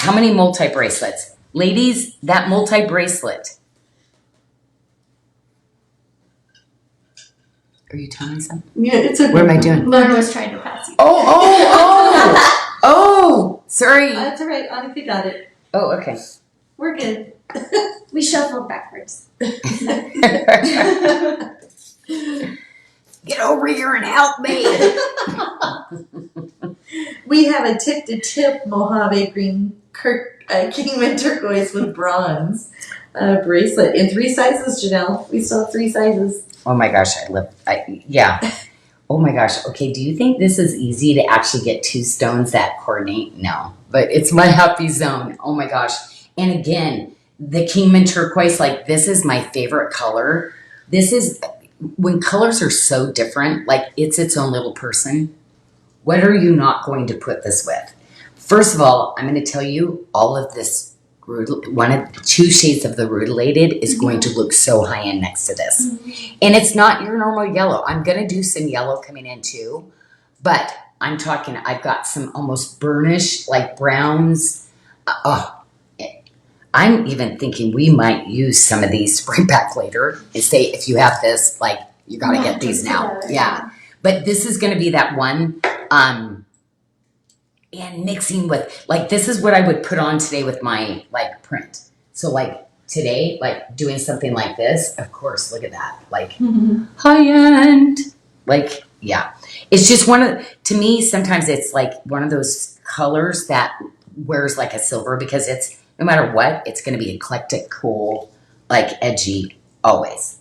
How many multi-bracelets? Ladies, that multi-bracelet. Are you telling me something? Yeah, it's okay. What am I doing? Lauren was trying to pass you. Oh, sorry. That's all right. Anika got it. Oh, okay. We're good. We shuffled backwards. Get over here and help me. We have a tip-to-tip Mojave green Kingman turquoise with bronze bracelet in 3 sizes, Janyl. We still have 3 sizes. Oh my gosh, yeah. Oh my gosh. Okay, do you think this is easy to actually get 2 stones that coordinate? No, but it's my happy zone. Oh my gosh. And again, the Kingman turquoise, like this is my favorite color. This is, when colors are so different, like it's its own little person. What are you not going to put this with? First of all, I'm going to tell you all of this. 2 shades of the rutilated is going to look so high end next to this. And it's not your normal yellow. I'm going to do some yellow coming in too. But I'm talking, I've got some almost burnish, like browns. I'm even thinking we might use some of these to bring back later and say, if you have this, like, you got to get these now. Together. Yeah. But this is going to be that one. And mixing with, like, this is what I would put on today with my, like, print. So, like, today, like, doing something like this, of course, look at that. Like, high end. Like, yeah. It's just to me, sometimes it's like one of those colors that wears like a silver because it's, no matter what, it's going to be eclectic, cool, like, edgy, always.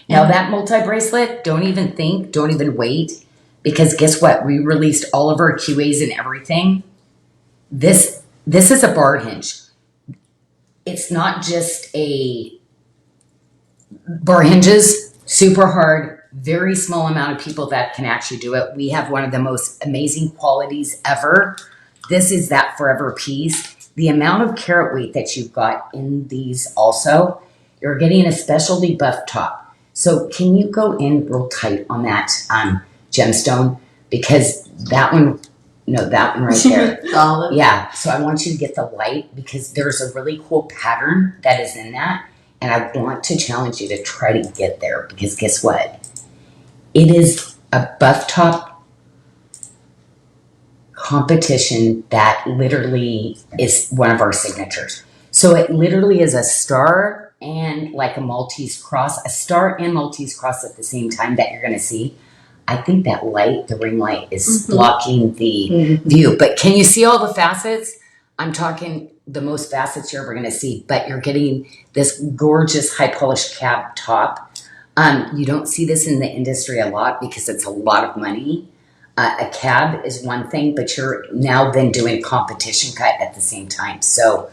Now, that multi-bracelet, don't even wait. Because guess what? We released all of our QAs and everything. This is a bar hinge. It's not just a bar hinges, super hard, very small amount of people that can actually do it. We have one of the most amazing qualities ever. This is that forever piece. The amount of carat weight that you've got in these also, you're getting a specialty buff top. So can you go in real tight on that gemstone, because that one right there. Solid. Yeah, so I want you to get the light because there's a really cool pattern that is in that, and I want to challenge you to try to get there because guess what? It is a buff top competition that literally is one of our signatures. So it literally is a star and like a Maltese cross, a star and Maltese cross at the same time that you're going to see. I think that light, the ring light, is blocking the view. But can you see all the facets? I'm talking the most facets you're ever going to see. But you're getting this gorgeous high polished cab top. You don't see this in the industry a lot because it's a lot of money. A cab is one thing, but you're now then doing competition cut at the same time. So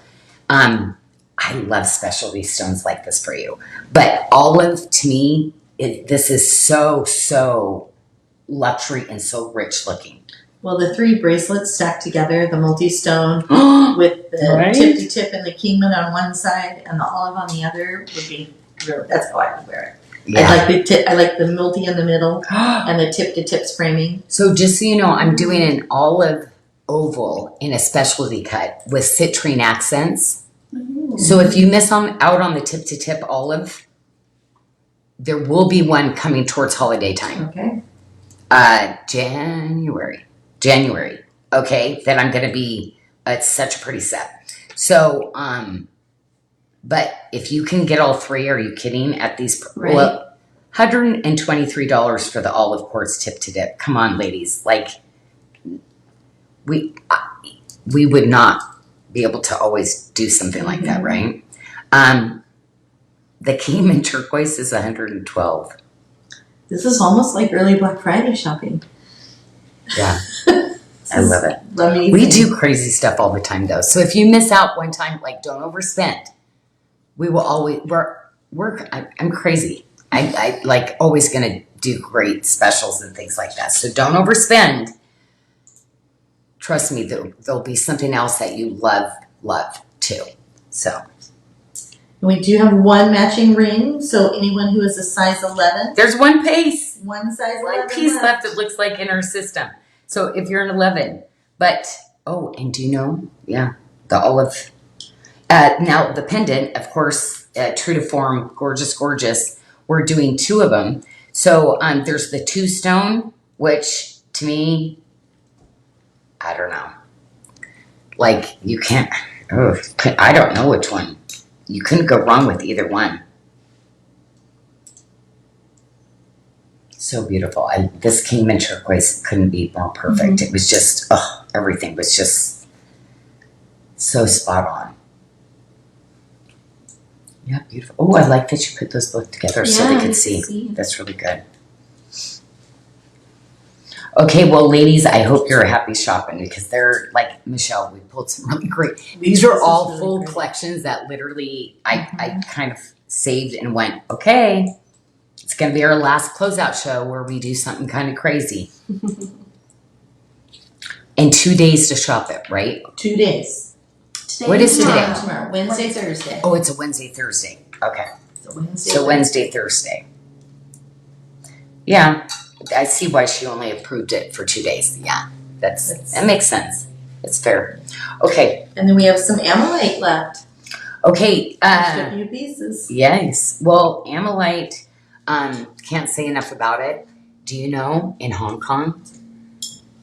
I love specialty stones like this for you. But olive, to me, this is so luxury and so rich looking. Well, the 3 bracelets stacked together, the multi-stone with the Right? tip-to-tip and the Kingman on one side and the olive on the other would be real. That's how I would wear it. Yeah. I like the multi in the middle and the tip-to-tips framing. So just so you know, I'm doing an olive oval in a specialty cut with citrine accents. So if you miss out on the tip-to-tip olive, there will be one coming towards holiday time. Okay. January. Okay, that I'm going to be, it's such a pretty set. So, but if you can get all 3, are you kidding? At these, Right. well, $123 for the olive quartz tip to dip. Come on, ladies. Like, we would not be able to always do something like that, right? The Kingman turquoise is $112. This is almost like early Black Friday shopping. Yeah. I love it. Amazing. We do crazy stuff all the time, though. So if you miss out one time, like, don't overspend. We will always I'm crazy. I like always going to do great specials and things like that. So don't overspend. Trust me, there'll be something else that you love too. So We do have 1 matching ring, so anyone who is a size 11, there's one piece. 1 size 11 One piece left. It looks like in our system. So if you're an 11, but, oh, and do you know, yeah, the olive. Now the pendant, of course, true to form, gorgeous, gorgeous. We're doing 2 of them. So there's the 2 stone, which to me, I don't know. Like you can't, I don't know which one. You couldn't go wrong with either one. So beautiful. This king mint turquoise couldn't be more perfect. Mm-hmm. It was just, everything was just so spot on. Yeah, beautiful. Oh, I like that you put those both together so they could see. That's really good. Okay, well, ladies, I hope you're happy shopping because they're like, Michelle, we pulled some really great. These are all really full collections that literally I kind of saved and went, okay, it's going to be our last closeout show where we do something kind of crazy. And 2 days to shop it, right? 2 days. What is today? Tomorrow. Wednesday, Thursday. Oh, it's a Wednesday, Thursday. Okay. So Wednesday, Thursday. Yeah. I see why she only approved it for 2 days. Yeah. That makes sense. It's fair. Okay. And then we have some Amolite left. Okay. Just a few pieces. Yes. Well, Amolite, can't say enough about it. Do you know in Hong Kong?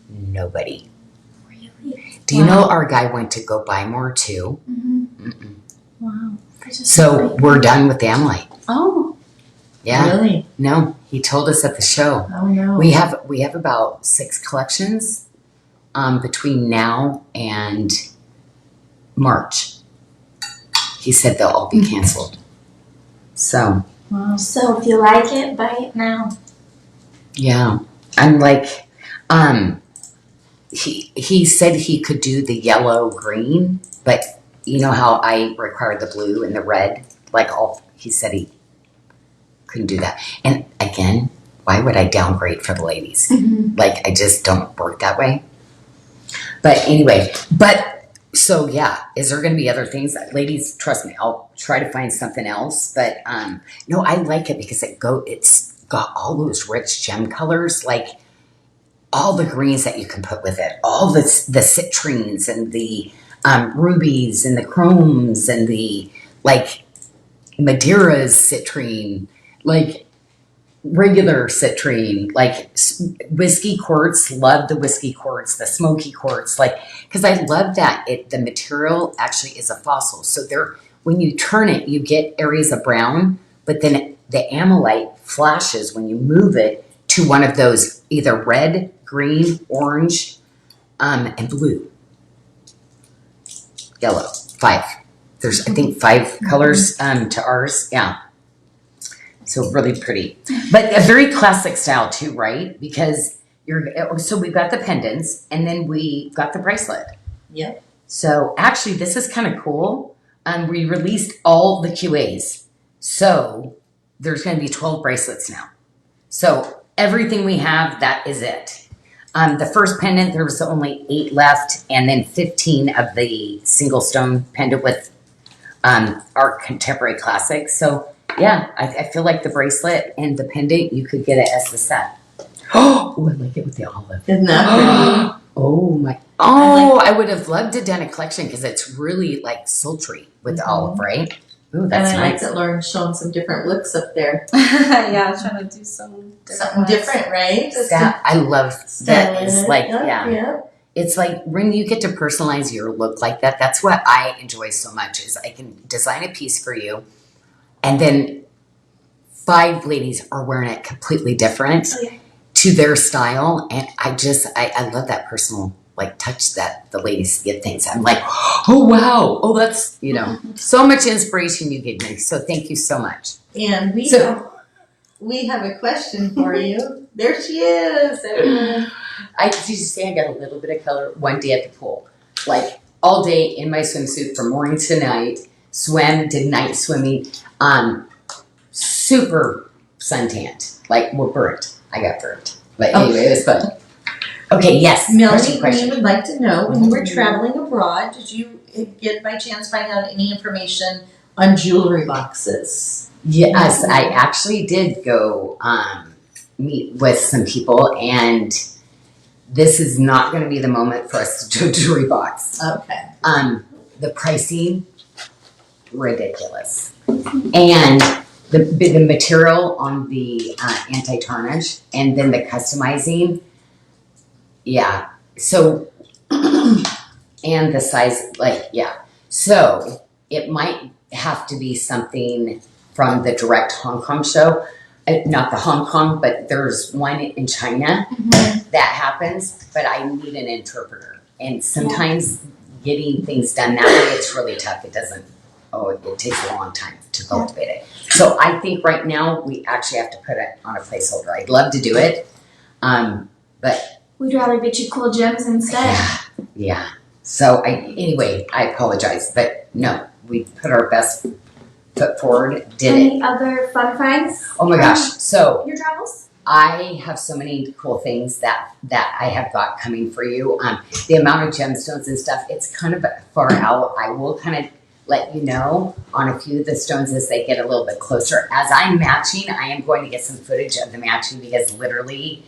Nobody. Really? Do you know our guy went to go buy more too? Mm-hmm. Wow. So we're done with the Amolite. Oh. Yeah. Really? No, he told us at the show. Oh no. We have about 6 collections between now and March. He said they'll all be canceled. So. Wow. So if you like it, buy it now. Yeah. I'm like, he said he could do the yellow green, but you know how I require the blue and the red? He said he couldn't do that. And again, why would I downgrade for the ladies? Mm-hmm. Like, I just don't work that way. But anyway, so yeah, is there going to be other things? Ladies, trust me, I'll try to find something else. But no, I like it because it's got all those rich gem colors, like all the greens that you can put with it, all the citrines and the rubies and the chromes and the like Madeira's citrine, like regular citrine, like whiskey quartz. Love the whiskey quartz, the smoky quartz, like because I love that the material actually is a fossil. So when you turn it, you get areas of brown, but then the amolite flashes when you move it to one of those either red, green, orange, and blue, yellow. 5. There's I think 5 colors to ours. Yeah. So really pretty, but a very classic style too, right? Because so we've got the pendants and then we got the bracelet. Yep. So actually this is kind of cool. We released all the QAs. So there's going to be 12 bracelets now. So everything we have, that is it. The first pendant, there was only 8 left and then 15 of the single stone pendant with our contemporary classics. So yeah, I feel like the bracelet and the pendant, you could get it as the set. Oh, I like it with the olive. Isn't that pretty? Oh my! Oh, I would have loved to done a collection because it's really like sultry with the olive, right? Ooh, that's and I nice. like that Lauren's showing some different looks up there. Yeah, I was trying to do something Different, right? I love that. It's like yeah. It's like when you get to personalize your look like that. That's what I enjoy so much. Is I can design a piece for you. And then 5 ladies are wearing it completely different to their style. And I love that personal like touch that the ladies get things. I'm like, oh, wow. Oh, that's, so much inspiration you gave me. So thank you so much. And we have a question for you. There she is. Everyone. Did you say I got a little bit of color one day at the pool? Like all day in my swimsuit from morning to night. Did night swimming. Super suntanned. Like, we're burnt. I got burnt. But anyway, it was fun. Okay, yes. Melanie, we would like to know, when you were traveling abroad, did you by chance find out any information on jewelry boxes? Yes, I actually did go meet with some people, and this is not going to be the moment for us to do a jewelry box. Okay. The pricing, ridiculous. And the material on the anti-tarnish and then the customizing, yeah. So, and the size, like, yeah. So it might have to be something from the direct Hong Kong show. Not the Hong Kong, but there's one in China that happens, but I need an interpreter. And sometimes getting things done that way, it's really tough. It doesn't, it takes a long time to cultivate it. So I think right now we actually have to put it on a placeholder. I'd love to do it, but We'd rather get you cool gems instead. yeah. So anyway, I apologize, but no, we put our best foot forward, did it. Any other fun finds? Oh my gosh. So Your travels? I have so many cool things that I have got coming for you. The amount of gemstones and stuff, it's kind of far out. I will kind of let you know on a few of the stones as they get a little bit closer. As I'm matching, I am going to get some footage of the matching because literally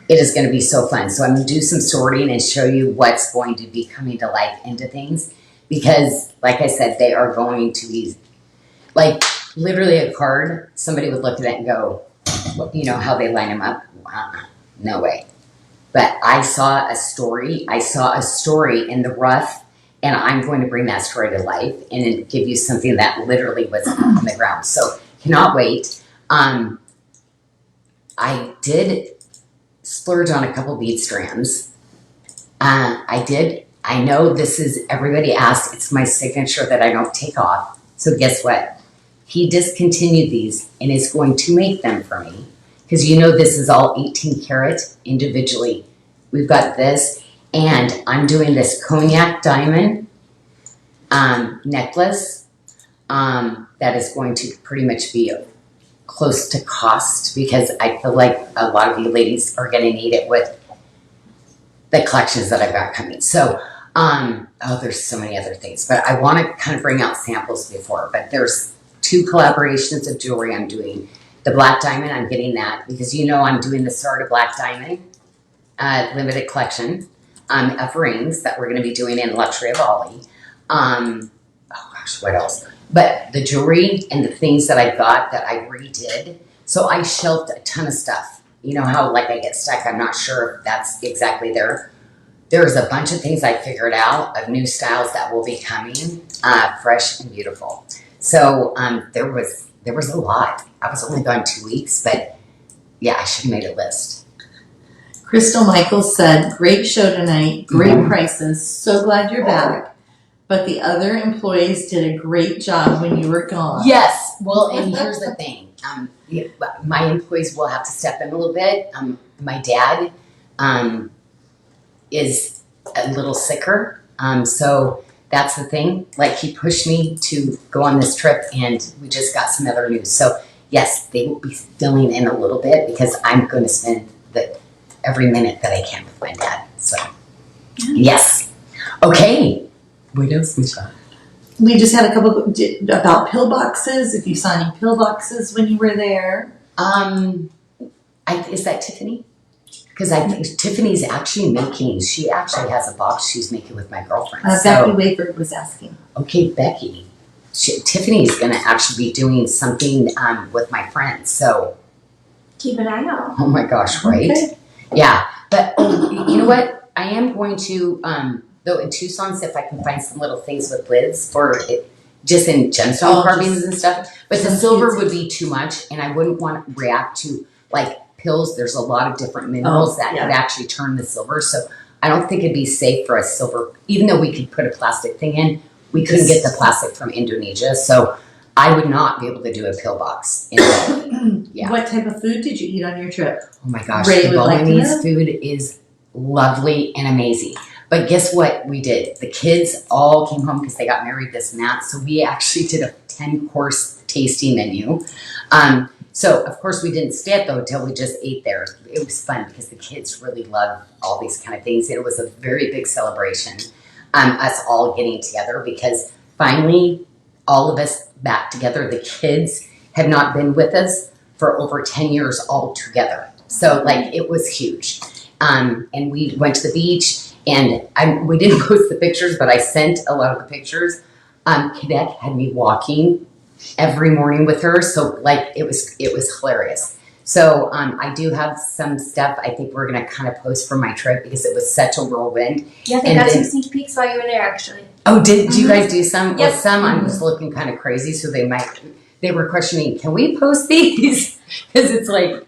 it is going to be so fun. So I'm going to do some sorting and show you what's going to be coming to life into things because, like I said, they are going to be like literally a card. Somebody would look at it and go, you know how they line them up? No way. But I saw a story. I saw a story in the rough, and I'm going to bring that story to life and give you something that literally was on the ground. So cannot wait. I did splurge on a couple bead strands. I know this is, everybody asks, it's my signature that I don't take off. So guess what? He discontinued these and is going to make them for me. Because you know this is all 18 karat individually. We've got this, and I'm doing this cognac diamond necklace that is going to pretty much be close to cost because I feel like a lot of you ladies are going to need it with the collections that I've got coming. So, there's so many other things, but I want to kind of bring out samples before, but there's 2 collaborations of jewelry I'm doing. The black diamond, I'm getting that because you know I'm doing the Sarda black diamond limited collection of rings that we're going to be doing in Luxury of Ollie. Oh gosh, what else? But the jewelry and the things that I got that I redid. So I shelved a ton of stuff. You know how like I get stuck, I'm not sure if that's exactly there. There's a bunch of things I figured out of new styles that will be coming, fresh and beautiful. So there was a lot. I was only gone 2 weeks, but yeah, I should have made a list. Crystal Michaels said, great show tonight, great prices, so glad you're back. But the other employees did a great job when you were gone. Yes. Well, and here's the thing. My employees will have to step in a little bit. My dad is a little sicker. So that's the thing. Like he pushed me to go on this trip and we just got some other news. So yes, they will be filling in a little bit because I'm going to spend every minute that I can with my dad. So yes. Okay. What else, Michelle? We just had a couple about pillboxes. If you saw any pillboxes when you were there. Is that Tiffany? Because I think Tiffany's actually making, she actually has a box she's making with my girlfriend. Becky Wayford was asking. Okay, Becky. Tiffany's going to actually be doing something with my friends. So. Keep an eye out. Oh my gosh, right? Okay. Yeah. But you know what? I am going to, though in Tucson, if I can find some little things with lids for it, just in gemstone carvings and stuff. But the silver would be too much and I wouldn't want to react to like pills. There's a lot of different minerals that could actually turn the silver. So I don't think it'd be safe for a silver, even though we could put a plastic thing in, we couldn't get the plastic from Indonesia. So I would not be able to do a pillbox in Bali. Yeah. What type of food did you eat on your trip? Oh my gosh, the Balinese food is lovely and amazing. But guess what we did? The kids all came home because they got married, this and that. So we actually did a 10-course tasting menu. So of course we didn't stay at the hotel, we just ate there. It was fun because the kids really love all these kind of things. It was a very big celebration, us all getting together because finally all of us back together. The kids have not been with us for over 10 years all together. So like it was huge. And we went to the beach, and we didn't post the pictures, but I sent a lot of the pictures. Cadet had me walking every morning with her, so like it was hilarious. So I do have some stuff I think we're gonna kind of post from my trip because it was such a whirlwind. Yeah, they got some sneak peeks while you were there, actually. Oh, did you guys do some? Yep. Well, some I'm just looking kind of crazy, so they were questioning, can we post these? Because it's like,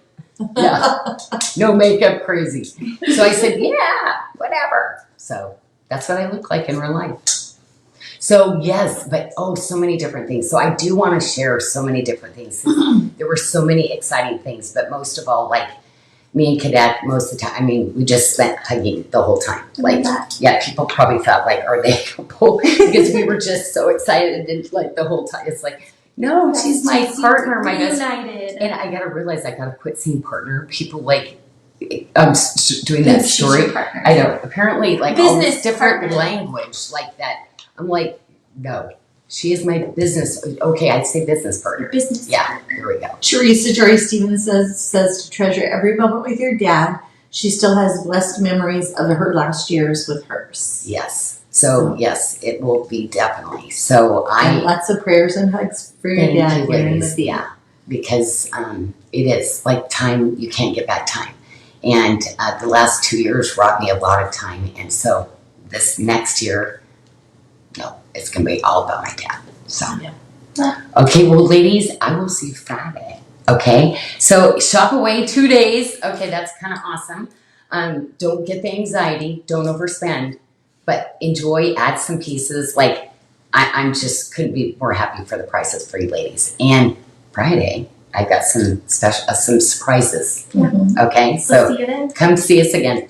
yeah, no makeup crazy. So I said, yeah, whatever. So that's what I look like in real life. So yes, but so many different things. So I do want to share so many different things. There were so many exciting things, but most of all, like me and Cadet, most of the time, I mean, we just spent hugging the whole time. Like, yeah, people probably thought like, are they a couple? Because we were just so excited and like the whole time. It's like, no, she's my partner, my best. And I gotta realize I gotta quit saying partner. People like doing that story. I know. Apparently, like all this different language like that. I'm like, no, she is my business. Okay, I'd say business partner. Business. Yeah, here we go. Teresa Joy Stevens says to treasure every moment with your dad. She still has blessed memories of her last years with hers. Yes. So yes, it will be definitely. So and lots of prayers and hugs for your dad here in the yeah, because it is like time, you can't get back time. And the last 2 years robbed me a lot of time. And so this next year, no, it's going to be all about my dad. So, okay, well, ladies, I will see you Friday. Okay, so shop away 2 days. Okay, that's kind of awesome. Don't get the anxiety. Don't overspend, but enjoy. Add some pieces. Like I'm just couldn't be more happy for the prices for you ladies. And Friday, I got some special some surprises. Okay, so We'll see you then. come see us again.